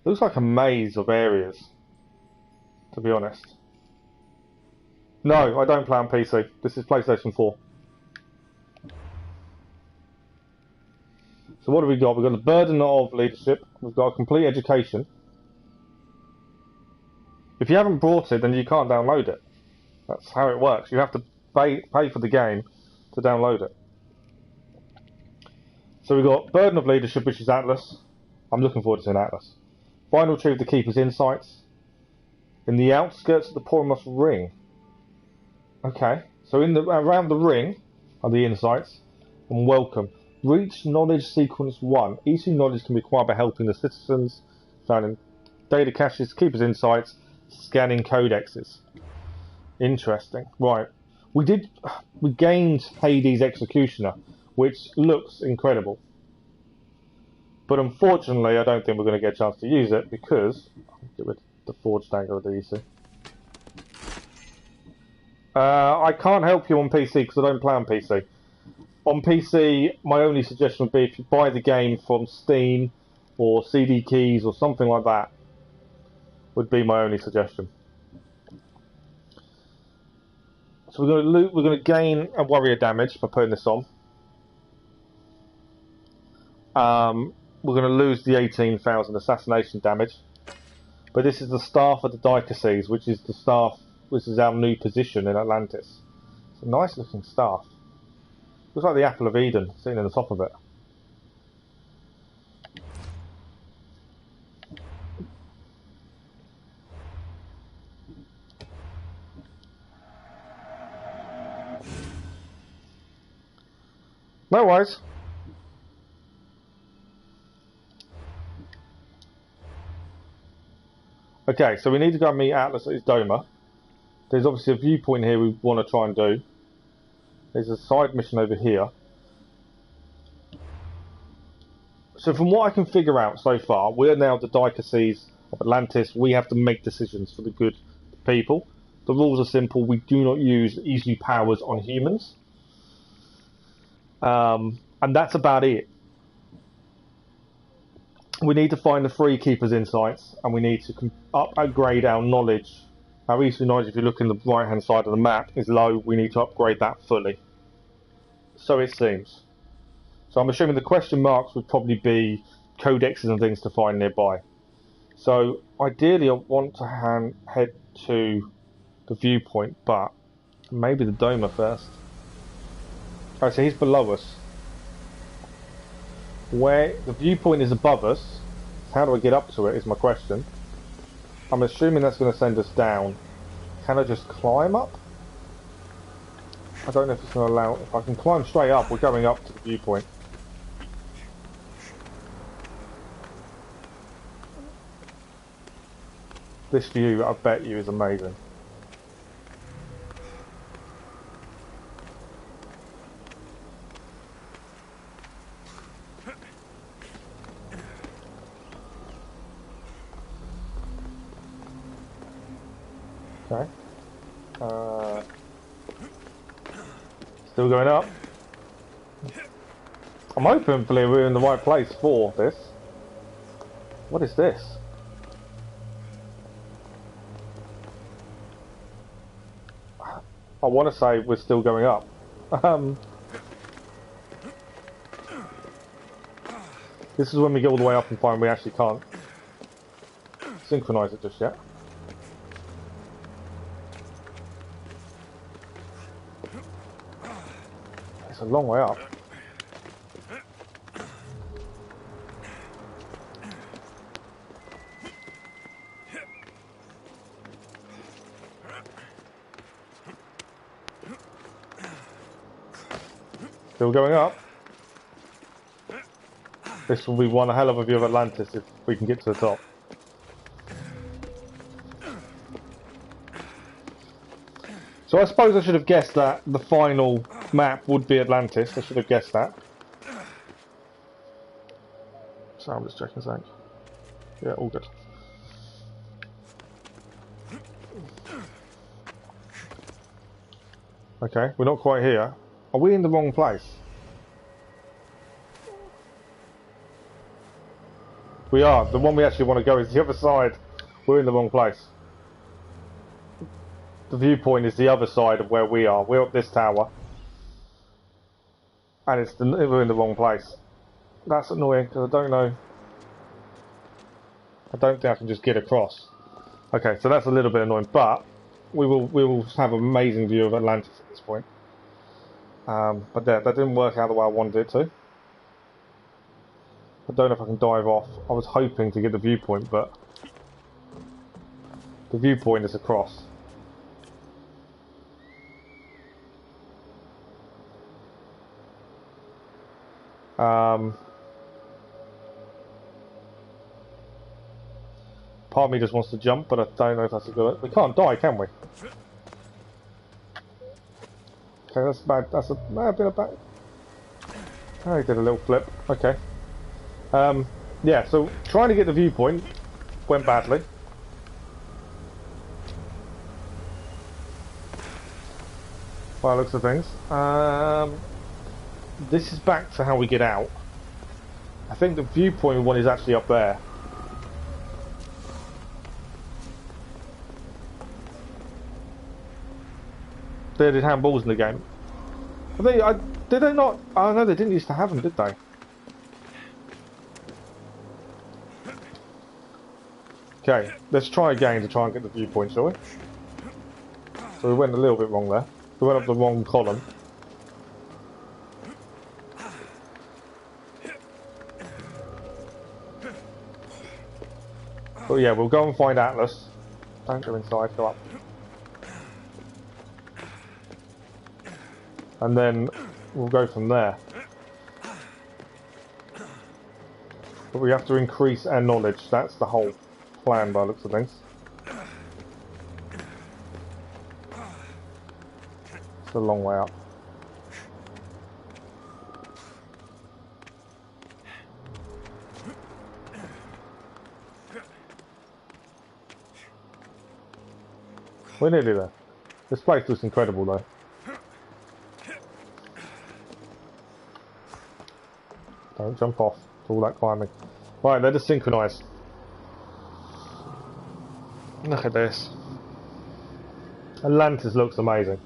Speaker 1: Looks like a maze of areas, to be honest. No, I don't play on PC. This is PlayStation 4. So what have we got? We've got the burden of leadership. We've got a complete education. If you haven't bought it, then you can't download it. That's how it works. You have to pay for the game to download it. So we've got burden of leadership, which is Atlas. I'm looking forward to seeing Atlas. Final Truth, the Keeper's Insights. In the outskirts of the Polemarche ring. Okay, so around the ring are the insights. And welcome. Reach knowledge sequence 1. Each knowledge can be acquired by helping the citizens, found in data caches, keepers insights, scanning codexes. Interesting. Right. We gained Hades Executioner, which looks incredible. But unfortunately, I don't think we're going to get a chance to use it because I'll get rid of the Forged Dagger of the EC. I can't help you on PC because I don't play on PC. On PC, my only suggestion would be if you buy the game from Steam or CD Keys or something like that, would be my only suggestion. So we're going to gain a warrior damage by putting this on. We're going to lose the 18,000 assassination damage. But this is the staff of the Dicases, which is the staff, which is our new position in Atlantis. It's a nice looking staff. Looks like the apple of Eden sitting in the top of it. No worries. Okay, so we need to go and meet Atlas at his Doma. There's obviously a viewpoint here we want to try and do. There's a side mission over here. So from what I can figure out so far, we're now the Dicases of Atlantis. We have to make decisions for the good people. The rules are simple. We do not use easy powers on humans. And that's about it. We need to find the three Keepers' Insights, and we need to upgrade our knowledge. Our recent knowledge, if you look in the right-hand side of the map, is low. We need to upgrade that fully. So it seems. So I'm assuming the question marks would probably be codexes and things to find nearby. So ideally I want to head to the viewpoint, but maybe the Doma first. Oh, so he's below us. Where the viewpoint is above us, how do I get up to it is my question. I'm assuming that's going to send us down. Can I just climb up? I don't know if it's going to allow... If I can climb straight up, we're going up to the viewpoint. This view, I bet you, is amazing. Okay. Still going up. I'm hoping we're in the right place for this. What is this? I want to say we're still going up. This is when we get all the way up and find we actually can't synchronize it just yet. It's a long way up. Still going up. This will be one hell of a view of Atlantis if we can get to the top. So I suppose I should have guessed that the final map would be Atlantis. I should have guessed that. So I'm just checking something. Yeah, all good. Okay, we're not quite here. Are we in the wrong place? We are. The one we actually want to go is the other side. We're in the wrong place. The viewpoint is the other side of where we are. We're up this tower. And we're in the wrong place. That's annoying because I don't know. I don't think I can just get across. Okay, so that's a little bit annoying, but we will have an amazing view of Atlantis at this point. But that didn't work out the way I wanted it to. I don't know if I can dive off. I was hoping to get the viewpoint, but The viewpoint is across. Part of me just wants to jump, but I don't know if that's a good... We can't die, can we? Okay, that's bad. That's a bit of bad... Oh, he did a little flip. Okay. Yeah, so trying to get the viewpoint went badly. By the looks of things. This is back to how we get out. I think the viewpoint one is actually up there. They did handballs in the game. Did they not? Oh no, they didn't used to have them, did they? Okay, let's try again to try and get the viewpoint, shall we? So we went a little bit wrong there. We went up the wrong column. But yeah, we'll go and find Atlas. Don't go inside, go up. And then we'll go from there. But we have to increase our knowledge. That's the whole plan by the looks of things. It's a long way up. We're nearly there. This place looks incredible though. Don't jump off to all that climbing. Right, let us synchronise. Look at this. Atlantis looks amazing.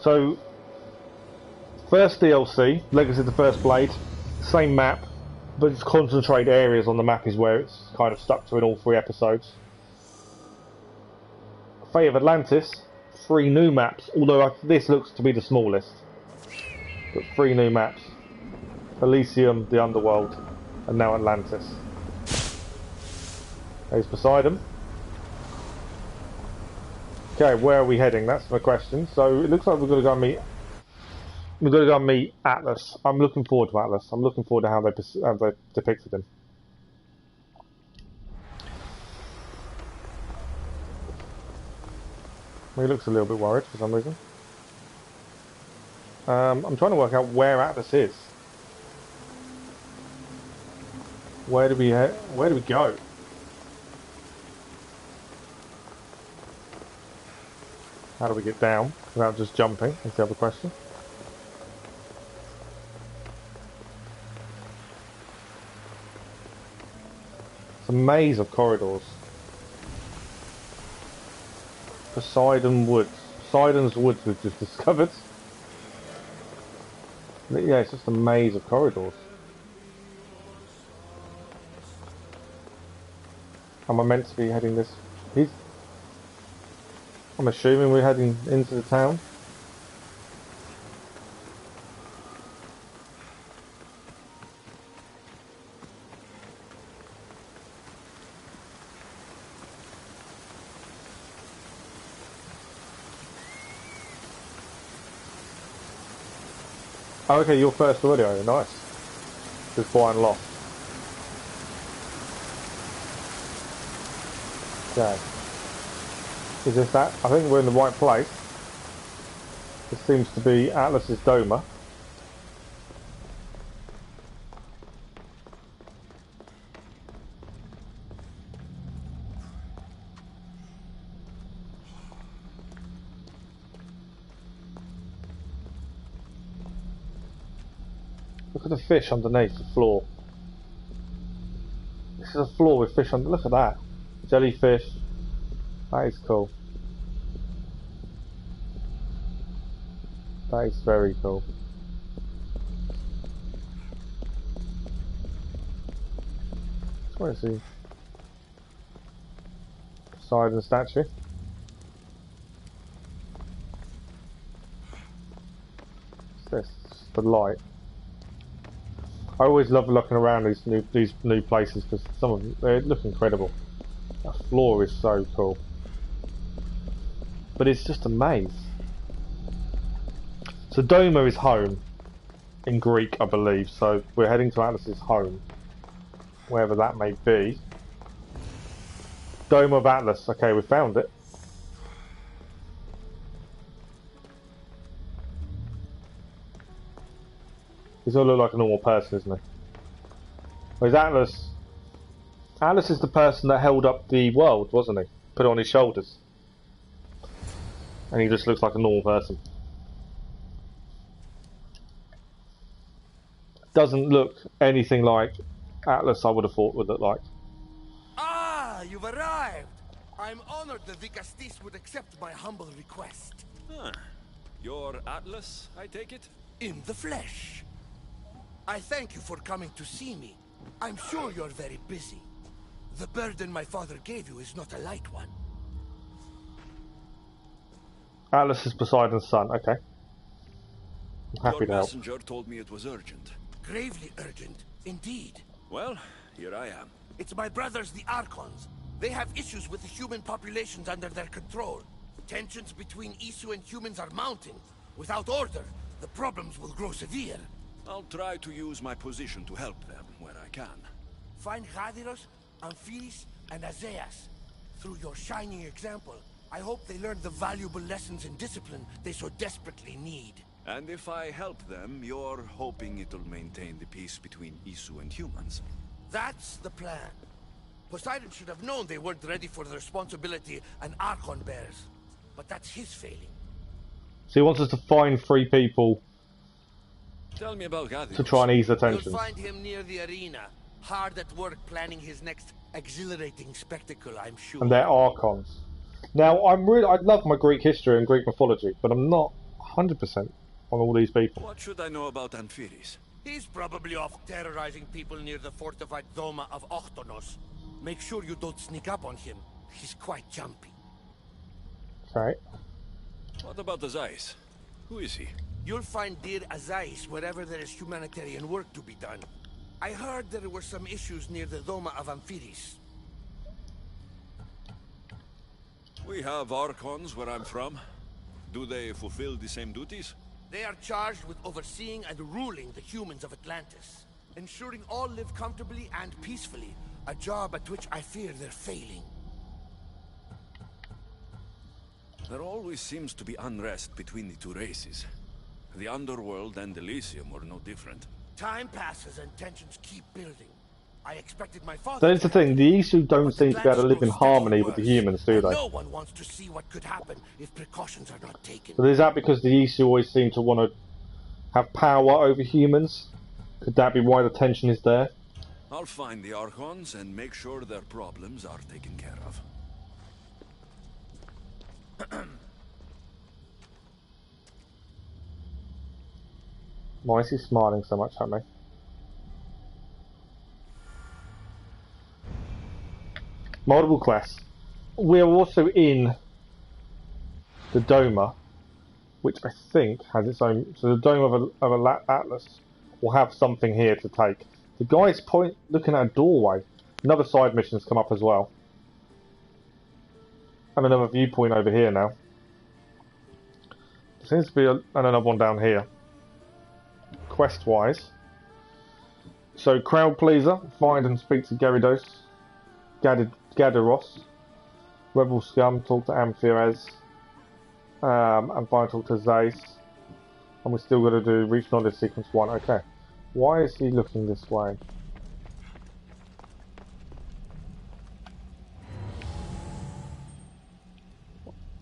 Speaker 1: So, first DLC, Legacy of the First Blade, same map, but it's concentrated areas on the map is where it's kind of stuck to in all 3 episodes. Fate of Atlantis, 3 new maps, although this looks to be the smallest. But 3 new maps. Elysium, the Underworld, and now Atlantis. There's Poseidon. Okay, where are we heading? That's my question. So it looks like we've got to go and meet. We've got to go and meet Atlas. I'm looking forward to Atlas. I'm looking forward to how they depicted him. He looks a little bit worried for some reason. I'm trying to work out where Atlas is. Where do we go? How do we get down without just jumping? That's the other question. It's a maze of corridors. Poseidon Woods. Poseidon's Woods we've just discovered. Yeah, it's just a maze of corridors. Am I meant to be heading this? I'm assuming we're heading into the town. Oh, okay, you're first already, are you? Nice. Just flying lost. Okay. Is this that? I think we're in the right place. This seems to be Atlas's Doma. Look at the fish underneath the floor. This is a floor with fish under. Look at that. Jellyfish. That is cool. That is very cool. Where is he? Poseidon statue. What's this? The light. I always love looking around these new places because some of them, they look incredible. That floor is so cool. But it's just a maze. So Doma is home in Greek, I believe. So we're heading to Atlas's home, wherever that may be. Dome of Atlas. Okay, we found it. He's gonna look like a normal person, isn't he? Where's Atlas? Atlas is the person that held up the world, wasn't he? Put it on his shoulders. And he just looks like a normal person. Doesn't look anything like Atlas I would have thought would look like.
Speaker 10: Ah, you've arrived! I'm honored that Vicastis would accept my humble request.
Speaker 2: Huh. You're Atlas, I take it?
Speaker 10: In the flesh. I thank you for coming to see me. I'm sure you're very busy. The burden my father gave you is not a light one.
Speaker 1: Atlas is Poseidon's son, okay. I'm happy
Speaker 2: Your
Speaker 1: to help.
Speaker 2: messenger told me it was urgent.
Speaker 10: Gravely urgent, indeed.
Speaker 2: Well, here I am.
Speaker 10: It's my brothers, the Archons. They have issues with the human populations under their control. Tensions between Isu and humans are mounting. Without order, the problems will grow severe.
Speaker 2: I'll try to use my position to help them where I can.
Speaker 10: Find Hadiros, Amphiris, and Azaeas. Through your shining example, I hope they learn the valuable lessons in discipline they so desperately need.
Speaker 2: And if I help them, you're hoping it'll maintain the peace between Isu and humans.
Speaker 10: That's the plan. Poseidon should have known they weren't ready for the responsibility an Archon bears. But that's his failing.
Speaker 1: So he wants us to find 3 people
Speaker 2: Tell me about Hadiros.
Speaker 1: to try and ease the tensions.
Speaker 10: You'll find him near the arena, hard at work planning his next exhilarating spectacle, I'm sure.
Speaker 1: And they're Archons. Now, I love my Greek history and Greek mythology, but I'm not 100% on all these people.
Speaker 2: What should I know about Amphiris?
Speaker 10: He's probably off terrorizing people near the fortified Doma of Ochtonos. Make sure you don't sneak up on him. He's quite jumpy.
Speaker 1: Okay.
Speaker 2: What about Azais? Who is he?
Speaker 10: You'll find dear Azais wherever there is humanitarian work to be done. I heard there were some issues near the Doma of Amphiris.
Speaker 2: We have Archons where I'm from. Do they fulfill the same duties?
Speaker 10: They are charged with overseeing and ruling the humans of Atlantis. Ensuring all live comfortably and peacefully. A job at which I fear they're failing.
Speaker 2: There always seems to be unrest between the 2 races. The Underworld and Elysium were no different.
Speaker 10: Time passes and tensions keep building. I expected my father.
Speaker 1: That is the thing, the Isu don't seem to be able to live in harmony with the humans, do they?
Speaker 10: No one wants to see what could happen if precautions are not taken.
Speaker 1: But is that because the Isu always seem to want to have power over humans? Could that be why the tension is there?
Speaker 2: I'll find the Archons and make sure their problems are taken care of.
Speaker 1: Why is he smiling so much at me? Multiple quests. We're also in the Doma, which I think has its own. So the Dome of Atlas will have something here to take. The guy's looking at a doorway. Another side mission's come up as well. And another viewpoint over here now. There seems to be another one down here. Quest-wise. So, crowd pleaser, find and speak to Gyarados. Gadaros. Rebel Scum, talk to Amphiras. And finally talk to Zace. And we're still going to do reach knowledge sequence 1. Okay. Why is he looking this way?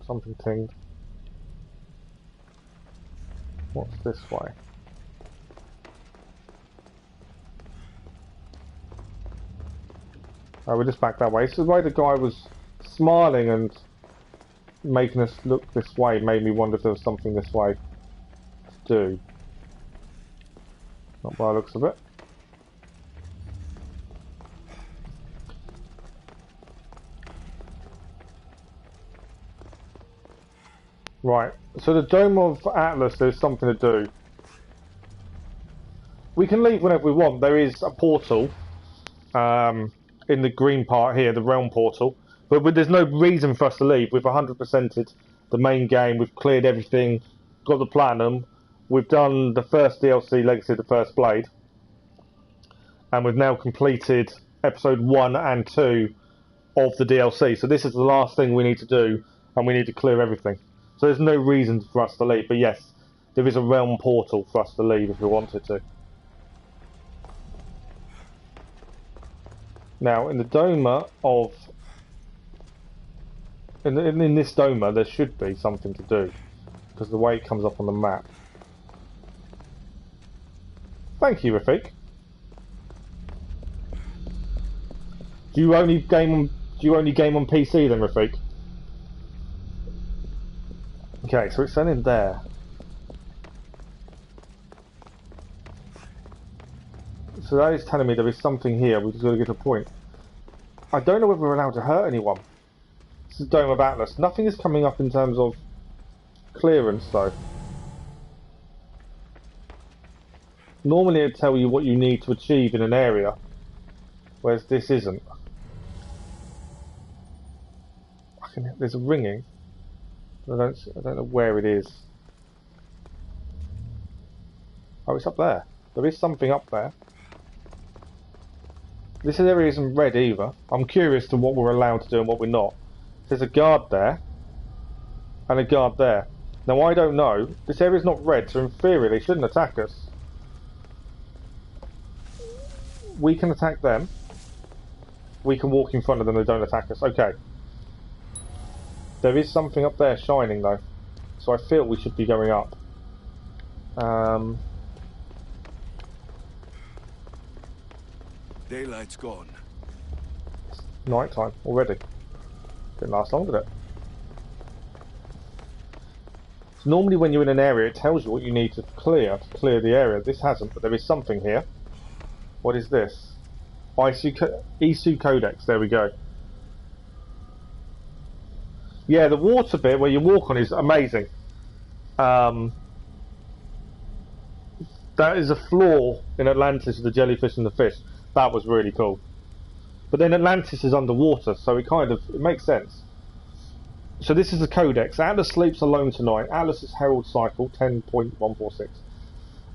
Speaker 1: Something tinged. What's this way? Oh, we're just back that way. So the way the guy was smiling and making us look this way made me wonder if there was something this way to do. Not by the looks of it. Right, so the Dome of Atlas, there's something to do. We can leave whenever we want. There is a portal in the green part here, the realm portal. But there's no reason for us to leave. We've 100%ed the main game. We've cleared everything, got the platinum. We've done the first DLC, Legacy of the First Blade. And we've now completed episode 1 and 2 of the DLC. So this is the last thing we need to do, and we need to clear everything. So there's no reason for us to leave. But yes, there is a realm portal for us to leave if we wanted to. Now, in the Doma of... In this Doma, there should be something to do, because the way it comes up on the map. Thank you, Rafik. Do you only game on PC then, Rafik? Okay, so it's in there. So that is telling me there is something here. We've just got to get to a point. I don't know whether we're allowed to hurt anyone. This is Dome of Atlas. Nothing is coming up in terms of clearance, though. Normally it'd tell you what you need to achieve in an area, whereas this isn't. There's a ringing. I don't know where it is. Oh, it's up there. There is something up there. This area isn't red either. I'm curious to what we're allowed to do and what we're not. There's a guard there, and a guard there. Now I don't know. This area's not red, so in theory they shouldn't attack us. We can attack them. We can walk in front of them, they don't attack us. Okay. There is something up there shining though, so I feel we should be going up.
Speaker 2: Daylight's gone.
Speaker 1: Night time already. Didn't last long, did it? So normally when you're in an area, it tells you what you need to clear the area. This hasn't, but there is something here. What is this? Isu Codex. There we go. Yeah, the water bit where you walk on is amazing. That is a flaw in Atlantis with the jellyfish and the fish. That was really cool. But then Atlantis is underwater, so it makes sense. So this is the Codex. Atlas sleeps alone tonight. Atlas's Herald Cycle 10.146.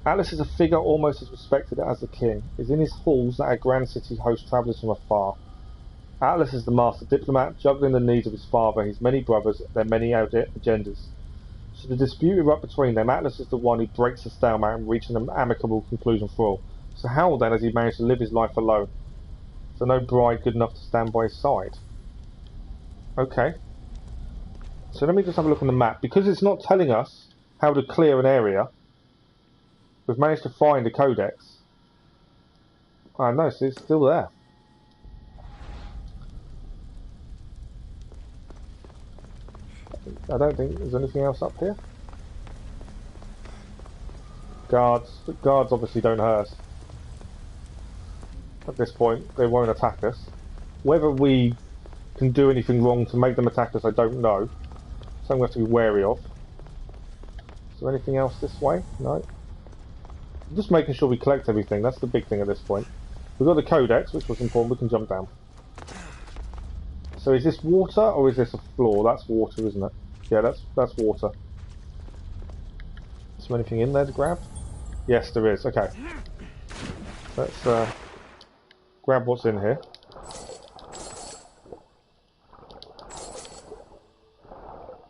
Speaker 1: Atlas is a figure almost as respected as the king. It's in his halls that our grand city hosts travellers from afar. Atlas is the master diplomat, juggling the needs of his father, his many brothers, their many agendas. Should the dispute erupt between them, Atlas is the one who breaks the stalemate and reaches an amicable conclusion for all. So how then has he managed to live his life alone? So no bride good enough to stand by his side? Okay. So let me just have a look on the map. Because it's not telling us how to clear an area, we've managed to find a codex. Oh no, so it's still there. I don't think there's anything else up here. Guards. The guards obviously don't hurt us. At this point, they won't attack us. Whether we can do anything wrong to make them attack us, I don't know. Something we have to be wary of. Is there anything else this way? No. Just making sure we collect everything. That's the big thing at this point. We've got the codex, which was important. We can jump down. So is this water or is this a floor? That's water, isn't it? Yeah, that's water. Is there anything in there to grab? Yes, there is. Okay. Let's grab what's in here.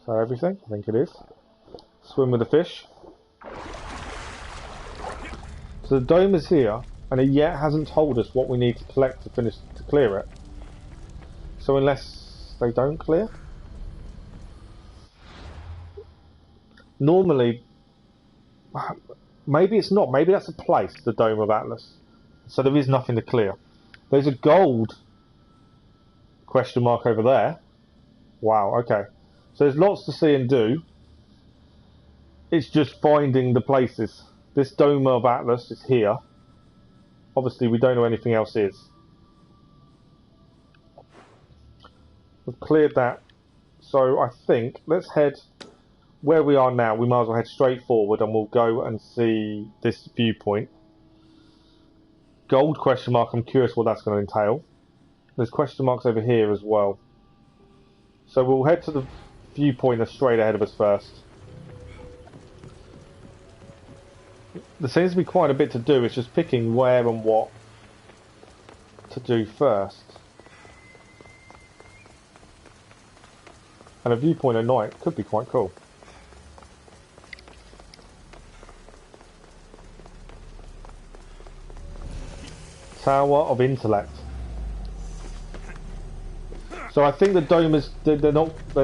Speaker 1: So everything, I think it is. Swim with the fish. So the dome is here, and it yet hasn't told us what we need to collect to clear it. So unless they don't clear? Normally, maybe it's not. Maybe that's a place, the Dome of Atlas. So there is nothing to clear. There's a gold question mark over there. Wow, okay. So there's lots to see and do. It's just finding the places. This Dome of Atlas is here. Obviously, we don't know anything else is. We've cleared that. So I think, let's head where we are now. We might as well head straight forward and we'll go and see this viewpoint. Gold question mark, I'm curious what that's going to entail. There's question marks over here as well. So we'll head to the viewpoint that's straight ahead of us first. There seems to be quite a bit to do, it's just picking where and what to do first. And a viewpoint at night could be quite cool. Tower of Intellect. So I think the domers, they're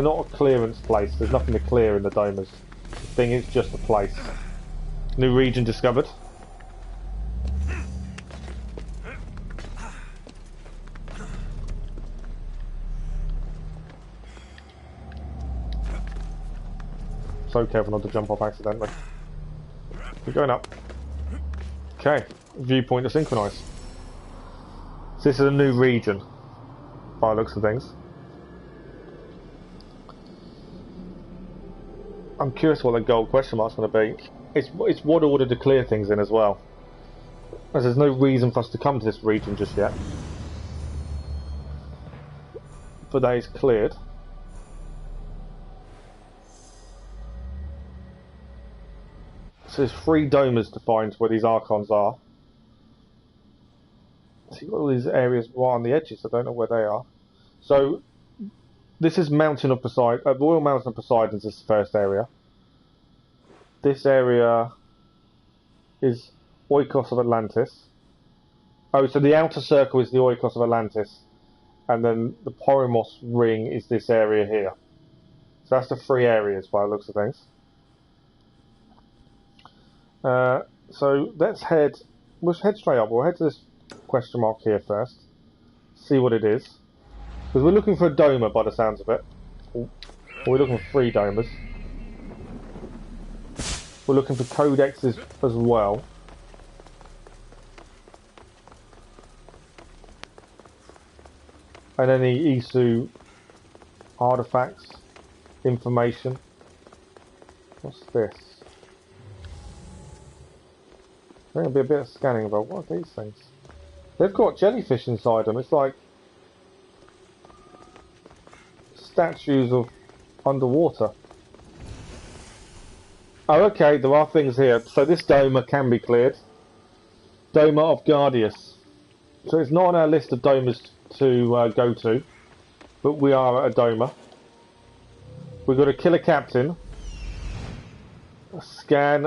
Speaker 1: not a clearance place. There's nothing to clear in the domers. The thing is just a place. New region discovered. So careful not to jump off accidentally. We're going up. Okay, viewpoint to synchronise. So this is a new region, by the looks of things. I'm curious what the gold question mark's going to be. It's what order to clear things in as well, as there's no reason for us to come to this region just yet. But that is cleared. So there's 3 domers to find where these archons are. So you've got all these areas right on the edges, I don't know where they are. So this is Mountain of Poseidon, Royal Mountain of Poseidon is the first area. This area is Oikos of Atlantis. Oh, so the outer circle is the Oikos of Atlantis, and then the Polemarche ring is this area here. So that's the 3 areas by the looks of things. So let's head. We'll head straight up. We'll head to this question mark here first. See what it is. Because we're looking for a domer by the sounds of it. We're looking for 3 domers. We're looking for codexes as well. And any Isu artifacts, information. What's this? There's going to be a bit of scanning about what are these things. They've got jellyfish inside them. It's like statues of underwater. Oh, okay, there are things here. So this domer can be cleared. Domer of Guardius. So it's not on our list of domers to go to, but we are at a domer. We've got to kill a captain, scan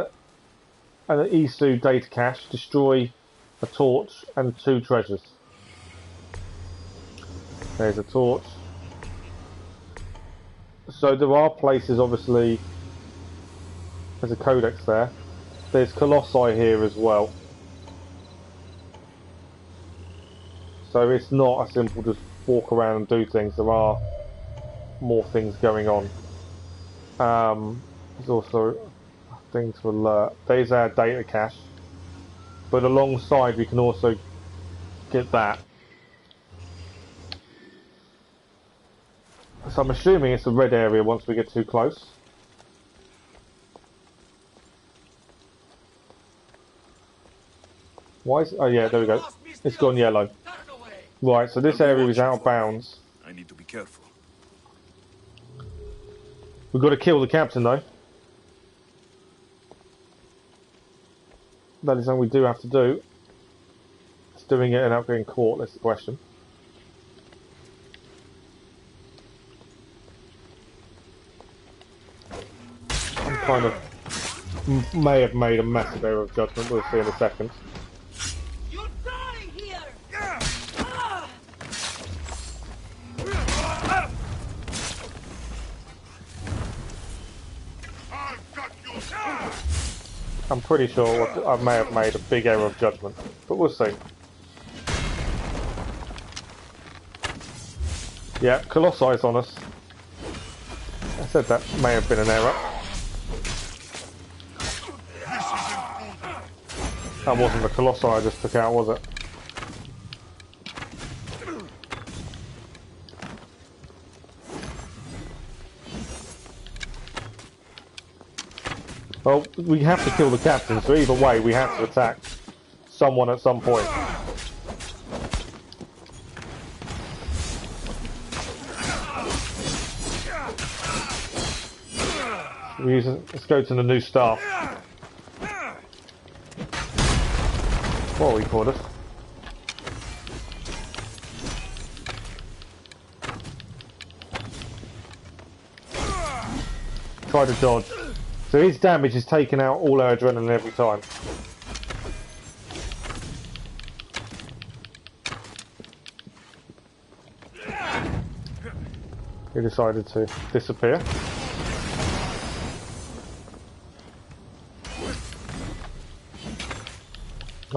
Speaker 1: an Isu data cache, destroy a torch and 2 treasures. There's a torch. So there are places, obviously. There's a codex there. There's colossi here as well. So it's not as simple just walk around and do things. There are more things going on. There's also a thing to alert. There's our data cache. But alongside we can also get that. So I'm assuming it's a red area once we get too close. Why is... Oh yeah, there we go. It's gone yellow. Right, so this area is out of bounds.
Speaker 2: I need to be careful.
Speaker 1: We've got to kill the captain though. That is something we do have to do. It's doing it and not getting caught, that's the question. I'm kind of... may have made a massive error of judgment, we'll see in a second.
Speaker 13: You're dying here!
Speaker 1: I'm pretty sure I may have made a big error of judgment, but we'll see. Yeah, Colossi on us. I said that may have been an error. That wasn't the Colossi I just took out, was it? Well, we have to kill the captain, so either way we have to attack someone at some point. Let's go to the new staff. What are we called us? Try to dodge. So his damage is taking out all our adrenaline every time. He decided to disappear.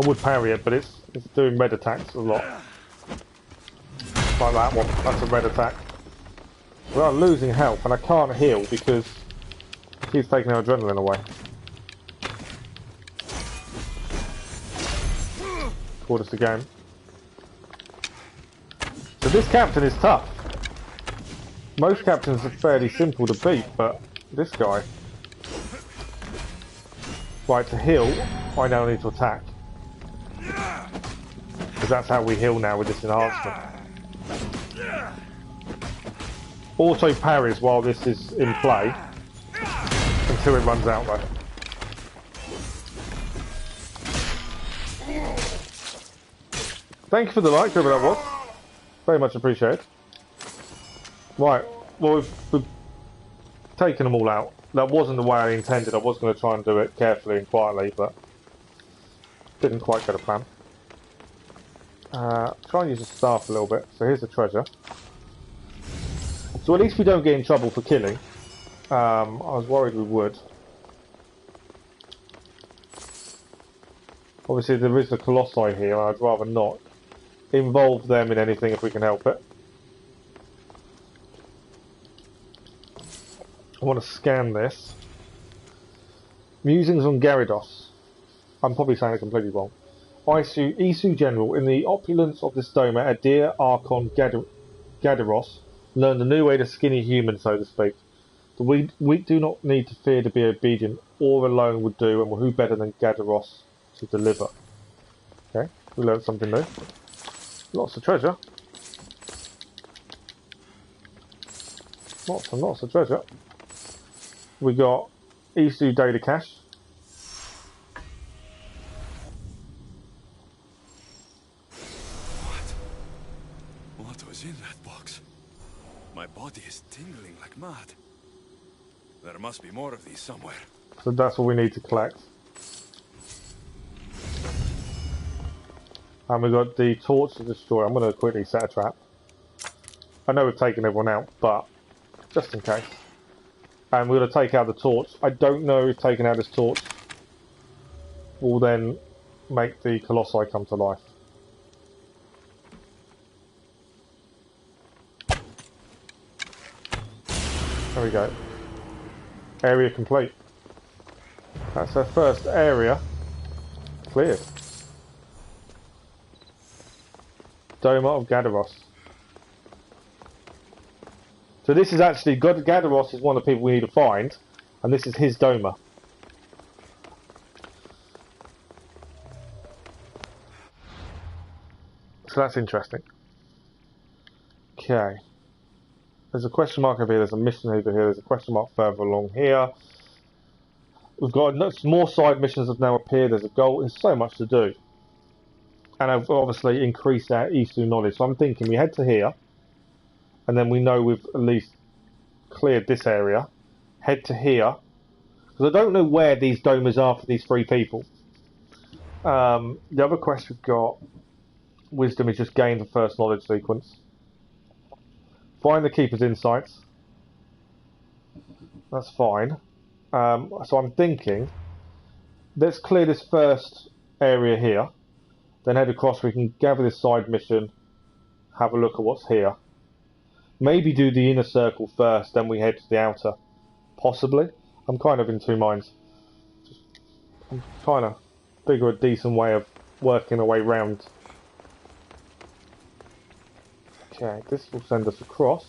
Speaker 1: I would parry it, but it's doing red attacks a lot. Like that one, that's a red attack. We are losing health, and I can't heal because he's taking our adrenaline away. Called us again. So this captain is tough. Most captains are fairly simple to beat, but this guy... Right, to heal, I now need to attack. Because that's how we heal now with this enhancement. Auto parries while this is in play, until it runs out though. Thank you for the like, whoever that was. Very much appreciated. Right, well we've taken them all out. That wasn't the way I intended. I was going to try and do it carefully and quietly, but didn't quite go to plan. Try and use the staff a little bit. So here's the treasure. So at least we don't get in trouble for killing. I was worried we would. Obviously there is the Colossi here, I'd rather not involve them in anything if we can help it. I want to scan this. Musings on Gyarados. I'm probably saying it completely wrong. Isu General, in the opulence of this dome, a dear Archon Gyarados learned a new way to skin a human, so to speak. We do not need to fear to be obedient, or alone would do, and who better than Gyarados to deliver? Okay, we learned something new. Lots of treasure. Lots and lots of treasure. We got Isu data cache.
Speaker 2: What was in that box? My body is tingling like mad. There must be more of these somewhere.
Speaker 1: So that's what we need to collect. And we got the torch to destroy. I'm going to quickly set a trap. I know we've taken everyone out, but just in case. And we're going to take out the torch. I don't know if taking out this torch will then make the Colossi come to life. There we go. Area complete. That's our first area cleared. Doma of Gyarados. So this is actually, Gyarados is one of the people we need to find, and this is his Doma. So that's interesting. Okay. There's a question mark over here, there's a mission over here, there's a question mark further along here. We've got more side missions have now appeared, there's a goal, there's so much to do. And I've obviously increased our Isu knowledge, so I'm thinking we head to here, and then we know we've at least cleared this area, head to here, because I don't know where these domas are for these three people. The other quest we've got, wisdom is just gain the first knowledge sequence. Find the Keeper's Insights. That's fine. So I'm thinking, let's clear this first area here, then head across, we can gather this side mission, have a look at what's here. Maybe do the inner circle first, then we head to the outer. Possibly. I'm kind of in two minds. I'm trying to figure a decent way of working our way round. Okay, this will send us across.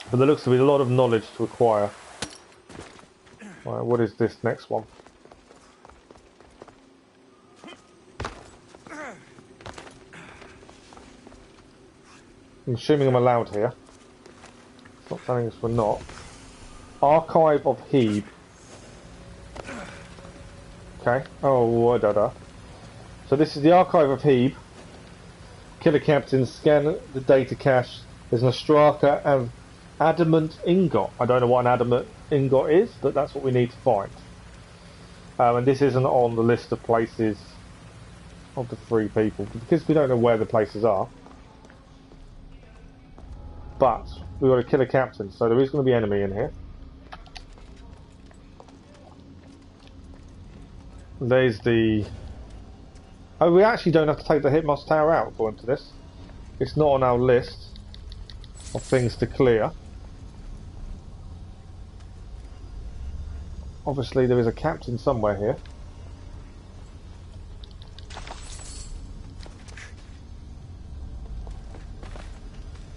Speaker 1: But there looks to be a lot of knowledge to acquire. Right, what is this next one? I'm assuming I'm allowed here. It's not telling us we're not. Archive of Hebe. Okay. Oh, da. So this is the Archive of Hebe. Killer Captain, scan the data cache. There's an Ostraka and adamant ingot. I don't know what an adamant ingot is, but that's what we need to find. And this isn't on the list of places of the 3 people, because we don't know where the places are. But we've got a Killer Captain, so there is going to be enemy in here. There's the... Oh, we actually don't have to take the Hitmost Tower out according to this. It's not on our list of things to clear. Obviously there is a captain somewhere here.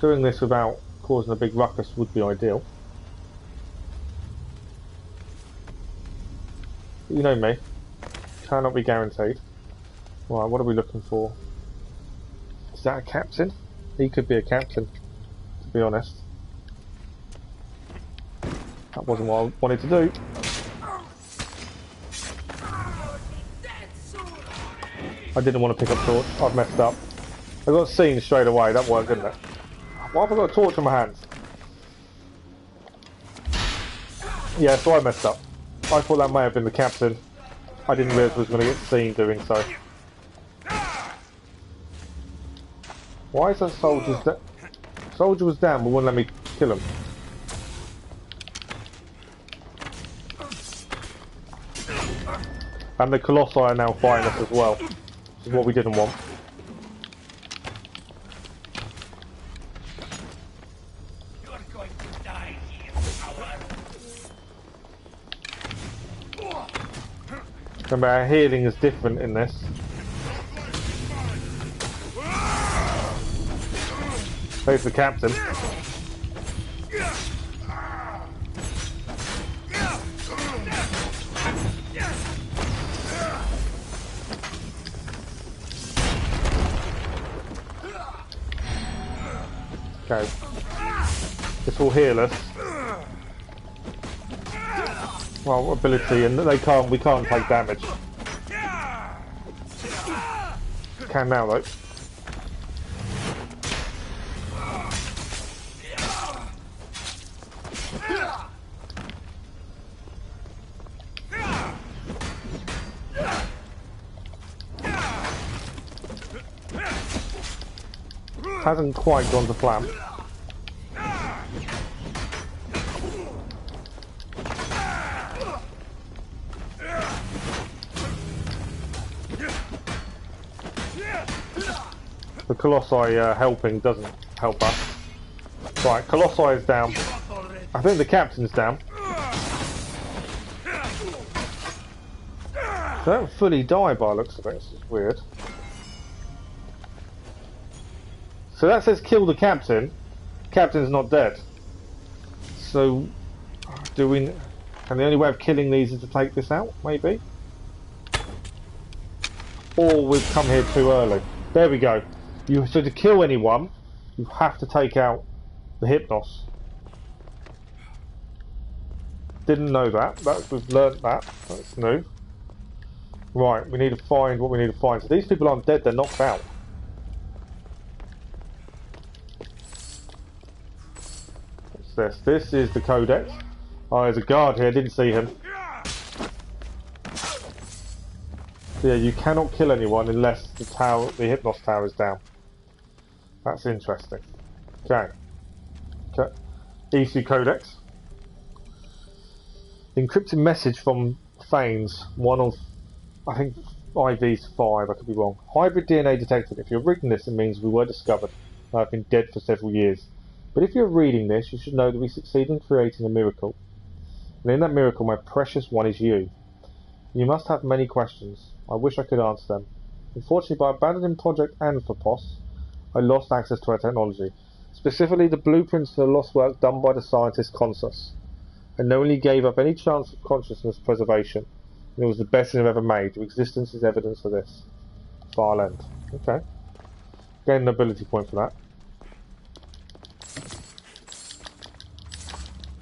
Speaker 1: Doing this without causing a big ruckus would be ideal. You know me. Cannot be guaranteed. Right, what are we looking for? Is that a captain? He could be a captain, to be honest. That wasn't what I wanted to do. I didn't want to pick up torch. I've messed up. I got seen straight away. That worked, didn't it? Why have I got a torch in my hands? Yeah, so I messed up. I thought that may have been the captain. I didn't realise I was going to get seen doing so. Why is that soldier down? Soldier was down but wouldn't let me kill him. And the Colossi are now fighting us as well. Which is what we didn't want. Remember, our healing is different in this. There's the captain. Okay. This will heal us. Well, ability, and we can't take damage. Can now though. Hasn't quite gone to plan. The Colossi helping doesn't help us. Right, Colossi is down. I think the captain's down. They don't fully die by the looks of it, this is weird. So that says kill the captain. Captain's not dead. So, do we... And the only way of killing these is to take this out, maybe? Or we've come here too early. There we go. So to kill anyone, you have to take out the Hypnos. Didn't know that. We've learnt that. That's new. Right, we need to find what we need to find. So these people aren't dead, they're knocked out. What's this? This is the Codex. Oh, there's a guard here, didn't see him. So yeah, you cannot kill anyone unless the Hypnos tower is down. That's interesting. Okay. EC Codex. Encrypted message from Thanes, one of, I think, IV's 5, I could be wrong. Hybrid DNA detected. If you're reading this, it means we were discovered. I've been dead for several years. But if you're reading this, you should know that we succeeded in creating a miracle. And in that miracle, my precious one is you. You must have many questions. I wish I could answer them. Unfortunately, by abandoning Project Anthropos, I lost access to our technology. Specifically, the blueprints to the lost work done by the scientist Consus. I knowingly gave up any chance of consciousness preservation. And it was the best thing I've ever made. Your existence is evidence of this. File end. Okay. Gain an ability point for that.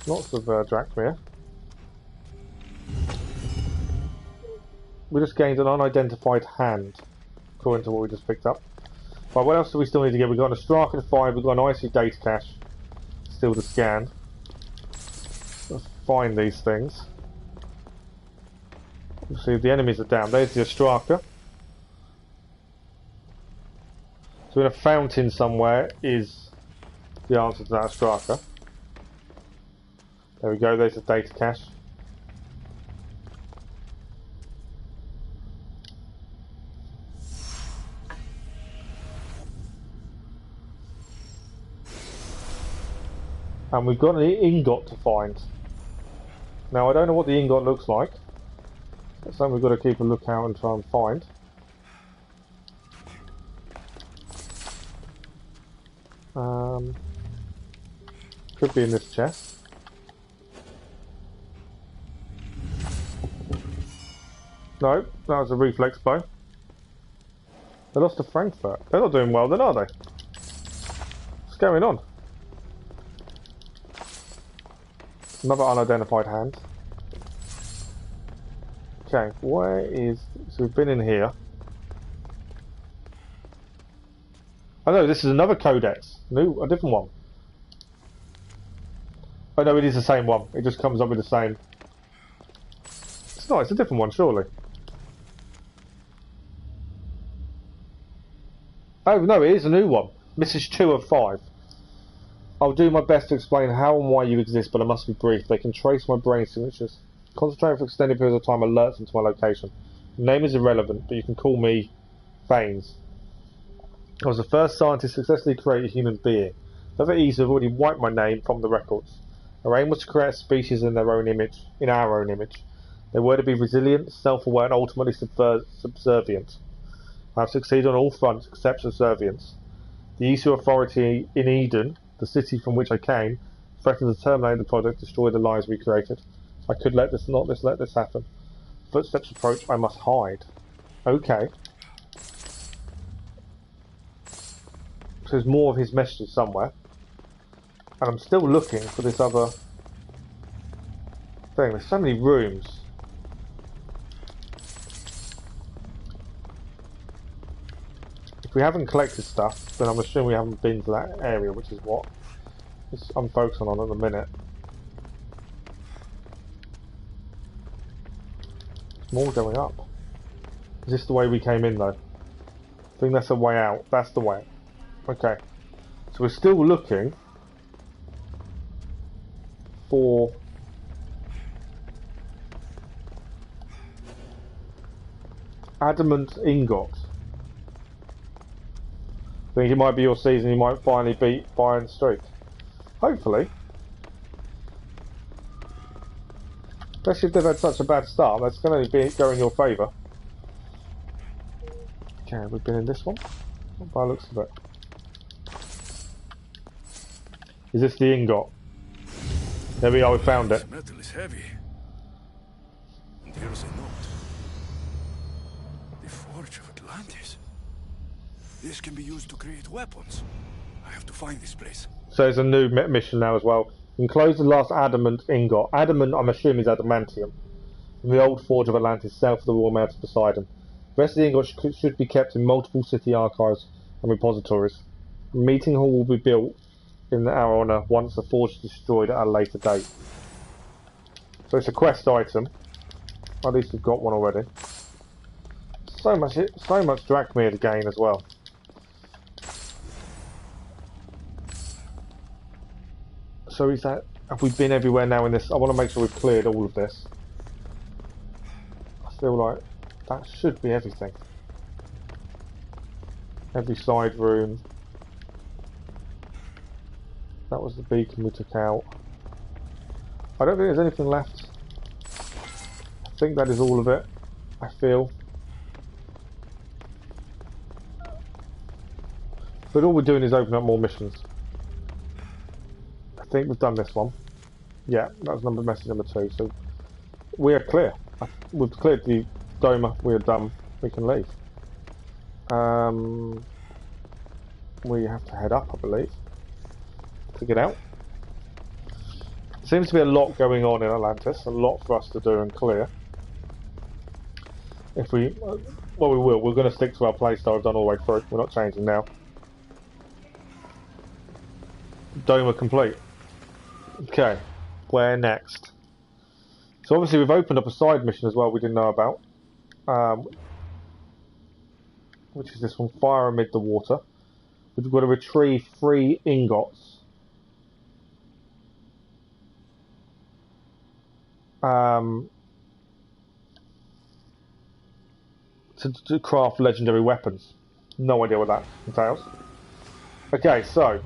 Speaker 1: Lots of Drachmir. We just gained an unidentified hand, according to what we just picked up. Right, what else do we still need to get? We've got an Astraka to find, we've got an Odyssey data cache still to scan. Let's find these things. See, the enemies are down. There's the Astraka. So in a fountain somewhere is the answer to that Astraka. There we go, there's the data cache. And we've got an ingot to find. Now I don't know what the ingot looks like. That's something we've got to keep a lookout and try and find. Could be in this chest. No, that was a reflex bow. They lost to Frankfurt. They're not doing well then, are they? What's going on? Another unidentified hand. Okay, where is... So we've been in here. Oh no, this is another codex. A different one. Oh no, it is the same one. It just comes up with the same... It's not, it's a different one, surely. Oh no, it is a new one. This is 2 of 5. I'll do my best to explain how and why you exist, but I must be brief. They can trace my brain signatures. Concentrating for extended periods of time alerts them to my location. The name is irrelevant, but you can call me Thanes. I was the first scientist to successfully create a human being. Other Eves have already wiped my name from the records. Our aim was to create a species in their own image, in our own image. They were to be resilient, self-aware, and ultimately subservient. I have succeeded on all fronts except subservience. The Isu authority in Eden, the city from which I came, threatened to terminate the project, destroy the lives we created. I could let this happen. Footsteps approach, I must hide. Okay. So there's more of his messages somewhere. And I'm still looking for this other thing. There's so many rooms. If we haven't collected stuff, then I'm assuming we haven't been to that area, which is what I'm focusing on at the minute. More going up. Is this the way we came in though? I think that's the way out. That's the way. Okay. So we're still looking for adamant ingot. I think it might be your season, you might finally beat Bayern Street. Hopefully. Especially if they've had such a bad start, that's going to go in your favour. Okay, we've been in this one. By the looks of it. Is this the ingot? There we are, we found it.
Speaker 2: This metal is heavy. And here's a note. The Forge of Atlantis. This can be used to create weapons. I have to find this place.
Speaker 1: So there's a new mission now as well. Enclose the last adamant ingot. Adamant, I'm assuming, is adamantium. From the old Forge of Atlantis, south of the Royal Mount of Poseidon. The rest of the ingot should be kept in multiple city archives and repositories. A meeting hall will be built in our honour once the forge is destroyed at a later date. So it's a quest item. At least we've got one already. So much Drachmir to gain as well. So is that... Have we been everywhere now in this? I want to make sure we've cleared all of this. I feel like that should be everything. Every side room. That was the beacon we took out. I don't think there's anything left. I think that is all of it. I feel. But all we're doing is opening up more missions. I think we've done this one. Yeah, that was message number 2. So we are clear. We've cleared the Doma. We are done. We can leave. We have to head up, I believe, to get out. seems to be a lot going on in Atlantis, a lot for us to do and clear. If we, well, we will. We're going to stick to our playstyle I've done all the way through. We're not changing now. Doma complete. Okay, where next? So obviously we've opened up a side mission as well we didn't know about. Which is this one, Fire Amid the Water. We've got to retrieve 3 ingots. To craft legendary weapons. No idea what that entails. Okay, so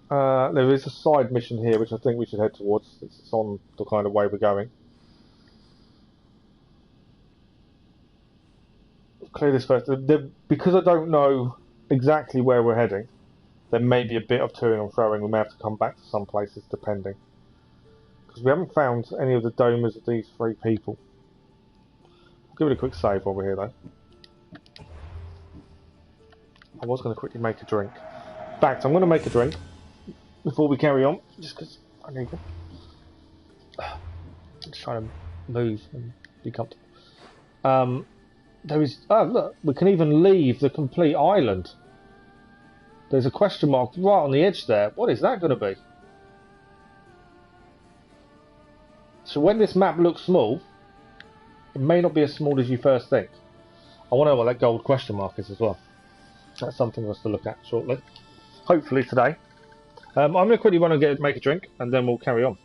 Speaker 1: there is a side mission here which I think we should head towards. It's on the kind of way we're going. Clear this first. Because I don't know exactly where we're heading, there may be a bit of toing and froing. We may have to come back to some places depending. Because we haven't found any of the domas of these 3 people. I'll give it a quick save while we're here though. I was going to quickly make a drink. In fact, I'm going to make a drink before we carry on, just because I need one. I'm just trying to move and be comfortable. There is... Oh, look, we can even leave the complete island. There's a question mark right on the edge there. What is that going to be? So when this map looks small, it may not be as small as you first think. I want to know what that gold question mark is as well. That's something for us to look at shortly. Hopefully today. I'm going to quickly run and make a drink, and then we'll carry on.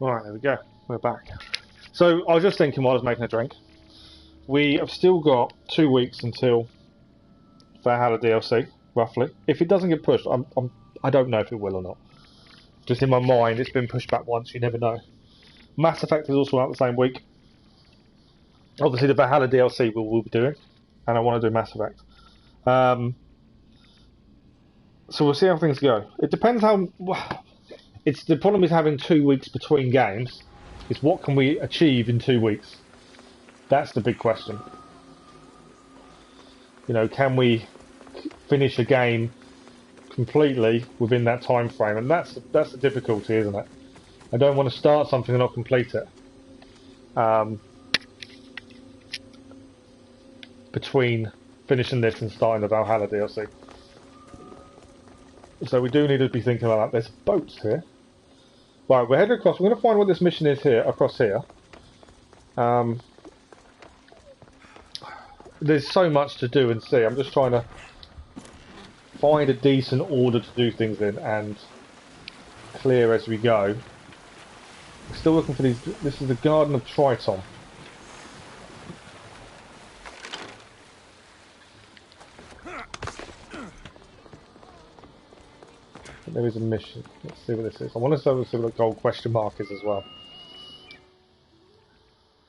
Speaker 1: Alright, there we go. We're back. So, I was just thinking while I was making a drink. We have still got 2 weeks until Valhalla DLC, roughly. If it doesn't get pushed, I don't know if it will or not. Just in my mind, it's been pushed back once, you never know. Mass Effect is also out the same week. Obviously, the Valhalla DLC we'll be doing, and I want to do Mass Effect. So we'll see how things go. It depends how... It's the problem is having 2 weeks between games. Is what can we achieve in 2 weeks? That's the big question. You know, can we finish a game completely within that time frame? And that's the difficulty, isn't it? I don't want to start something and not complete it. Between finishing this and starting the Valhalla DLC. So we do need to be thinking about that. There's boats here. Right, we're heading across. We're going to find what this mission is here, across here. There's so much to do and see. I'm just trying to find a decent order to do things in and clear as we go. We're still looking for these. This is the Garden of Triton. There is a mission. Let's see what this is. I want to see what the gold question mark is as well.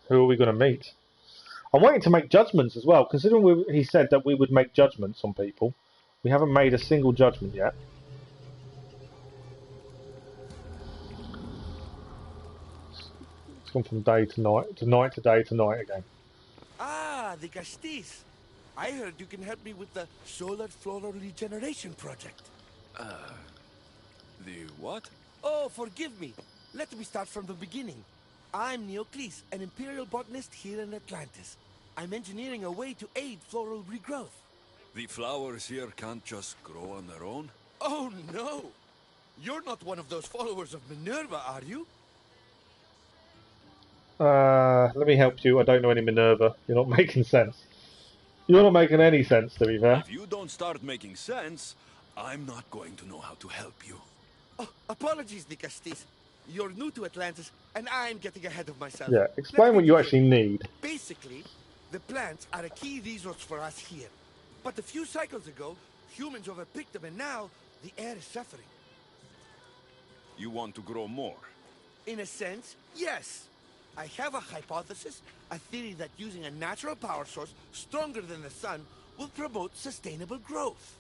Speaker 1: Who are we going to meet? I'm waiting to make judgments as well, considering he said that we would make judgments on people. We haven't made a single judgment yet. It's gone from day to night to day to night again.
Speaker 14: Ah, the Castis. I heard you can help me with the solar floral regeneration project.
Speaker 2: The what?
Speaker 14: Oh, forgive me. Let me start from the beginning. I'm Neocles, an imperial botanist here in Atlantis. I'm engineering a way to aid floral regrowth.
Speaker 2: The flowers here can't just grow on their own?
Speaker 14: Oh, no! You're not one of those followers of Minerva, are you?
Speaker 1: Let me help you. I don't know any Minerva. You're not making sense. You're not making any sense, to be fair.
Speaker 2: If you don't start making sense, I'm not going to know how to help you.
Speaker 14: Oh, apologies, the Castis. You're new to Atlantis, and I'm getting ahead of myself.
Speaker 1: Yeah, explain what you actually need.
Speaker 14: Basically, the plants are a key resource for us here. But a few cycles ago, humans overpicked them, and now the air is suffering.
Speaker 2: You want to grow more?
Speaker 14: In a sense, yes. I have a hypothesis, a theory that using a natural power source stronger than the sun will promote sustainable growth.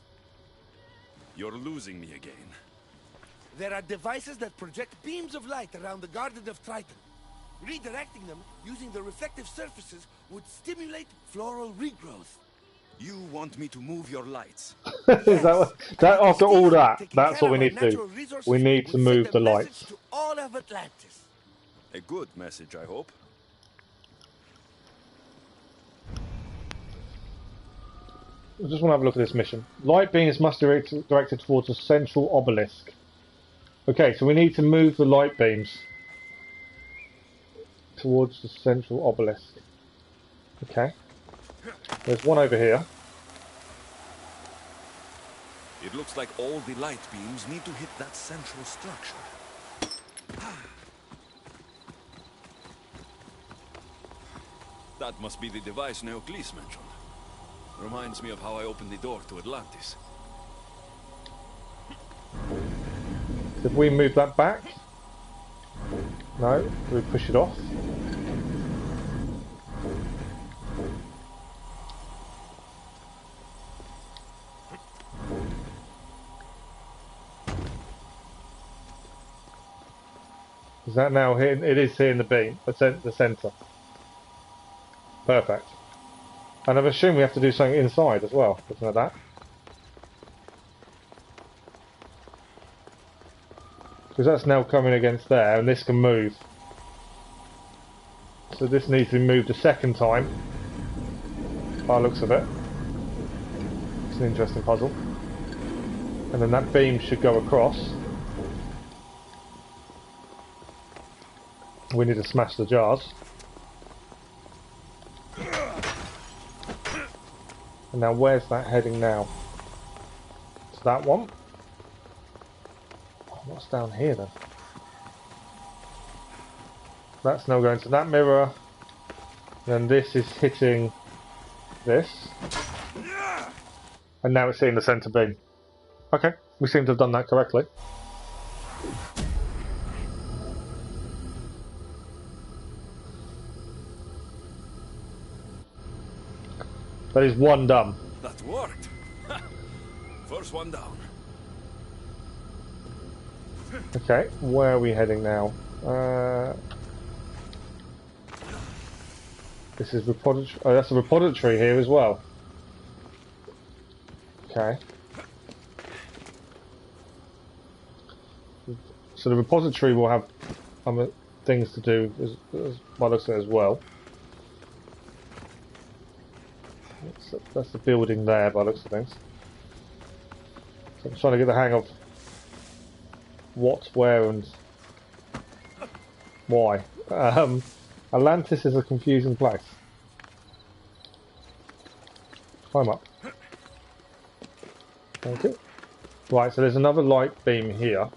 Speaker 2: You're losing me again.
Speaker 14: There are devices that project beams of light around the Garden of Triton. Redirecting them using the reflective surfaces would stimulate floral regrowth.
Speaker 2: You want me to move your lights?
Speaker 1: After all that, that's what we need to do. We need to move the lights.
Speaker 14: To all of Atlantis.
Speaker 2: A good message, I hope.
Speaker 1: I just want to have a look at this mission. Light beams must be directed towards a central obelisk. Okay, so we need to move the light beams towards the central obelisk. Okay. There's one over here.
Speaker 2: It looks like all the light beams need to hit that central structure. That must be the device Neocles mentioned. Reminds me of how I opened the door to Atlantis.
Speaker 1: If we move that back? No, we push it off. Is that now hitting? It is hitting the beam, the centre. Perfect. And I'm assuming we have to do something inside as well, something like that. Because that's now coming against there, and this can move. So this needs to be moved a second time. By the looks of it. It's an interesting puzzle. And then that beam should go across. We need to smash the jars. And now where's that heading now? To that one. What's down here then? That's now going to that mirror. Then this is hitting this. And now it's hitting the centre beam. Okay, we seem to have done that correctly. That is one done.
Speaker 2: That worked. First one down.
Speaker 1: Okay, where are we heading now? This is repository. Oh, that's a repository here as well. Okay. So the repository will have things to do as by looks at it as well. That's the building there by looks of things. So I'm trying to get the hang of what, where, and why. Atlantis is a confusing place. Climb up. Thank you. Right, so there's another light beam here.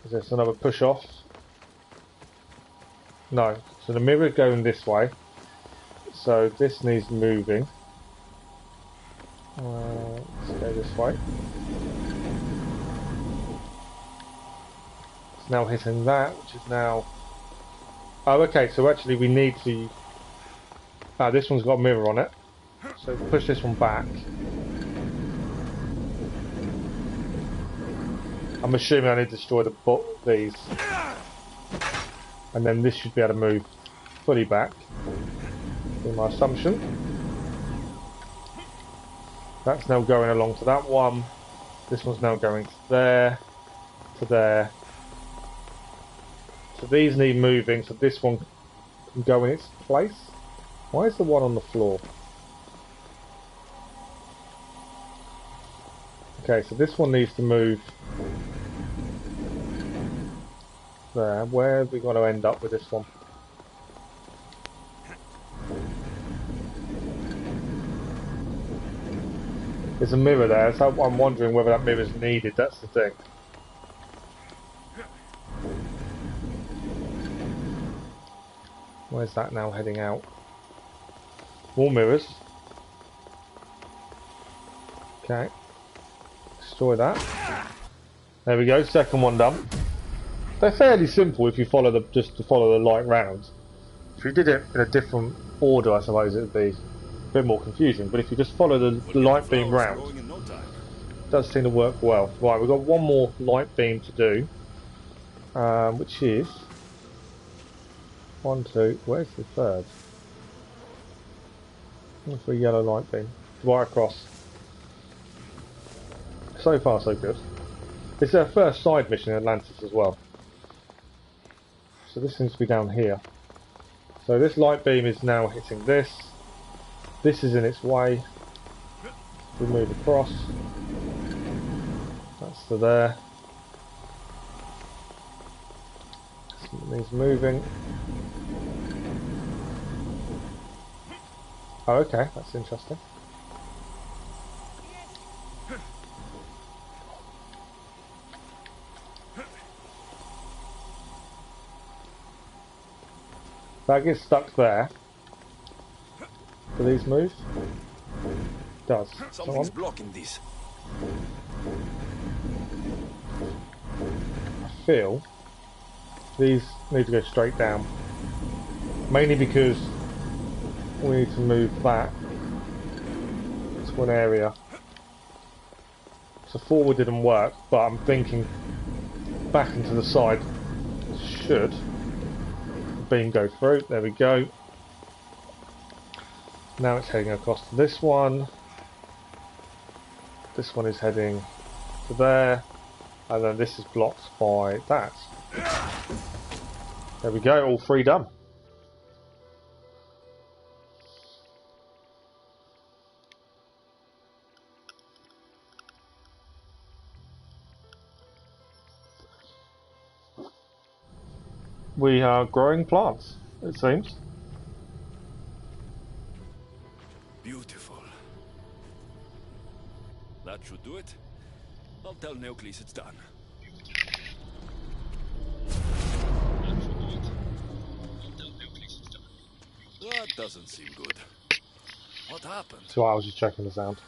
Speaker 1: Is this another push off? No. So the mirror going this way. So this needs moving. Let's go this way. It's now hitting that, which is now... Oh, okay, so actually we need to... this one's got a mirror on it. So push this one back. I'm assuming I need to destroy these. And then this should be able to move fully back. Be my assumption. That's now going along to that one. This one's now going to there. To there. So these need moving, so this one can go in its place. Why is the one on the floor? Okay, so this one needs to move there. Where have we got to end up with this one? There's a mirror there, so I'm wondering whether that mirror is needed, that's the thing. Where's that now heading out? More mirrors. Okay. Destroy that. There we go, second one done. They're fairly simple if you follow just to follow the light rounds. If you did it in a different order, I suppose it would be a bit more confusing. But if you just follow the light beam round, it does seem to work well. Right, we've got one more light beam to do, which is 1, 2. Where's the third? What's the yellow light beam? Right across. So far, so good. It's our first side mission in Atlantis as well. So this seems to be down here. So this light beam is now hitting this. This is in its way. We move across. That's to there. Something's moving. Oh, okay, that's interesting. That gets stuck there. Do these move? It does.
Speaker 2: Something's blocking this.
Speaker 1: I feel these need to go straight down. Mainly because we need to move that to one area. So forward didn't work, but I'm thinking back into the side should. Beam go through. There we go. Now it's heading across to this one. This one is heading to there, and then this is blocked by that. There we go. All three done. We are growing plants, it seems.
Speaker 2: Beautiful. That should do it. I'll tell Neocles it's done. doesn't seem good. What happened?
Speaker 1: So I was just checking the sound.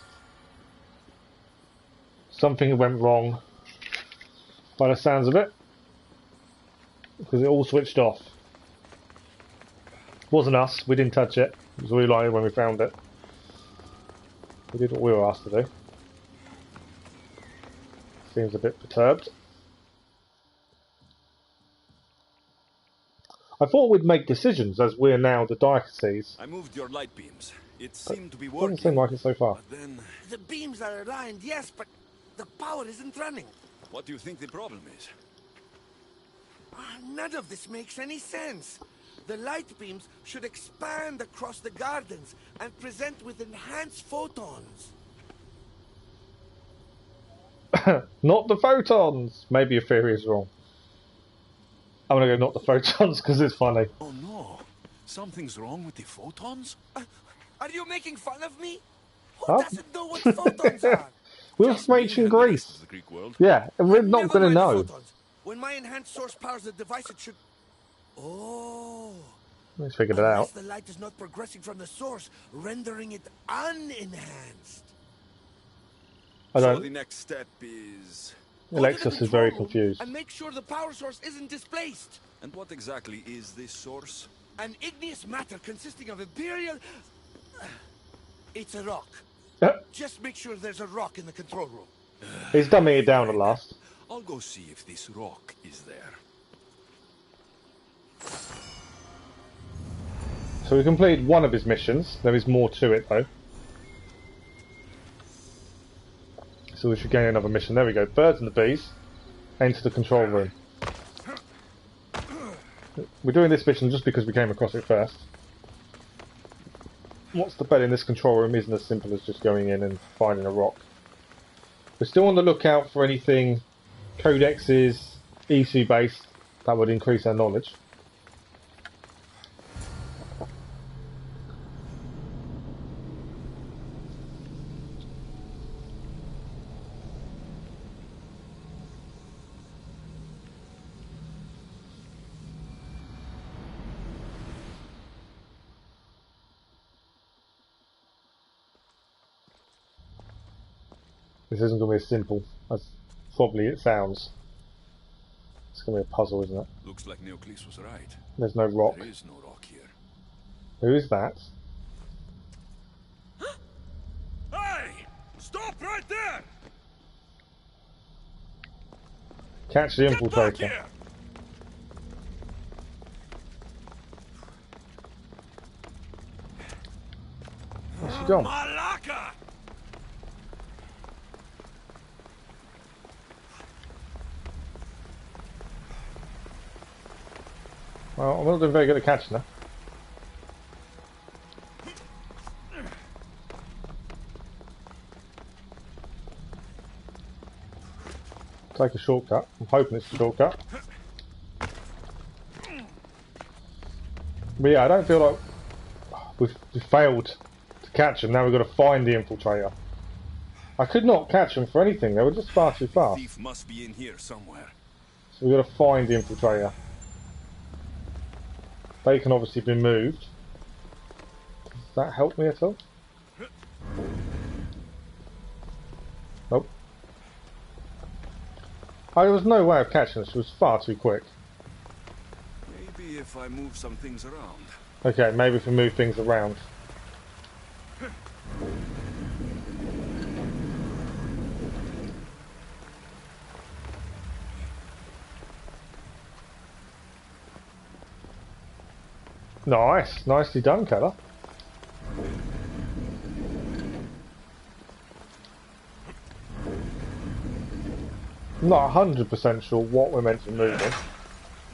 Speaker 1: Something went wrong by the sounds of it, because it all switched off. It wasn't us, we didn't touch it. It was really light when we found it. We did what we were asked to do. Seems a bit perturbed. I thought we'd make decisions as we're now the Diocese.
Speaker 2: I moved your light beams. It seemed to be
Speaker 1: Doesn't
Speaker 2: working.
Speaker 1: seem like it so far.
Speaker 2: But then...
Speaker 14: The beams are aligned, yes, but the power isn't running.
Speaker 2: What do you think the problem is?
Speaker 14: None of this makes any sense. The light beams should expand across the gardens and present with enhanced photons.
Speaker 1: Not the photons! Maybe your theory is wrong. I'm gonna go not the photons because it's funny.
Speaker 2: Oh no! Something's wrong with the photons?
Speaker 14: Are you making fun of me? Who
Speaker 1: Huh?
Speaker 14: doesn't know what photons are?
Speaker 1: We're from ancient Greece.
Speaker 2: The Greek world.
Speaker 1: Yeah, and we're not
Speaker 14: Never
Speaker 1: gonna
Speaker 14: mind
Speaker 1: know.
Speaker 14: photons. When my enhanced source powers the device, it should... Oh...
Speaker 1: Let's figure it out.
Speaker 14: Unless the light is not progressing from the source, rendering it unenhanced.
Speaker 1: I
Speaker 2: So
Speaker 1: don't.
Speaker 2: the next step is...
Speaker 1: Alexis is very confused.
Speaker 14: And make sure the power source isn't displaced.
Speaker 2: And what exactly is this source?
Speaker 14: An igneous matter consisting of imperial... It's a rock. Just make sure there's a rock in the control room.
Speaker 1: He's dumbing it down at last.
Speaker 2: I'll go see if this rock is there.
Speaker 1: So we completed one of his missions. There is more to it though. So we should gain another mission. There we go. Birds and the bees. Enter the control room. We're doing this mission just because we came across it first. What's the bet in this control room isn't as simple as just going in and finding a rock. We're still on the lookout for anything codexes, EC based, that would increase our knowledge. This isn't going to be as simple as probably it sounds. It's going to be a puzzle, isn't it?
Speaker 2: Looks like Neoclis was right.
Speaker 1: There's no rock.
Speaker 2: There is no rock here.
Speaker 1: Who is that?
Speaker 2: Hey! Stop right there!
Speaker 1: Catch the infiltrator. Where's she gone?
Speaker 2: Malaka!
Speaker 1: Well, I'm not doing very good at catching her. Take a shortcut. I'm hoping it's a shortcut. But yeah, I don't feel like we've failed to catch him. Now we've got to find the infiltrator. I could not catch him for anything. They were just far too fast.
Speaker 2: Thief must be in here somewhere.
Speaker 1: So we've got to find the infiltrator. They can obviously be moved. Does that help me at all? Nope. There was no way of catching her. She was far too quick.
Speaker 2: Maybe if I move some things around.
Speaker 1: Okay, maybe if we move things around. Nice, nicely done, Keller. I'm not 100% sure what we're meant to be moving.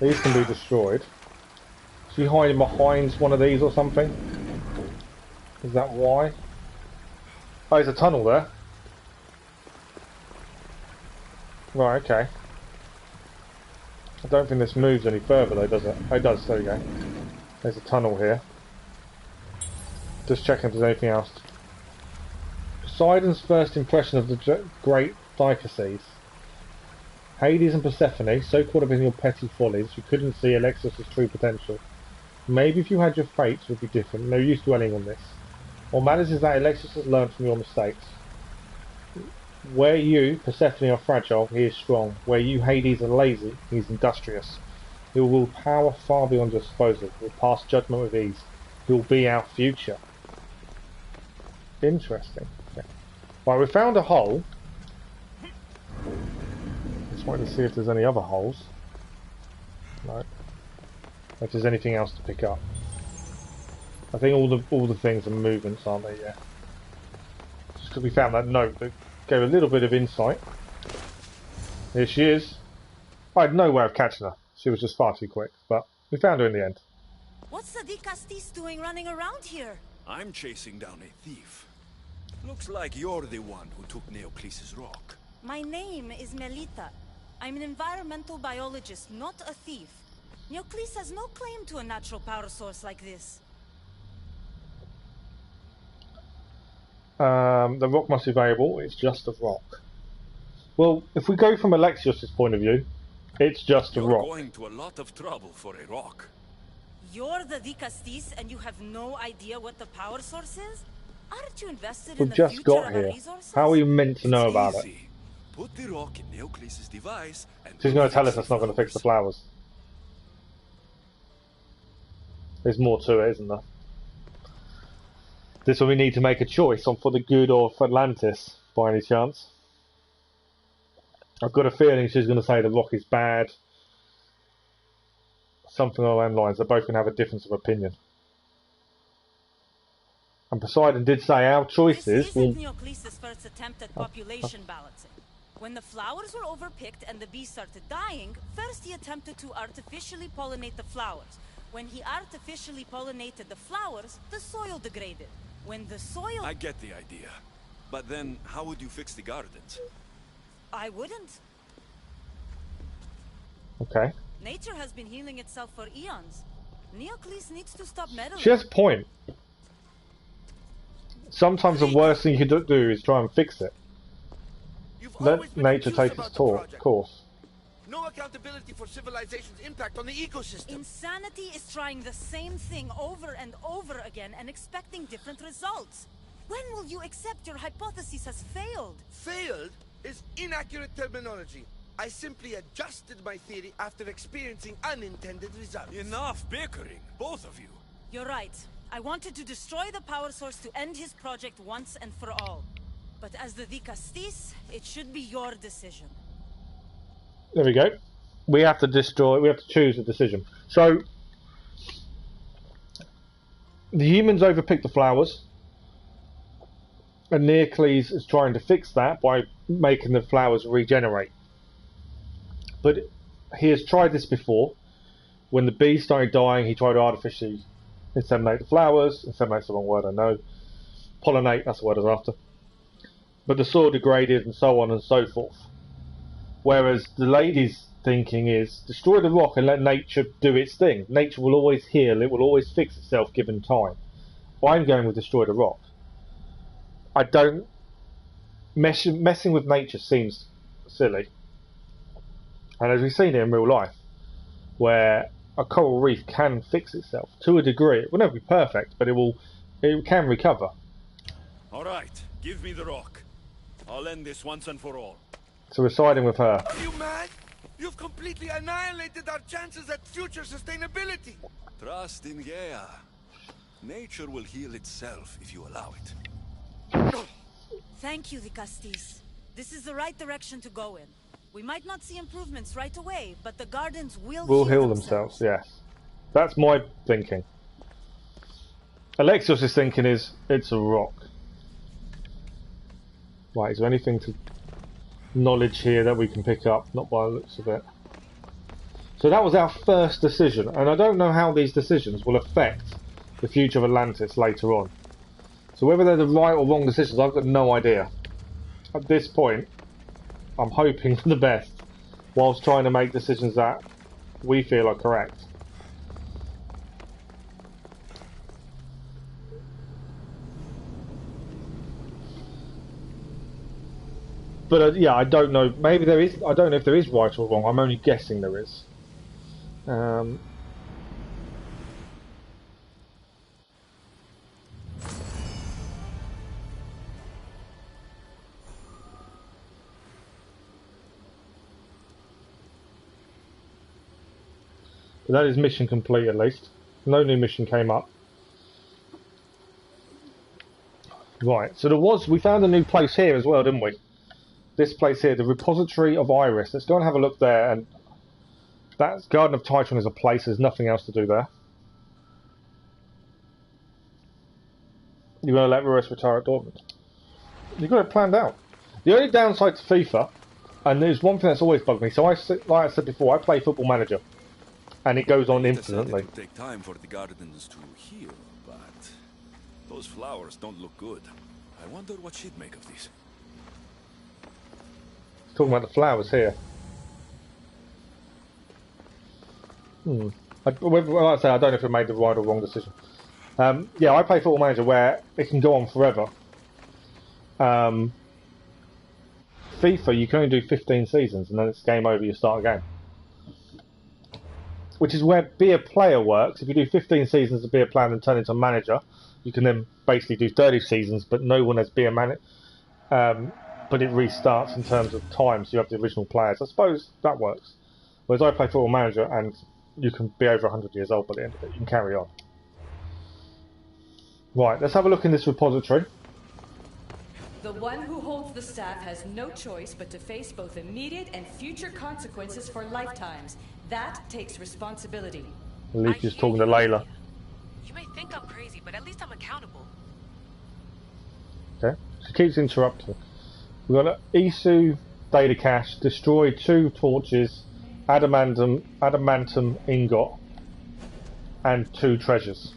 Speaker 1: These can be destroyed. Is she hiding behind one of these or something? Is that why? Oh, there's a tunnel there. Right, okay. I don't think this moves any further though, does it? Oh, it does, there we go. There's a tunnel here. Just checking if there's anything else. Poseidon's first impression of the great Diocese. Hades and Persephone, so caught up in your petty follies, you couldn't see Alexis' true potential. Maybe if you had your fates would be different. No use dwelling on this. What matters is that Alexios has learned from your mistakes. Where you, Persephone, are fragile, he is strong. Where you, Hades, are lazy, he is industrious. He will wield power far beyond your disposal. He will pass judgment with ease. He will be our future. Interesting. Okay. Right, we found a hole. Just wanted to see if there's any other holes. No. If there's anything else to pick up. I think all the things are movements, aren't they? Yeah. Just because we found that note that gave a little bit of insight. Here she is. I had no way of catching her. She was just far too quick, but we found her in the end.
Speaker 15: What's the Dicastis doing running around here?
Speaker 2: I'm chasing down a thief. Looks like you're the one who took Neocles' rock.
Speaker 15: My name is Melita. I'm an environmental biologist, not a thief. Neocles has no claim to a natural power source like this.
Speaker 1: The rock must be variable. It's just a rock. Well, if we go from Alexios' point of view, it's just a rock.
Speaker 2: You're going to a lot of trouble for a rock.
Speaker 15: You're the Dicastis and you have no idea what the power source is? Aren't you invested
Speaker 1: We've
Speaker 15: in the
Speaker 1: just
Speaker 15: future
Speaker 1: got
Speaker 15: of
Speaker 1: here.
Speaker 15: our resources?
Speaker 1: How are you meant to know about it?
Speaker 2: Easy. Put the rock in Neocles' device and
Speaker 1: She's going to tell us that's not going to fix the flowers. There's more to it, isn't there? This is when we need to make a choice on for the good or for Atlantis, by any chance. I've got a feeling she's going to say the rock is bad. Something along those lines. They're both going to have a difference of opinion. And Poseidon did say our choices.
Speaker 15: This isn't Neocles' first attempt at population balancing. When the flowers were overpicked and the bees started dying, first he attempted to artificially pollinate the flowers. When he artificially pollinated the flowers, the soil degraded. When the soil...
Speaker 2: I get the idea. But then, how would you fix the gardens?
Speaker 15: I wouldn't.
Speaker 1: Okay.
Speaker 15: Nature has been healing itself for eons. Neocles needs to stop meddling.
Speaker 1: She has a point. Sometimes the worst thing you could do is try and fix it. Let nature take its course.
Speaker 14: No accountability for civilization's impact on the ecosystem.
Speaker 15: Insanity is trying the same thing over and over again and expecting different results. When will you accept your hypothesis has failed?
Speaker 14: Failed is inaccurate terminology. I simply adjusted my theory after experiencing unintended results.
Speaker 2: Enough bickering, both of you.
Speaker 15: You're right. I wanted to destroy the power source to end his project once and for all. But as the Dicastis, it should be your decision.
Speaker 1: There we go. We have to destroy, we have to choose a decision. So, the humans overpicked the flowers. And Neocles is trying to fix that by making the flowers regenerate. But he has tried this before. When the bees started dying, he tried to artificially inseminate the flowers. Inseminate's the wrong word, I know. Pollinate, that's the word I was after. But the soil degraded and so on and so forth. Whereas the lady's thinking is, destroy the rock and let nature do its thing. Nature will always heal, it will always fix itself given time. I'm going with destroy the rock. I don't... Messing with nature seems silly. And as we've seen it in real life, where a coral reef can fix itself to a degree. It will never be perfect, but it can recover.
Speaker 2: Alright, give me the rock. I'll end this once and for all.
Speaker 1: So we're siding with her.
Speaker 14: Are you mad? You've completely annihilated our chances at future sustainability.
Speaker 2: Trust in Gaia. Nature will heal itself if you allow it.
Speaker 15: Thank you, Dicastis. This is the right direction to go in. We might not see improvements right away, but the gardens will
Speaker 1: heal themselves. Yes. That's my thinking. Alexios' thinking is, it's a rock. Right, is there anything to knowledge here that we can pick up? Not by the looks of it. So that was our first decision, and I don't know how these decisions will affect the future of Atlantis later on. So whether they're the right or wrong decisions, I've got no idea. At this point, I'm hoping for the best, whilst trying to make decisions that we feel are correct. But yeah, I don't know. Maybe there is. I don't know if there is right or wrong. I'm only guessing there is. So that is mission complete at least. No new mission came up. Right, so we found a new place here as well, didn't we? This place here, the Repository of Iris. Let's go and have a look there. And that Garden of Titan is a place, there's nothing else to do there. You're going to let Ruris retire at Dortmund. You've got it planned out. The only downside to FIFA, and there's one thing that's always bugged me, so like I said before, I play Football Manager. And it goes on infinitely.
Speaker 2: It will take time for the gardens to heal, but those flowers don't look good. I wonder what she'd make of these.
Speaker 1: Talking about the flowers here. Like I say, I don't know if I made the right or wrong decision. Yeah, I play Football Manager where it can go on forever. FIFA, you can only do 15 seasons and then it's game over, you start again. Which is where Be a Player works. If you do 15 seasons of Be a Player and turn into a manager, you can then basically do 30 seasons, but no one has Be a Manager. But it restarts in terms of time, so you have the original players. I suppose that works. Whereas I play Football Manager and you can be over 100 years old by the end of it. You can carry on. Right, let's have a look in this repository.
Speaker 11: The one who holds the staff has no choice but to face both immediate and future consequences for lifetimes. That takes responsibility.
Speaker 1: Leaf is talking to Layla.
Speaker 6: You may think I'm crazy, but at least I'm accountable.
Speaker 1: Okay, she keeps interrupting. We've got an Isu data cache, destroy 2 torches, adamantum ingot, and 2 treasures.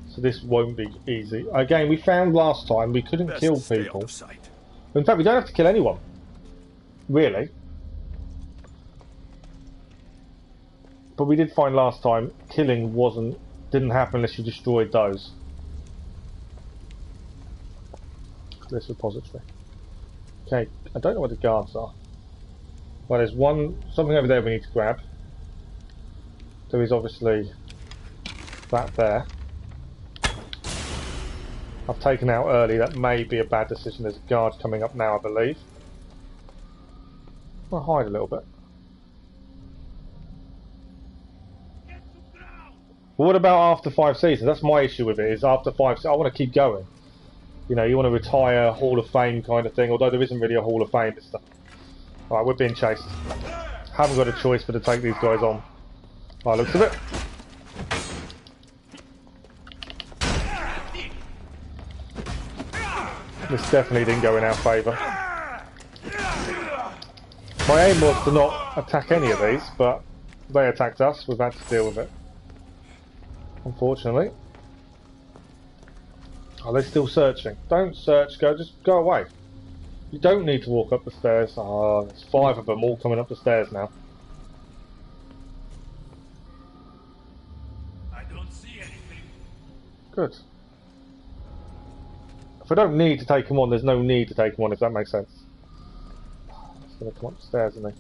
Speaker 1: So this won't be easy. Again, we found last time we couldn't kill people. In fact, we don't have to kill anyone. Really. But we did find last time killing didn't happen unless you destroyed those. This repository. Okay, I don't know what the guards are. Well, there's something over there we need to grab. There is obviously that there. I've taken out early, that may be a bad decision. There's a guard coming up now, I believe. I'll hide a little bit. But what about after 5 seasons? That's my issue with it, is after 5 seasons, I want to keep going. You know, you want to retire, Hall of Fame kind of thing, although there isn't really a Hall of Fame and stuff. Alright, we're being chased. Haven't got a choice but to take these guys on. Alright, looks of it. This definitely didn't go in our favour. My aim was to not attack any of these, but they attacked us, we've had to deal with it. Unfortunately. Are they still searching? Don't search, just go away. You don't need to walk up the stairs. Oh, there's 5 of them all coming up the stairs now.
Speaker 10: I don't see anything.
Speaker 1: Good. If I don't need to take them on, there's no need to take them on, if that makes sense. He's going to come up the stairs, isn't he?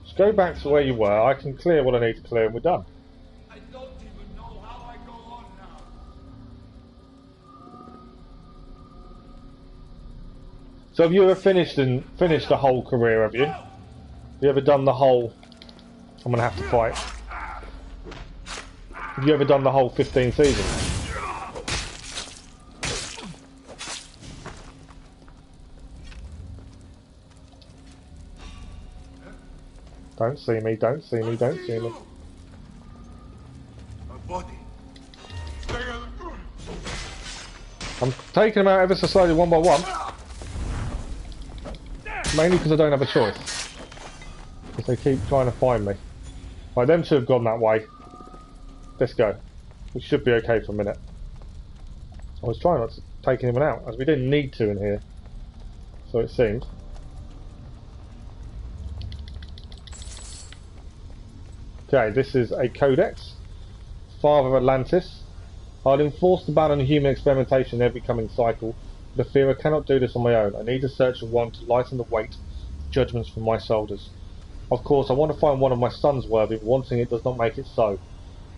Speaker 1: Just go back to where you were. I can clear what I need to clear and we're done.
Speaker 10: I don't even know how I go on now.
Speaker 1: So have you ever finished the whole career, have you? Have you ever done the whole... I'm going to have to fight. Have you ever done the whole 15 seasons? Don't see me, don't see me, don't see me. I'm taking them out ever so slowly, one by one. Mainly because I don't have a choice. Because they keep trying to find me. Right, them 2 have gone that way. Let's go. We should be okay for a minute. I was trying not to take anyone out, as we didn't need to in here. So it seemed. Okay, this is a codex. Father of Atlantis. I'll enforce the ban on human experimentation in every coming cycle, but I fear I cannot do this on my own. I need a search of one to lighten the weight of judgments from my shoulders. Of course, I want to find one of my sons worthy, but wanting it does not make it so.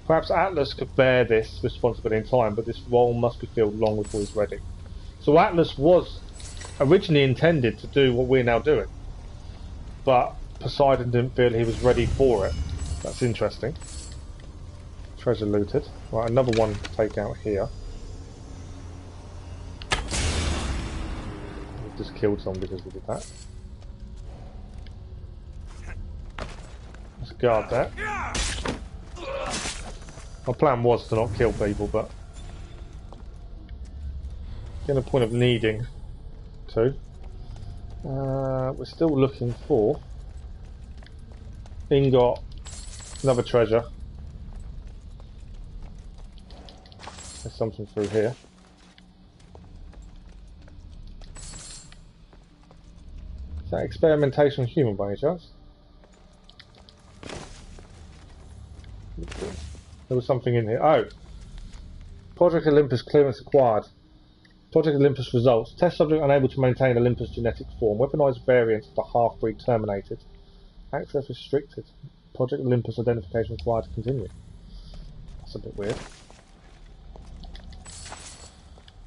Speaker 1: Perhaps Atlas could bear this responsibility in time, but this role must be filled long before he's ready. So So Atlas was originally intended to do what we're now doing, but Poseidon didn't feel he was ready for it. That's interesting. Treasure looted. Right, another one to take out here. We just killed someone because we did that. Let's guard that. My plan was to not kill people, but getting a point of needing to. We're still looking for ingot, another treasure. There's something through here. Is that experimentation on human by any chance? There was something in here. Oh! Project Olympus clearance acquired. Project Olympus results. Test subject unable to maintain Olympus genetic form. Weaponized variants of the half-breed terminated. Access restricted. Project Olympus identification required to continue. That's a bit weird.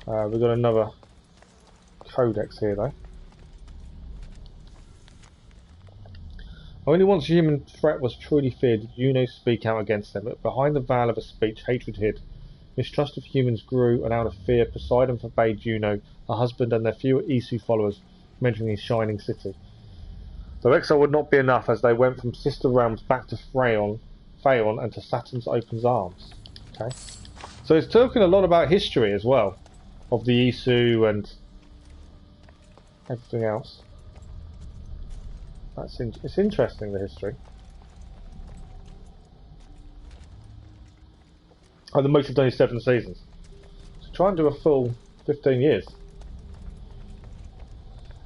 Speaker 1: We've got another codex here though. Only once a human threat was truly feared did Juno speak out against them, but behind the veil of a speech, hatred hid. Mistrust of humans grew, and out of fear, Poseidon forbade Juno, her husband, and their few Isu followers from entering his shining city. Though exile would not be enough, as they went from sister realms back to Phaon and to Saturn's open arms. Okay, so it's talking a lot about history as well, of the Isu and everything else. It's interesting, the history. Oh, the most have done is 7 seasons. So try and do a full 15 years.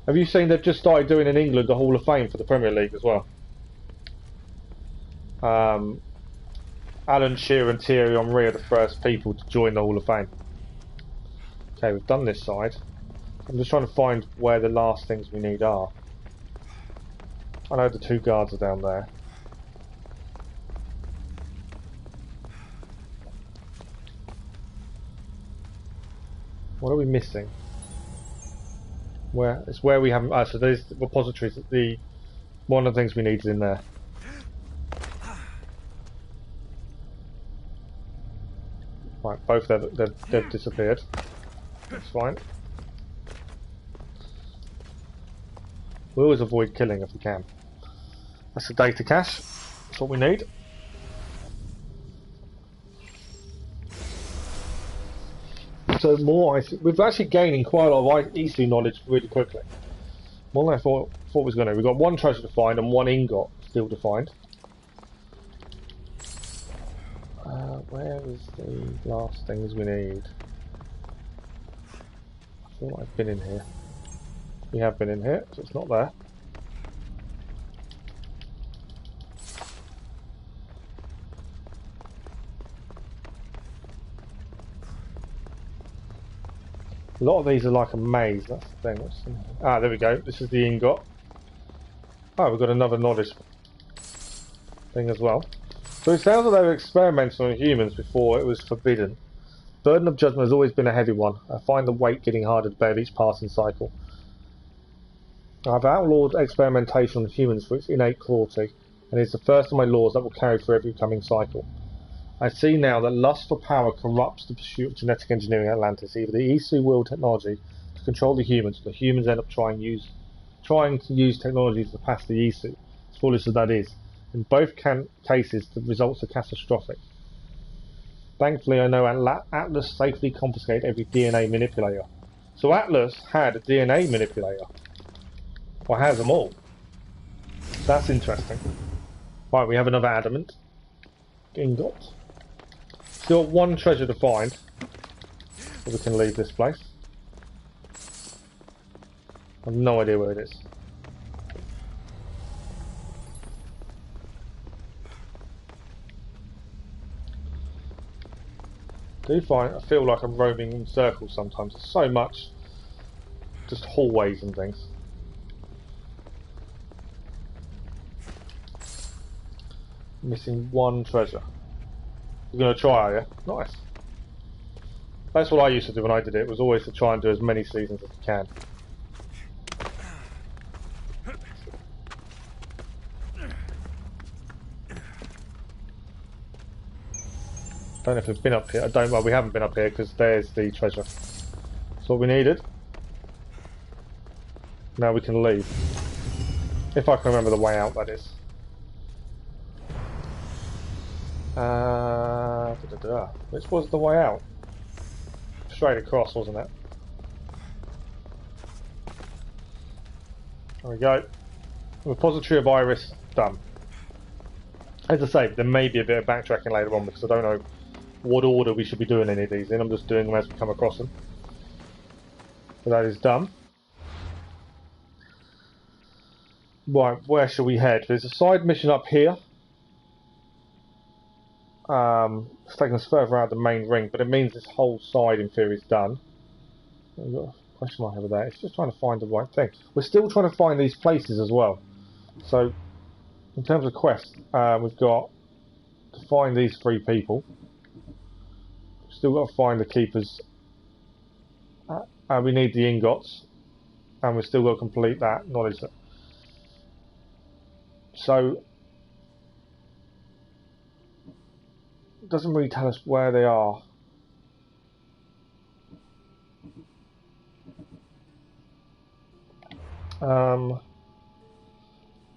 Speaker 1: Have you seen they've just started doing in England the Hall of Fame for the Premier League as well? Alan Shearer and Thierry Henry are the first people to join the Hall of Fame. Okay, we've done this side. I'm just trying to find where the last things we need are. I know the 2 guards are down there. What are we missing? Where it's where we haven't. So there's the repositories. One of the things we need is in there. Right, both they've disappeared. That's fine. We always avoid killing if we can. That's the data cache. That's what we need. So more, we're actually gaining quite a lot of Isu knowledge really quickly. More than I thought was going to. We've got 1 treasure to find and 1 ingot still to find. Where is the last things we need? I feel like I've been in here. We have been in here, so it's not there. A lot of these are like a maze, that's the thing. Ah, there we go. This is the ingot. Oh, we've got another knowledge thing as well. So it sounds like they were experimenting on humans before it was forbidden. Burden of judgment has always been a heavy one. I find the weight getting harder to bear with each passing cycle. I've outlawed experimentation on humans for its innate cruelty, and it's the first of my laws that will carry through every coming cycle. I see now that lust for power corrupts the pursuit of genetic engineering in Atlantis. Either the Isu will technology to control the humans, or the humans end up trying to use technology to surpass the Isu, as foolish as that is. In both cases, the results are catastrophic. Thankfully, I know Atlas safely confiscated every DNA manipulator. So Atlas had a DNA manipulator. Or has them all. That's interesting. Right, we have another adamant. Ingot. Still 1 treasure to find. So we can leave this place. I have no idea where it is. I feel like I'm roaming in circles sometimes. There's so much just hallways and things. Missing 1 treasure. You're gonna try, are you? Nice. That's what I used to do when I did it. It was always to try and do as many seasons as you can. Don't know if we've been up here. Well, we haven't been up here because there's the treasure. That's what we needed. Now we can leave. If I can remember the way out, that is. Which was the way out? Straight across, wasn't it? There we go. Repository of Iris done. As I say, there may be a bit of backtracking later on because I don't know what order we should be doing any of these in. I'm just doing them as we come across them. But that is done. Right, where shall we head? There's a side mission up here. It's taking us further out of the main ring, but it means this whole side in theory is done. I've got a question mark over there. It's just trying to find the right thing. We're still trying to find these places as well. So, in terms of quests, we've got to find these 3 people. Still got to find the keepers. We need the ingots, and we've still got to complete that knowledge. So, it doesn't really tell us where they are.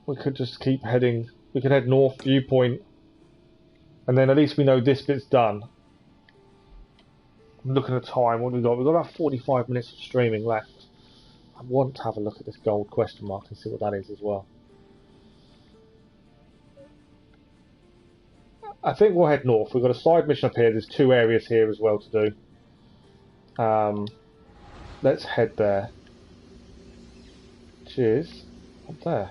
Speaker 1: We could just keep heading. We could head north, viewpoint, and then at least we know this bit's done. I'm looking at the time. What have we got? We've got about 45 minutes of streaming left. I want to have a look at this gold question mark and see what that is as well. I think we'll head north. We've got a side mission up here. There's 2 areas here as well to do. Let's head there. Cheers. Up there.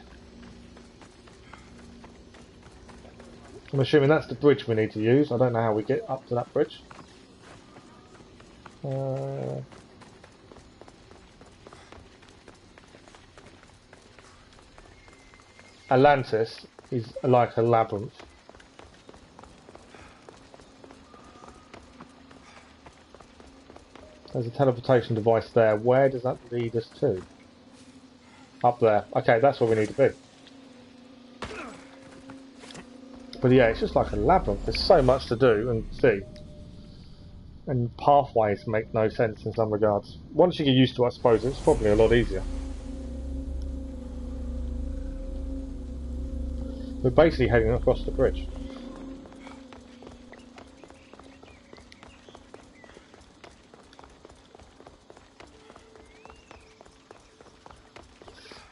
Speaker 1: I'm assuming that's the bridge we need to use. I don't know how we get up to that bridge. Atlantis is like a labyrinth. There's a teleportation device there. Where does that lead us to? Up there. Okay, that's where we need to be. But yeah, it's just like a labyrinth. There's so much to do and see. And pathways make no sense in some regards. Once you get used to it, I suppose, it's probably a lot easier. We're basically heading across the bridge.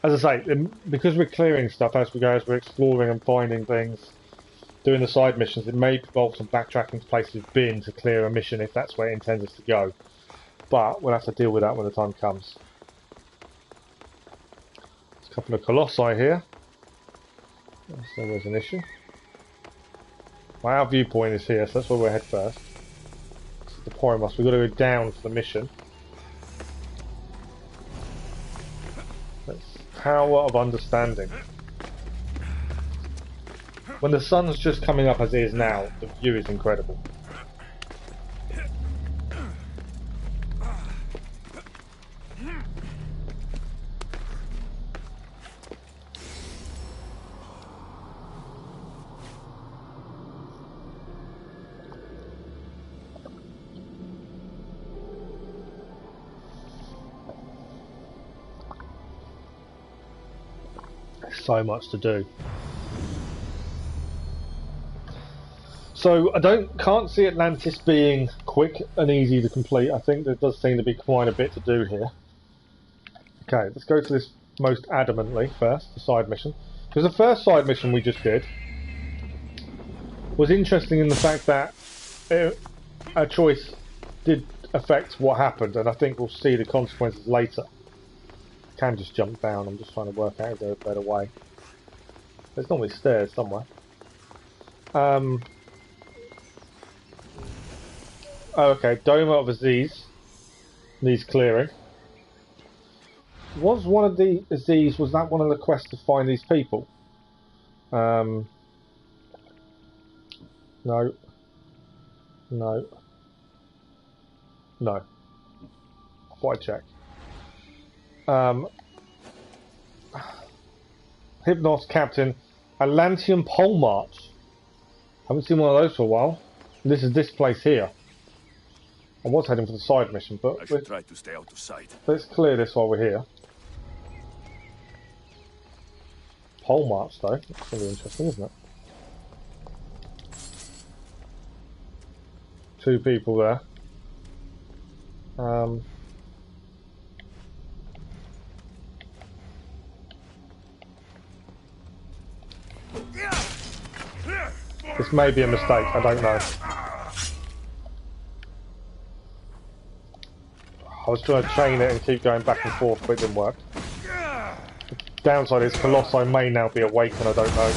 Speaker 1: As I say, because we're clearing stuff as we go, as we're exploring and finding things, doing the side missions, it may involve some backtracking to places we've been to clear a mission if that's where it intends us to go. But we'll have to deal with that when the time comes. There's a couple of colossi here. So there's an issue. Well, our viewpoint is here, so that's where we'll head first. This is the Polemarche. We've got to go down for the mission. That's power of understanding. When the sun's just coming up as it is now, the view is incredible. There's so much to do. So I can't see Atlantis being quick and easy to complete. I think there does seem to be quite a bit to do here. Okay, let's go to this most adamantly first, the side mission. Because the first side mission we just did was interesting in the fact that our choice did affect what happened, and I think we'll see the consequences later. I can just jump down. I'm just trying to work out if there's a better way. There's normally stairs somewhere. Oh, okay, Dome of Aziz needs clearing. Was one of the Aziz, was that one of the quests to find these people? No. No. No. Quite check. Hypnos Captain, Atlantean Polemarche. Haven't seen one of those for a while. This is this place here. I was heading for the side mission, but
Speaker 2: I should try to stay out of sight.
Speaker 1: Let's clear this while we're here. Polemarche, though. That's really interesting, isn't it? 2 people there. This may be a mistake, I don't know. I was trying to chain it and keep going back and forth, but it didn't work. The downside is Colossi may now be awake and I don't know.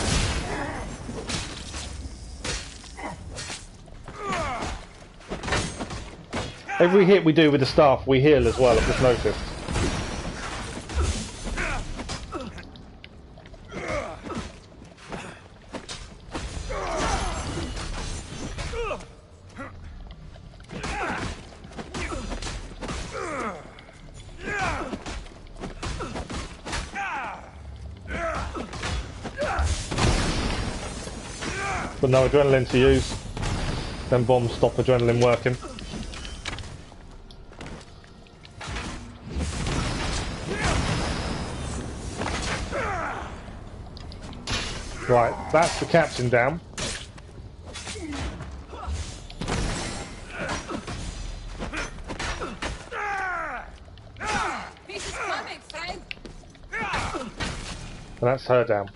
Speaker 1: Every hit we do with the staff, we heal as well, I've just noticed. But no adrenaline to use. Then bombs stop adrenaline working. Right, that's the captain down. And that's her down.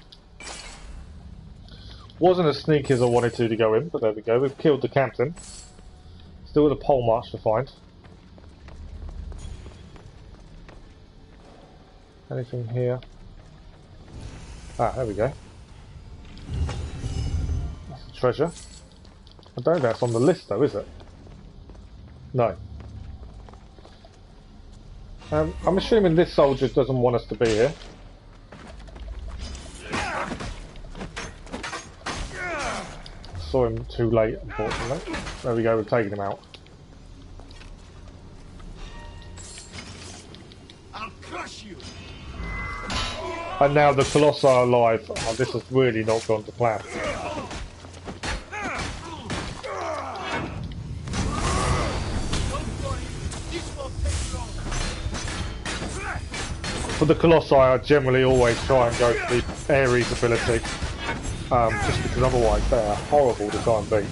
Speaker 1: Wasn't as sneaky as I wanted to go in, but there we go. We've killed the captain. Still with a Polemarche to find. Anything here? Ah, there we go. That's the treasure. I don't know if that's on the list though, is it? No. I'm assuming this soldier doesn't want us to be here. Saw him too late, unfortunately. There we go, we've taken him out.
Speaker 2: I'll crush you.
Speaker 1: And now the Colossi are alive. Oh, this has really not gone to plan. For the Colossi, I generally always try and go for the Ares ability. Just because otherwise they are horrible to try and beat.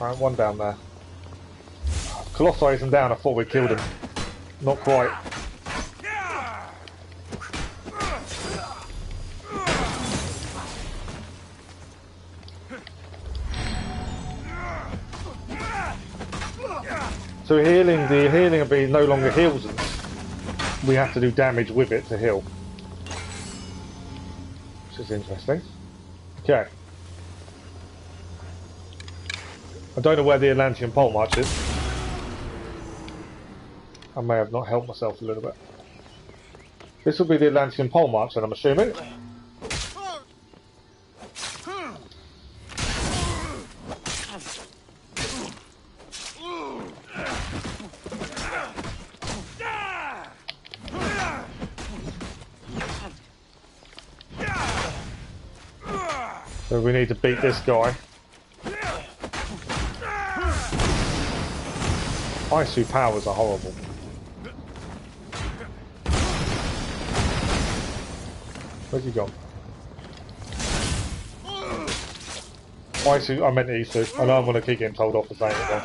Speaker 1: Right, one down there. Colossi isn't down, I thought we killed him. Not quite. So healing, the healing ability no longer heals us. We have to do damage with it to heal. Which is interesting. Okay. I don't know where the Atlantean Polemarche is. I may have not helped myself a little bit. This will be the Atlantean Polemarche, then I'm assuming. So we need to beat this guy. Isu powers are horrible. Where's he gone? Isu, I meant Isu. I know I'm going to keep getting told off for saying it though.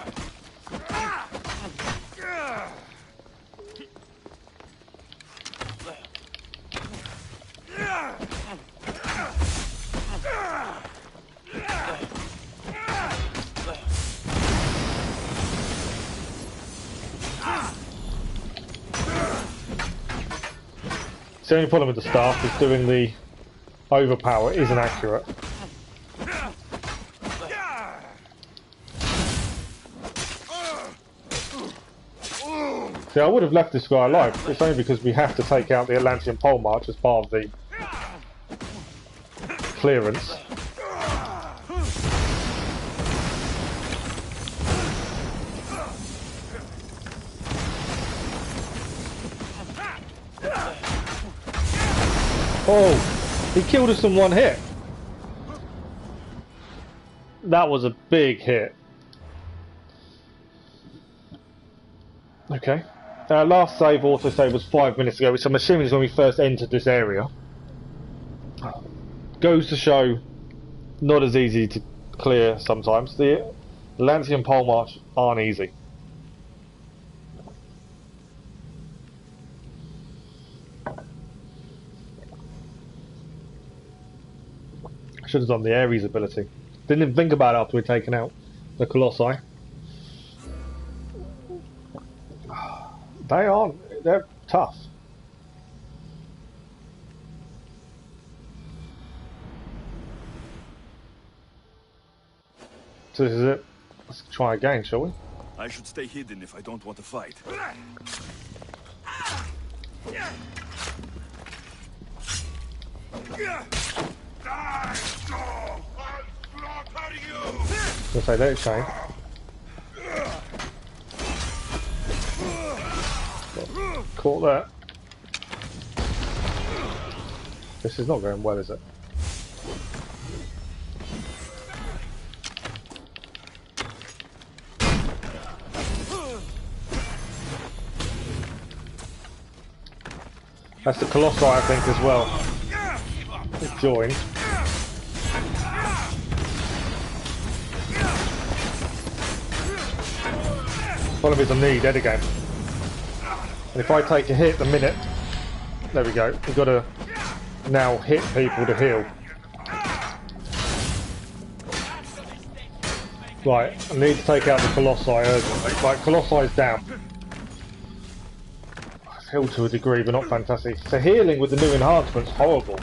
Speaker 1: The only problem with the staff is doing the overpower isn't accurate. See, I would have left this guy alive. It's only because we have to take out the Atlantean Polemarche as part of the clearance. Oh, he killed us in one hit. That was a big hit. Okay. Last save, autosave, was 5 minutes ago, which I'm assuming is when we first entered this area. Goes to show, not as easy to clear sometimes. The Atlantean Polemarche aren't easy. I should have done the Ares ability. Didn't even think about it after we'd taken out the Colossi. They're tough. So this is it. Let's try again, shall we?
Speaker 2: I should stay hidden if I don't want to fight.
Speaker 1: I'll say that, Shane. Caught that. This is not going well, is it? That's the Colossi, I think, as well. It's joined. Problem is, I need dead again. And if I take a hit the minute, there we go. We've got to now hit people to heal. Right, I need to take out the Colossi urgently. Right, Colossi is down. I've healed to a degree, but not fantastic. So healing with the new enhancement's horrible.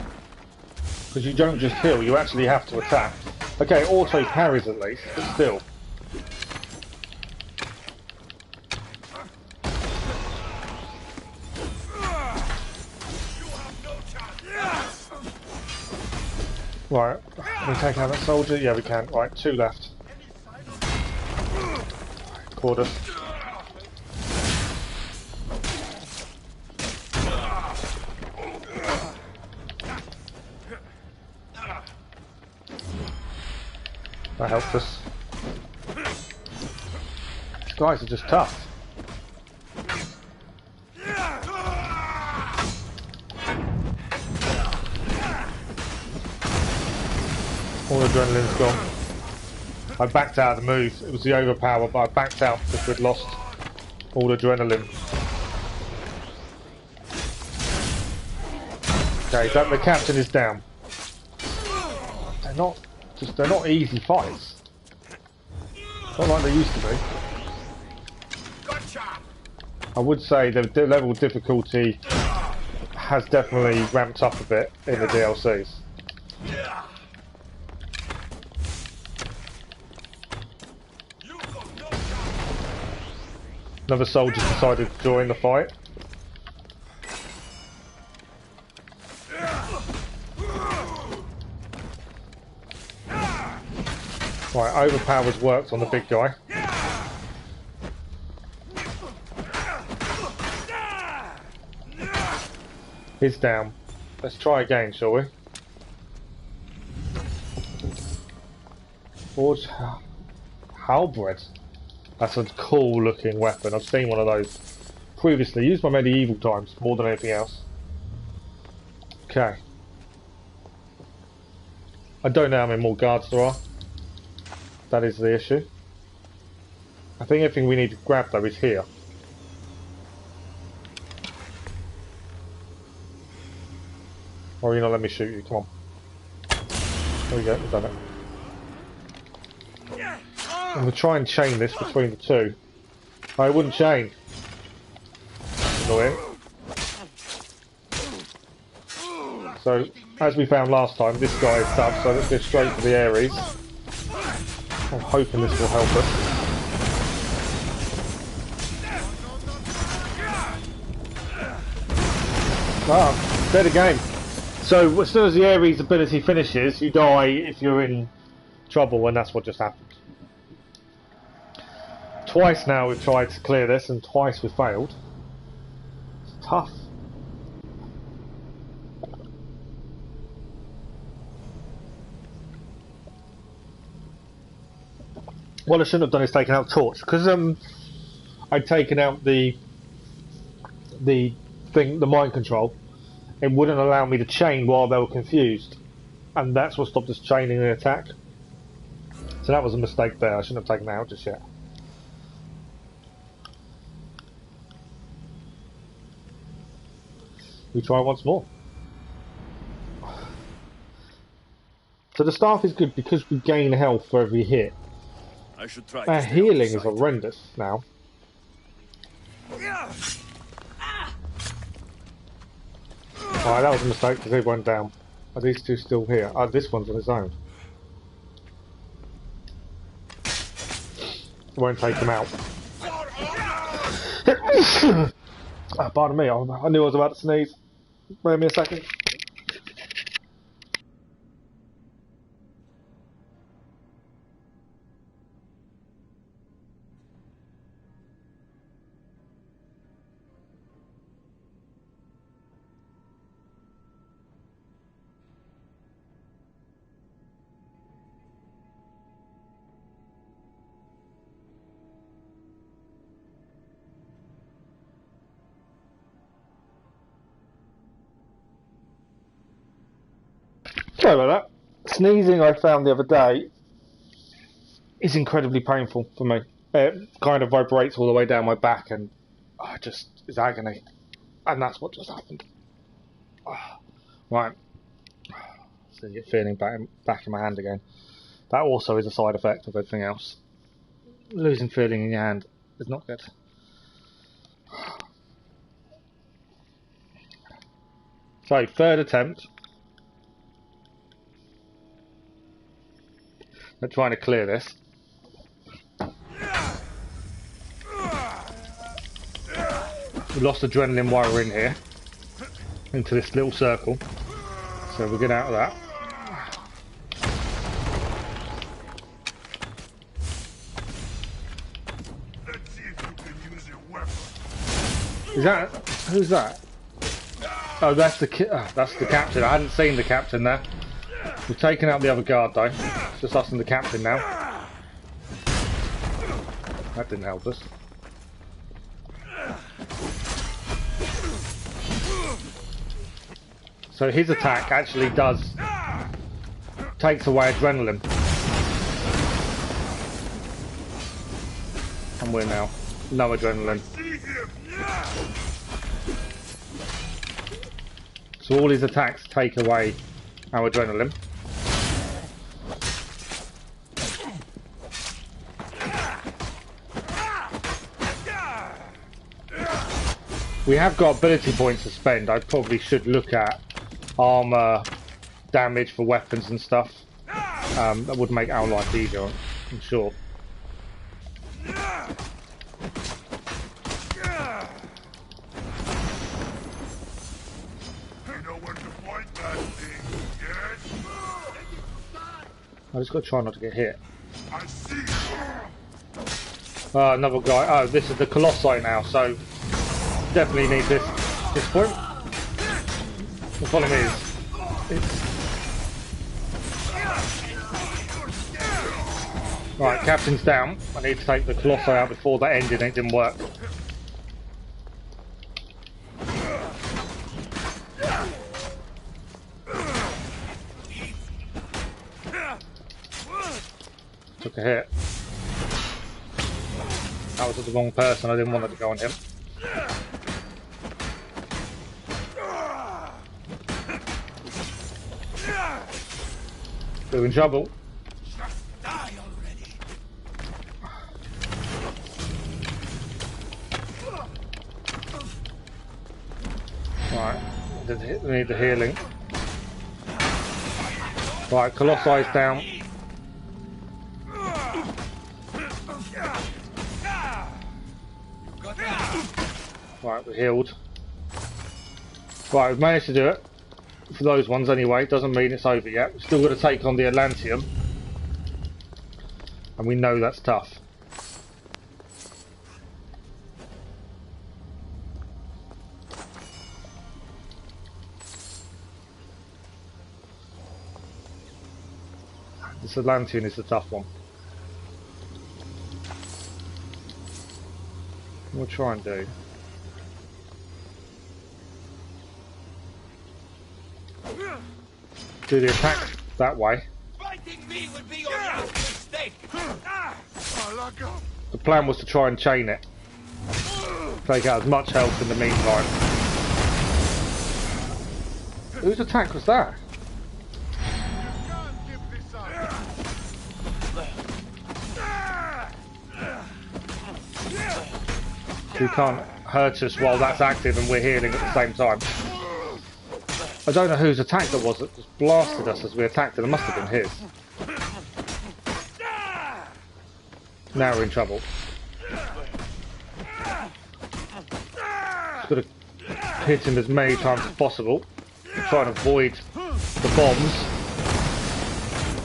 Speaker 1: Because you don't just heal, you actually have to attack. Okay, auto parries at least, but still. Right, can we take out that soldier? Yeah, we can. Right, 2 left. Caught us. That helped us. These guys are just tough. All adrenaline's gone. I backed out of the move. It was the overpower, but I backed out because we'd lost all adrenaline. Okay, the captain is down. They're not easy fights. Not like they used to be. I would say the level of difficulty has definitely ramped up a bit in the DLCs. Another soldier decided to join the fight. Right, overpowers worked on the big guy. He's down. Let's try again, shall we? Forge halberd. That's a cool looking weapon. I've seen one of those previously. Used my medieval times more than anything else. Okay. I don't know how many more guards there are. That is the issue. I think everything we need to grab though is here. Or you're not letting me shoot you, come on. There we go, we've done it. I'm going to try and chain this between the two. I wouldn't chain. Annoying. So, as we found last time, this guy is stuck, so let's go straight for the Ares. I'm hoping this will help us. Ah, dead again. So, as soon as the Ares ability finishes, you die if you're in trouble, and that's what just happened. Twice now we've tried to clear this, and twice we've failed. It's tough. What I shouldn't have done is taken out torch, because I'd taken out the mind control. It wouldn't allow me to chain while they were confused, and that's what stopped us chaining the attack. So that was a mistake there. I shouldn't have taken that out just yet. We try once more. So the staff is good because we gain health for every hit.
Speaker 2: I should try.
Speaker 1: Our healing is horrendous now. Alright, that was a mistake because they went down. Are these two still here? Oh, this one's on its own. Won't take him out. Pardon me, I knew I was about to sneeze. Wait me a second. Sorry about that. Sneezing, I found the other day, is incredibly painful for me. It kind of vibrates all the way down my back and just is agony. And that's what just happened. Right. So you get feeling back in my hand again. That also is a side effect of everything else. Losing feeling in your hand is not good. So, third attempt. I'm trying to clear this. We lost adrenaline while we're in here. Into this little circle. So we'll get out of that.
Speaker 2: Let's see if you can use your weapon.
Speaker 1: Is that... who's that? Oh, that's the captain. I hadn't seen the captain there. We've taken out the other guard though. It's just us and the captain now. That didn't help us. So his attack actually takes away adrenaline. And we're now no adrenaline. So all his attacks take away our adrenaline. We have got ability points to spend. I probably should look at armour damage for weapons and stuff. That would make our life easier, I'm sure. I just got to try not to get hit. Another guy. Oh, this is the Colossi now, so definitely need this point. The problem is, right, captain's down. I need to take the Colossi out before that ended and it didn't work. Took a hit. That was the wrong person, I didn't want it to go on him. We're in trouble. Right, we need the healing. Right, Colossi is down. Right, we're healed. Right, we've managed to do it. For those ones anyway, doesn't mean it's over yet. We've still got to take on the Atlantean. And we know that's tough. This Atlantean is the tough one. We'll try and do. Do the attack that way.
Speaker 7: Fighting me will be your last mistake.
Speaker 1: The plan was to try and chain it. Take out as much health in the meantime. Whose attack was that? He can't hurt us while that's active and we're healing at the same time. I don't know whose attack that was that just blasted us as we attacked it. It must have been his. Now we're in trouble. Just got to hit him as many times as possible. Try and avoid the bombs.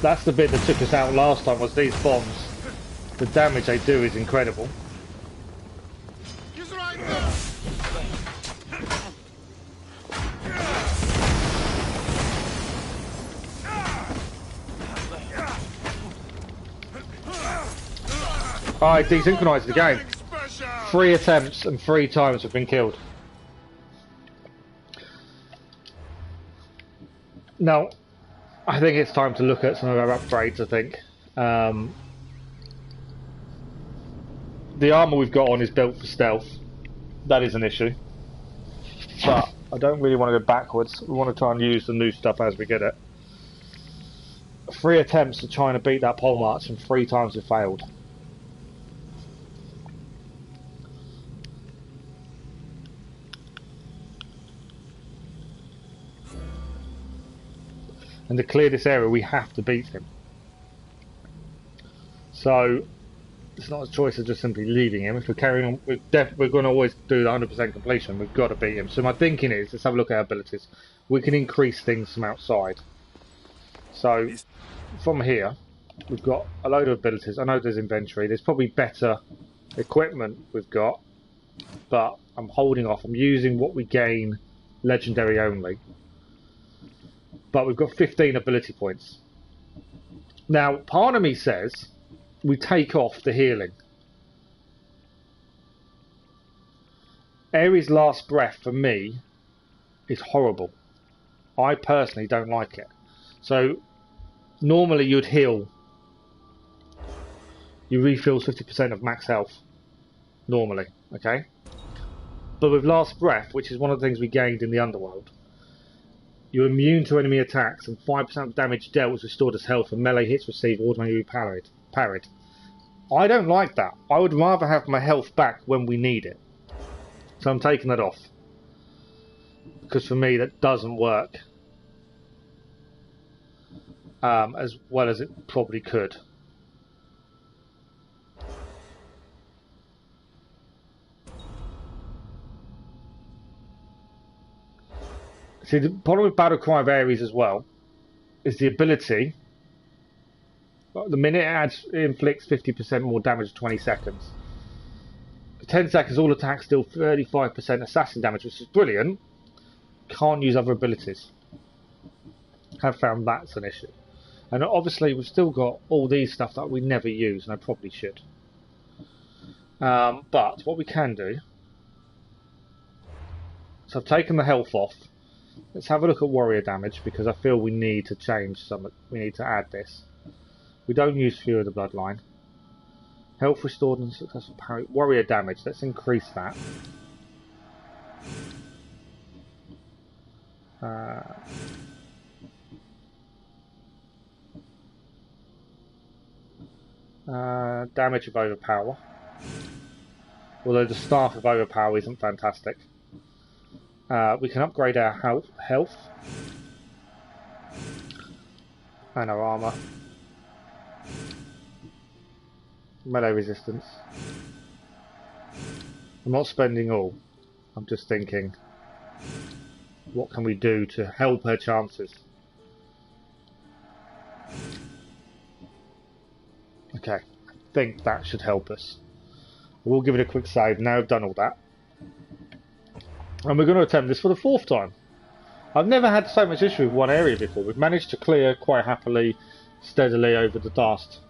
Speaker 1: That's the bit that took us out last time, was these bombs. The damage they do is incredible. I desynchronized the game. 3 attempts and 3 times have been killed. Now, I think it's time to look at some of our upgrades, I think. The armour we've got on is built for stealth. That is an issue. But I don't really want to go backwards. We want to try and use the new stuff as we get it. 3 attempts at trying to beat that Polemarche and 3 times we failed. And to clear this area, we have to beat him. So it's not a choice of just simply leaving him. If we're carrying on, we're going to always do the 100% completion. We've got to beat him. So my thinking is, let's have a look at our abilities. We can increase things from outside. So from here, we've got a load of abilities. I know there's inventory. There's probably better equipment we've got, but I'm holding off. I'm using what we gain legendary only. But we've got 15 ability points. Now, part of me says we take off the healing. Ares' last breath for me is horrible. I personally don't like it. So normally you'd heal. You refill 50% of max health. Normally, okay? But with last breath, which is one of the things we gained in the Underworld, you're immune to enemy attacks and 5% of damage dealt is restored as health and melee hits received automatically parried. I don't like that. I would rather have my health back when we need it. So I'm taking that off. Because for me that doesn't work as well as it probably could. See, the problem with Battle Cry of Ares as well is the ability. The minute it inflicts 50% more damage in 20 seconds. For 10 seconds, all attacks deal 35% assassin damage, which is brilliant. Can't use other abilities. Have found that's an issue. And obviously, we've still got all these stuff that we never use, and I probably should. But what we can do. So I've taken the health off. Let's have a look at warrior damage because I feel we need to change some. We need to add this. We don't use Fury of the Bloodline. Health restored and successful parry. Warrior damage. Let's increase that. Damage of overpower. Although the staff of overpower isn't fantastic. We can upgrade our health and our armour. Melee resistance. I'm not spending all. I'm just thinking, what can we do to help her chances? Okay, I think that should help us. We'll give it a quick save. Now I've done all that. And we're going to attempt this for the 4th time. I've never had so much issue with one area before. We've managed to clear quite happily, steadily over the last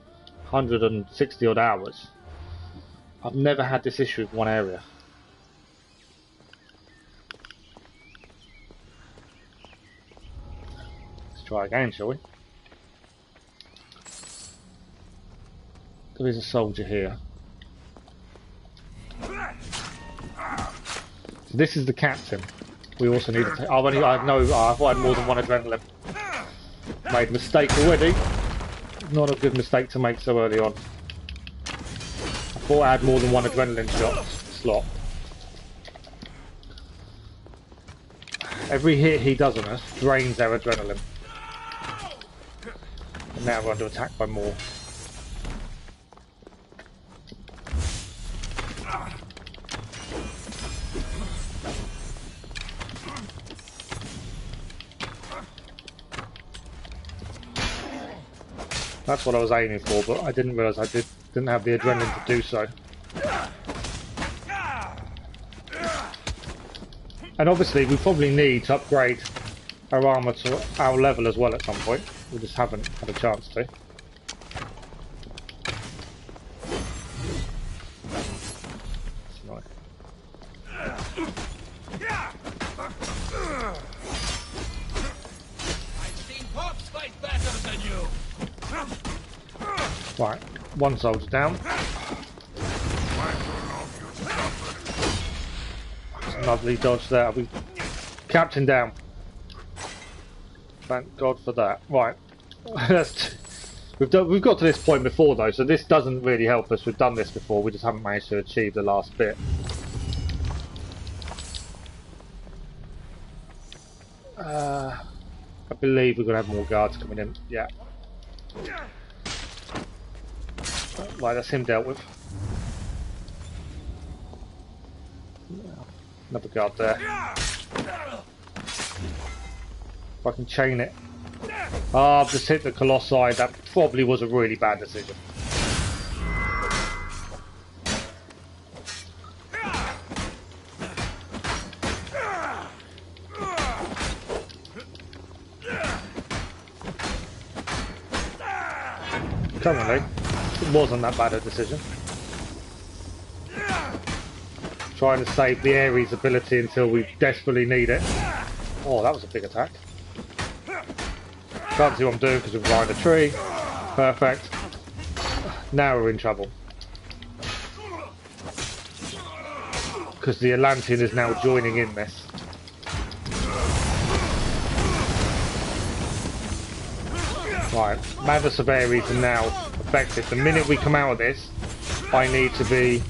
Speaker 1: 160 odd hours. I've never had this issue with one area. Let's try again, shall we? There is a soldier here. So this is the captain. We also need to. I've had more than one adrenaline. Made a mistake already. Not a good mistake to make so early on. I thought I had more than one adrenaline slot. Every hit he does on us drains our adrenaline. And now we're under attack by more. That's what I was aiming for, but I didn't realise I didn't have the adrenaline to do so. And obviously we probably need to upgrade our armour to our level as well at some point. We just haven't had a chance to. Right, one soldier down. Lovely dodge there. Captain down. Thank God for that. Right, we've got to this point before though, so this doesn't really help us. We've done this before. We just haven't managed to achieve the last bit. I believe we're gonna have more guards coming in. Yeah. Right, that's him dealt with. Another guard there. If I can chain it. Oh, I've just hit the Colossi. That probably was a really bad decision. Currently, it wasn't that bad a decision. Trying to save the Ares ability until we desperately need it. Oh, that was a big attack. Can't see what I'm doing because we're behind a tree. Perfect. Now we're in trouble. Because the Atlantean is now joining in this. Right, Madness of Ares are now effective. The minute we come out of this, I need to be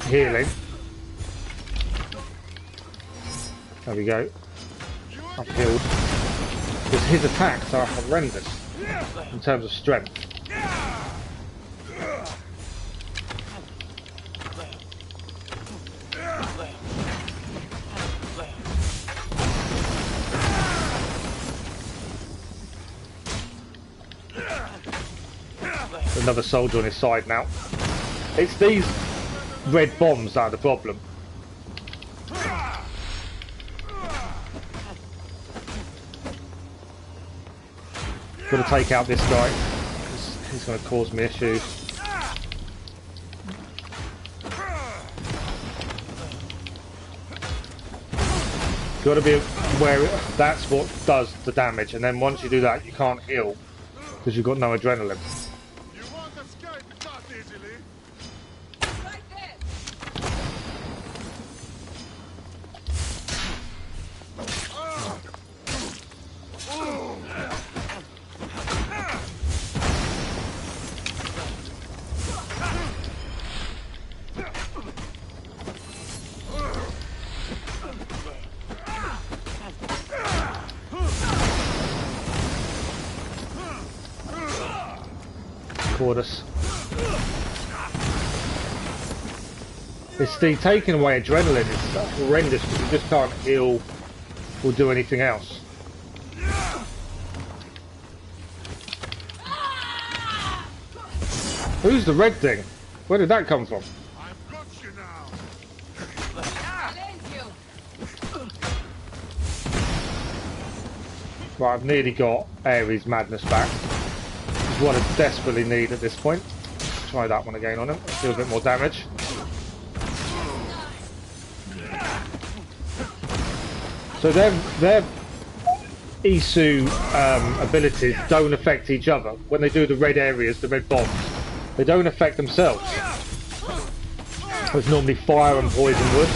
Speaker 1: healing. There we go. I've healed. Because his attacks are horrendous in terms of strength. Another soldier on his side now. It's these red bombs that are the problem. Got to take out this guy. He's going to cause me issues. Got to be aware that's what does the damage, and then once you do that, you can't heal because you've got no adrenaline. Us. It's the taking away adrenaline is horrendous because you just can't heal or do anything else. Who's the red thing? Where did that come from? Right, I've nearly got Ares Madness back. What I desperately need at this point. try that one again on him. Do a bit more damage. So their Isu abilities don't affect each other. When they do the red areas, the red bombs, they don't affect themselves. There's normally fire and poison wood.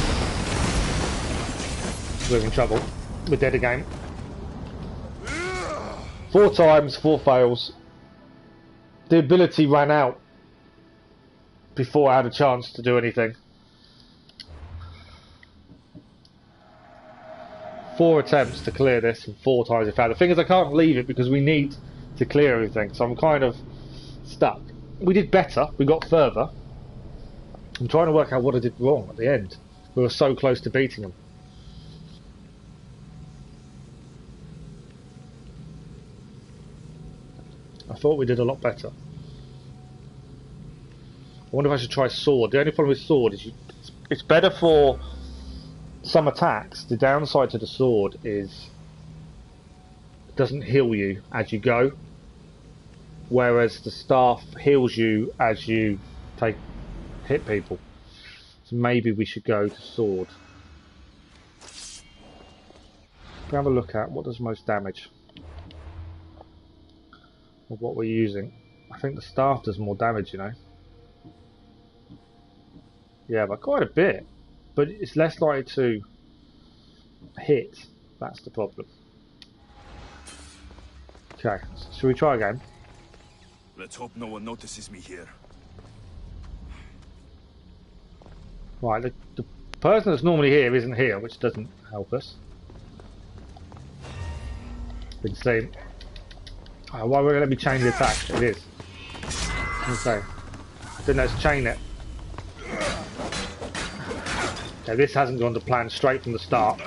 Speaker 1: We're in trouble. We're dead again. 4 times, 4 fails. The ability ran out before I had a chance to do anything. 4 attempts to clear this and 4 times it failed. The thing is, I can't leave it because we need to clear everything, so I'm kind of stuck. We did better, we got further. I'm trying to work out what I did wrong at the end. We were so close to beating them. I thought we did a lot better. I wonder if I should try sword. The only problem with sword is it's better for some attacks. The downside to the sword is it doesn't heal you as you go, whereas the staff heals you as you hit people. So maybe we should go to sword. We'll have a look at what does most damage of what we're using. I think the staff does more damage, you know. Yeah, by quite a bit, but it's less likely to hit. That's the problem. Okay, shall we try again?
Speaker 2: Let's hope no one notices me here.
Speaker 1: Right, the person that's normally here isn't here, which doesn't help us. Been seen. Oh, why won't it let me chain the attack? It is. Okay. Didn't let's chain it. Okay, this hasn't gone to plan straight from the start.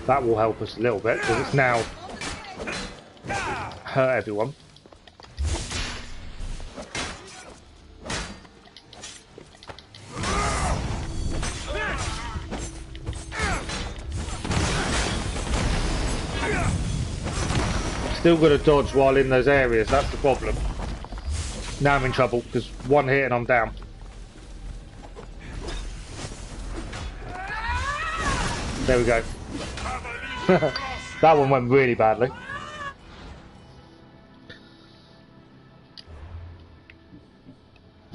Speaker 1: That will help us a little bit because it's now hurt everyone. Still got to dodge while in those areas, that's the problem. Now I'm in trouble because one hit and I'm down. There we go. That one went really badly.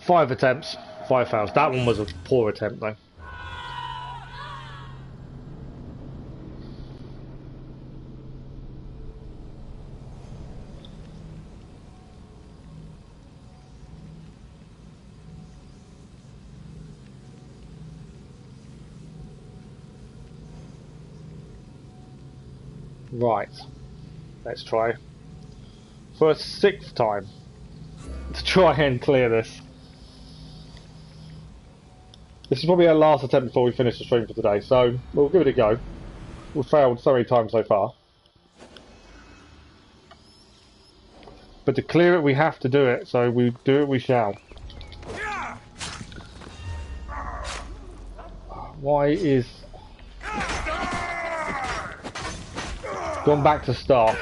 Speaker 1: Five attempts, 5 fails. That one was a poor attempt though. Right, let's try for a 6th time to try and clear this. This is probably our last attempt before we finish the stream for today, so we'll give it a go. We've failed so many times so far. But to clear it we have to do it, so we do it we shall. Why is... Gone back to start.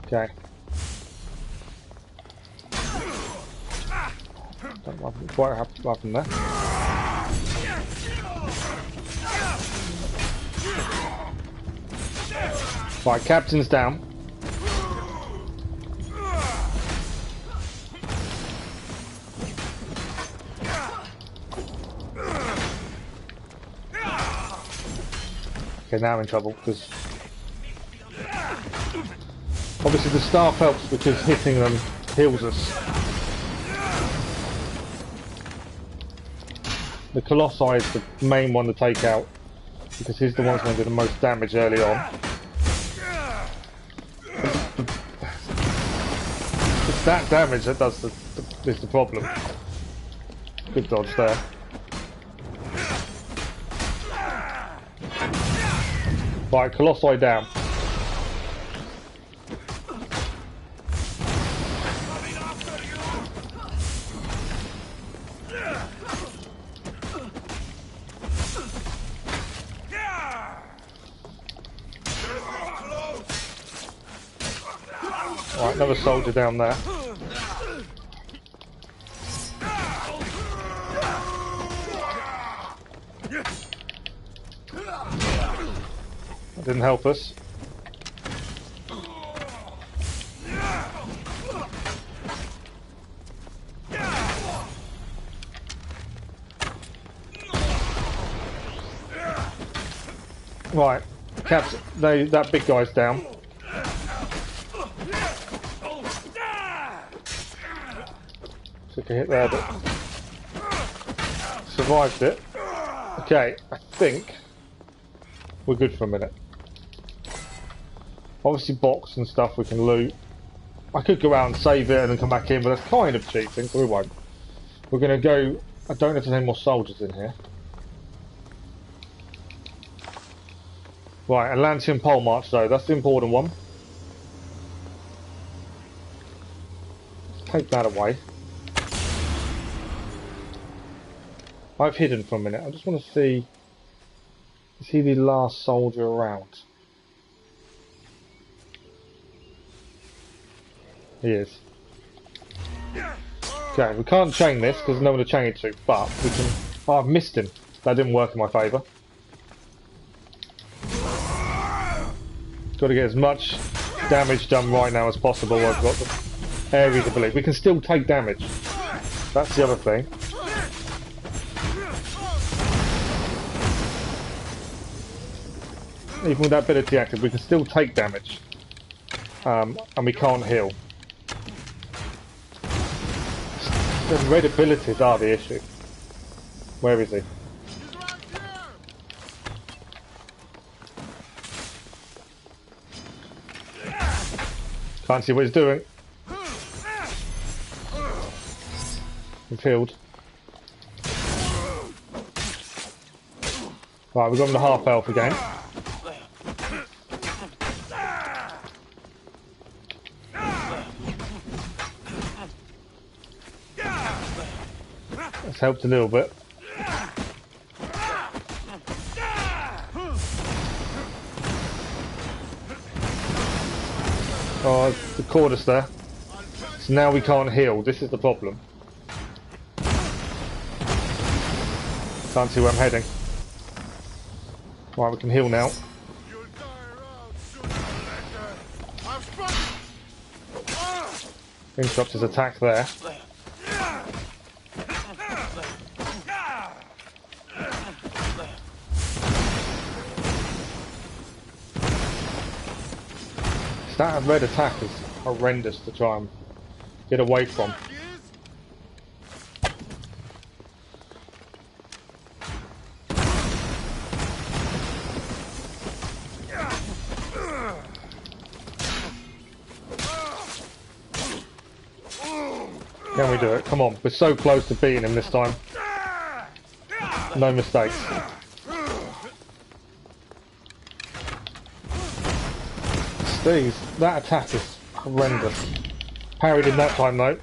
Speaker 1: Okay. Don't know quite what happened there. Right, captain's down. Okay, now I'm in trouble because obviously the staff helps because hitting them heals us. The Colossi is the main one to take out because he's the one that's going to do the most damage early on. It's that damage that does is the problem. Good dodge there. Right, Colossi down. Alright, another soldier down there. That didn't help us. Right, Captain, that big guy's down. Took a hit there, but survived it. Okay, I think we're good for a minute. Obviously box and stuff we can loot. I could go out and save it and then come back in, but that's kind of cheating, so we won't. We're going to go... I don't know if there's any more soldiers in here. Right, Atlantean Polemarche though, that's the important one. Let's take that away. I've hidden for a minute, I just want to see... Is he the last soldier around? He is. Okay, we can't chain this because there's no one to chain it to, but we can... Oh, I've missed him. That didn't work in my favour. Got to get as much damage done right now as possible. I've got the areas of belief. We can still take damage. That's the other thing. Even with that ability active, we can still take damage. And we can't heal. The red abilities are the issue. Where is he? Can't see what he's doing. We've healed. Right, we've got him to half health again. That's helped a little bit. Oh, the cordus there. So now we can't heal. This is the problem. Can't see where I'm heading. Right, we can heal now. Interrupt his attack there. That red attack is horrendous to try and get away from. Can we do it? Come on, we're so close to beating him this time. No mistakes. These, that attack is horrendous. Parried in that time though.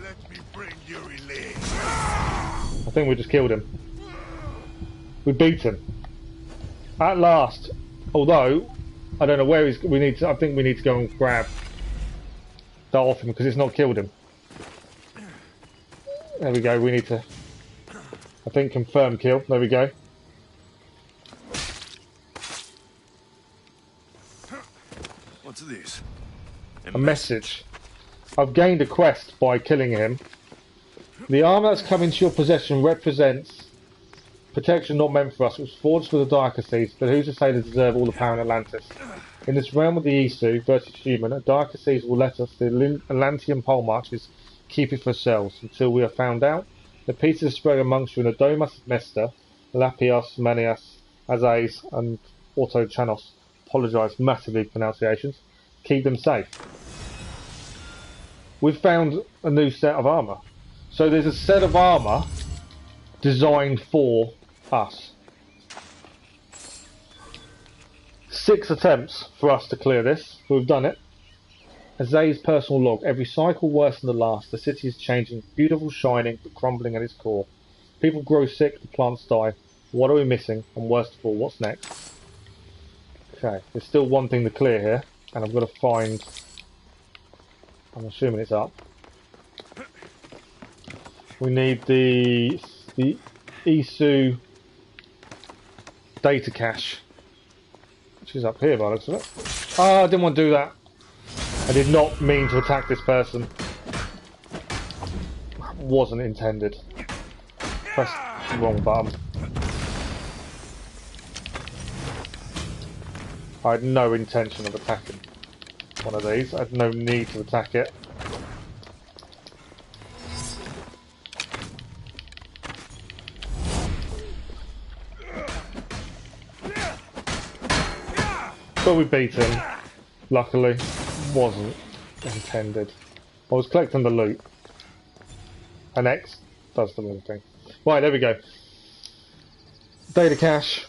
Speaker 2: Let me bring you relief.
Speaker 1: I think we just killed him. We beat him. At last. Although, I don't know where he's... I think we need to go and grab that off him because it's not killed him. There we go, we need to, I think, confirm kill. There we go.
Speaker 2: What's this?
Speaker 1: A message. I've gained a quest by killing him. The armour that's come into your possession represents protection not meant for us. It was forged for the darker seas, but who's to say they deserve all the power in Atlantis? In this realm of the Isu versus human, a darker seas will let us, the Atlantean Polemarches, keep it for ourselves until we are found out. The pieces are spread amongst you in the Domus Mesta, Lapios, Manias, Azaz, and Autochanos. Apologise massively for pronunciations. Keep them safe. We've found a new set of armour. So there's a set of armour designed for us. 6 attempts for us to clear this. We've done it. Azay's personal log. Every cycle worse than the last. The city is changing. Beautiful, shining, but crumbling at its core. People grow sick, the plants die. What are we missing? And worst of all, what's next? Okay, there's still one thing to clear here, and I've got to find... I'm assuming it's up. We need the Isu data cache, which is up here by the looks of it. Oh, I didn't want to do that. I did not mean to attack this person. Wasn't intended. Pressed the wrong button. I had no intention of attacking one of these. I had no need to attack it. But we beat him. Luckily, wasn't intended. I was collecting the loot. And X does the wrong thing. Right, there we go. Data cache.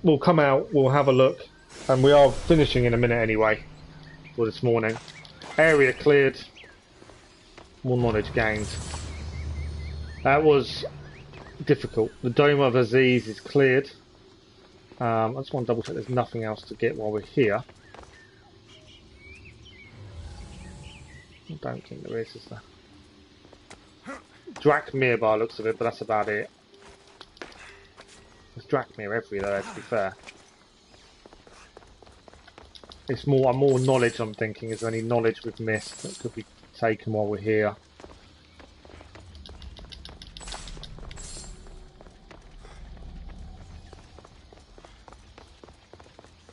Speaker 1: We'll come out, we'll have a look, and we are finishing in a minute anyway for this morning. Area cleared, more knowledge gained. That was difficult. The Dome of Aziz is cleared. I just want to double check there's nothing else to get while we're here. I don't think there is there? Drakmir by the looks of it, but that's about it. There's Drakmir everywhere, to be fair. It's more knowledge I'm thinking. Is there any knowledge we've missed that could be taken while we're here?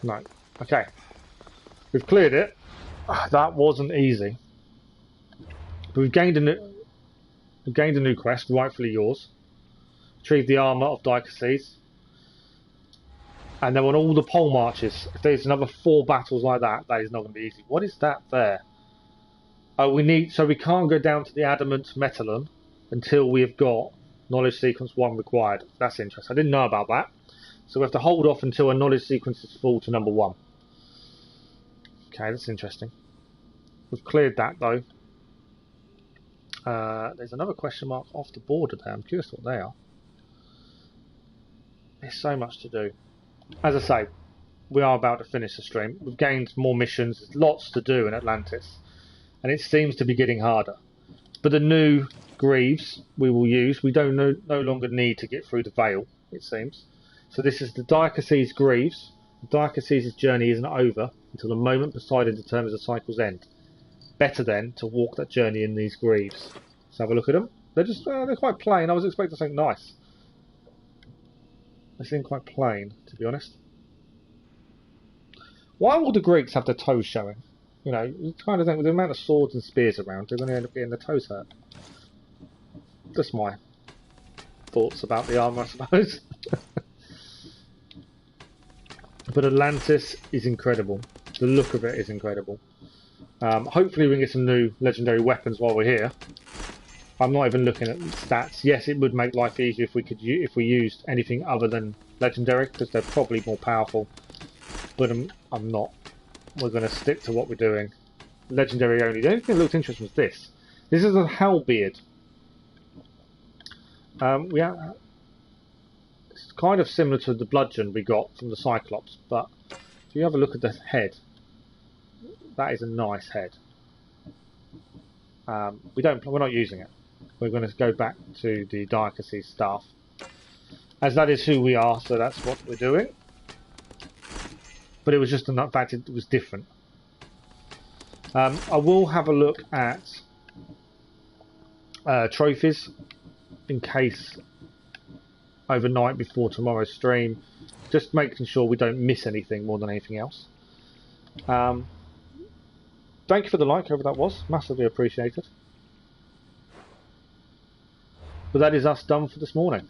Speaker 1: No. Okay. We've cleared it. That wasn't easy. But we've gained a new quest, rightfully yours. Retrieve the armour of Dicases. And then on all the Polemarches, if there's another 4 battles like that, that is not going to be easy. What is that there? Oh, so we can't go down to the Adamant Metallon until we have got Knowledge Sequence 1 required. That's interesting. I didn't know about that. So we have to hold off until a Knowledge Sequence is full to number 1. Okay, that's interesting. We've cleared that though. There's another question mark off the border there. I'm curious what they are. There's so much to do. As I say, we are about to finish the stream. We've gained more missions. There's lots to do in Atlantis. And it seems to be getting harder. But the new Greaves we will use. We don't no longer need to get through the Veil, it seems. So this is the Dicases Greaves. Dicases' journey isn't over until the moment Poseidon determines the cycle's end. Better then to walk that journey in these Greaves. Let's have a look at them. They're quite plain. I was expecting something nice. They seem quite plain, to be honest. Why will the Greeks have their toes showing? You know, you kind of think with the amount of swords and spears around, they're going to end up getting their toes hurt. Just my thoughts about the armour, I suppose. But Atlantis is incredible. The look of it is incredible. Hopefully we can get some new legendary weapons while we're here. I'm not even looking at stats. Yes, it would make life easier if we used anything other than legendary, because they're probably more powerful. But I'm not. We're going to stick to what we're doing. Legendary only. The only thing that looks interesting was this. This is a Hellbeard. It's kind of similar to the bludgeon we got from the Cyclops, but if you have a look at the head, that is a nice head. We're not using it. We're going to go back to the Dicases staff, as that is who we are. So that's what we're doing. But it was just the fact it was different. I will have a look at trophies in case overnight before tomorrow's stream, just making sure we don't miss anything more than anything else. Thank you for the like, whoever that was, massively appreciated. But that is us done for this morning.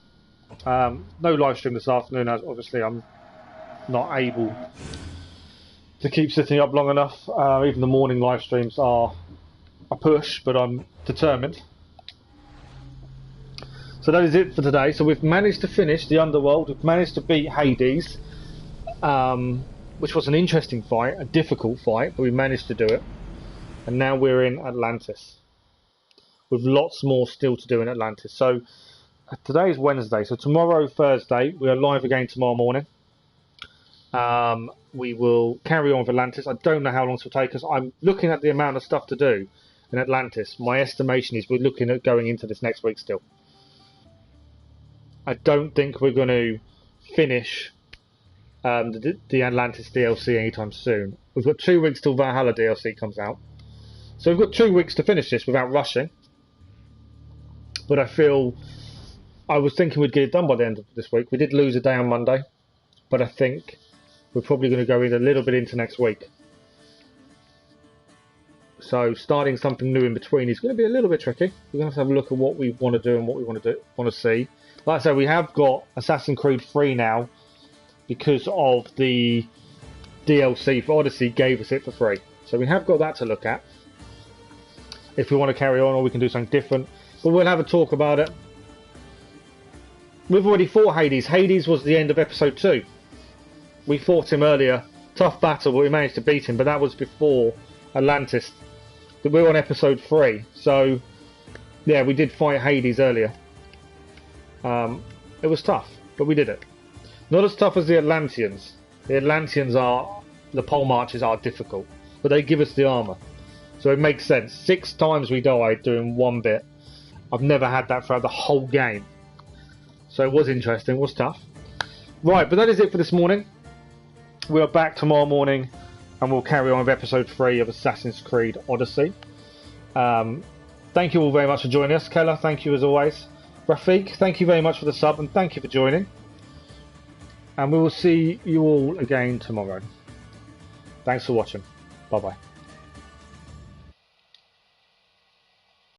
Speaker 1: No live stream this afternoon, as obviously I'm not able to keep sitting up long enough. Even the morning live streams are a push, but I'm determined. So that is it for today. So we've managed to finish the Underworld. We've managed to beat Hades, which was an interesting fight, a difficult fight, but we managed to do it. And now we're in Atlantis. with lots more still to do in Atlantis. So today is Wednesday, so tomorrow, Thursday, we are live again tomorrow morning. We will carry on with Atlantis. I don't know how long this will take us. I'm looking at the amount of stuff to do in Atlantis. My estimation is we're looking at going into this next week still. I don't think we're going to finish the Atlantis DLC anytime soon. We've got 2 weeks till Valhalla DLC comes out. So we've got 2 weeks to finish this without rushing. But I was thinking we'd get it done by the end of this week. We did lose a day on Monday. But I think we're probably going to go in a little bit into next week. So starting something new in between is going to be a little bit tricky. We're going to have a look at what we want to do and what we want to see. Like I said, we have got Assassin's Creed 3 now because of the DLC for Odyssey gave us it for free. So we have got that to look at. If we want to carry on or we can do something different. But we'll have a talk about it. We've already fought Hades. Hades was the end of episode 2. We fought him earlier. Tough battle, but we managed to beat him. But that was before Atlantis. We're on episode 3. So, yeah, we did fight Hades earlier. It was tough, but we did it. Not as tough as the Atlanteans. The Atlanteans the Polemarches are difficult. But they give us the armour. So it makes sense. 6 times we died doing 1 bit. I've never had that throughout the whole game. So it was interesting, it was tough. Right, but that is it for this morning. We are back tomorrow morning and we'll carry on with episode 3 of Assassin's Creed Odyssey. Thank you all very much for joining us. Keller, thank you as always. Rafiq, thank you very much for the sub and thank you for joining. And we will see you all again tomorrow. Thanks for watching. Bye bye.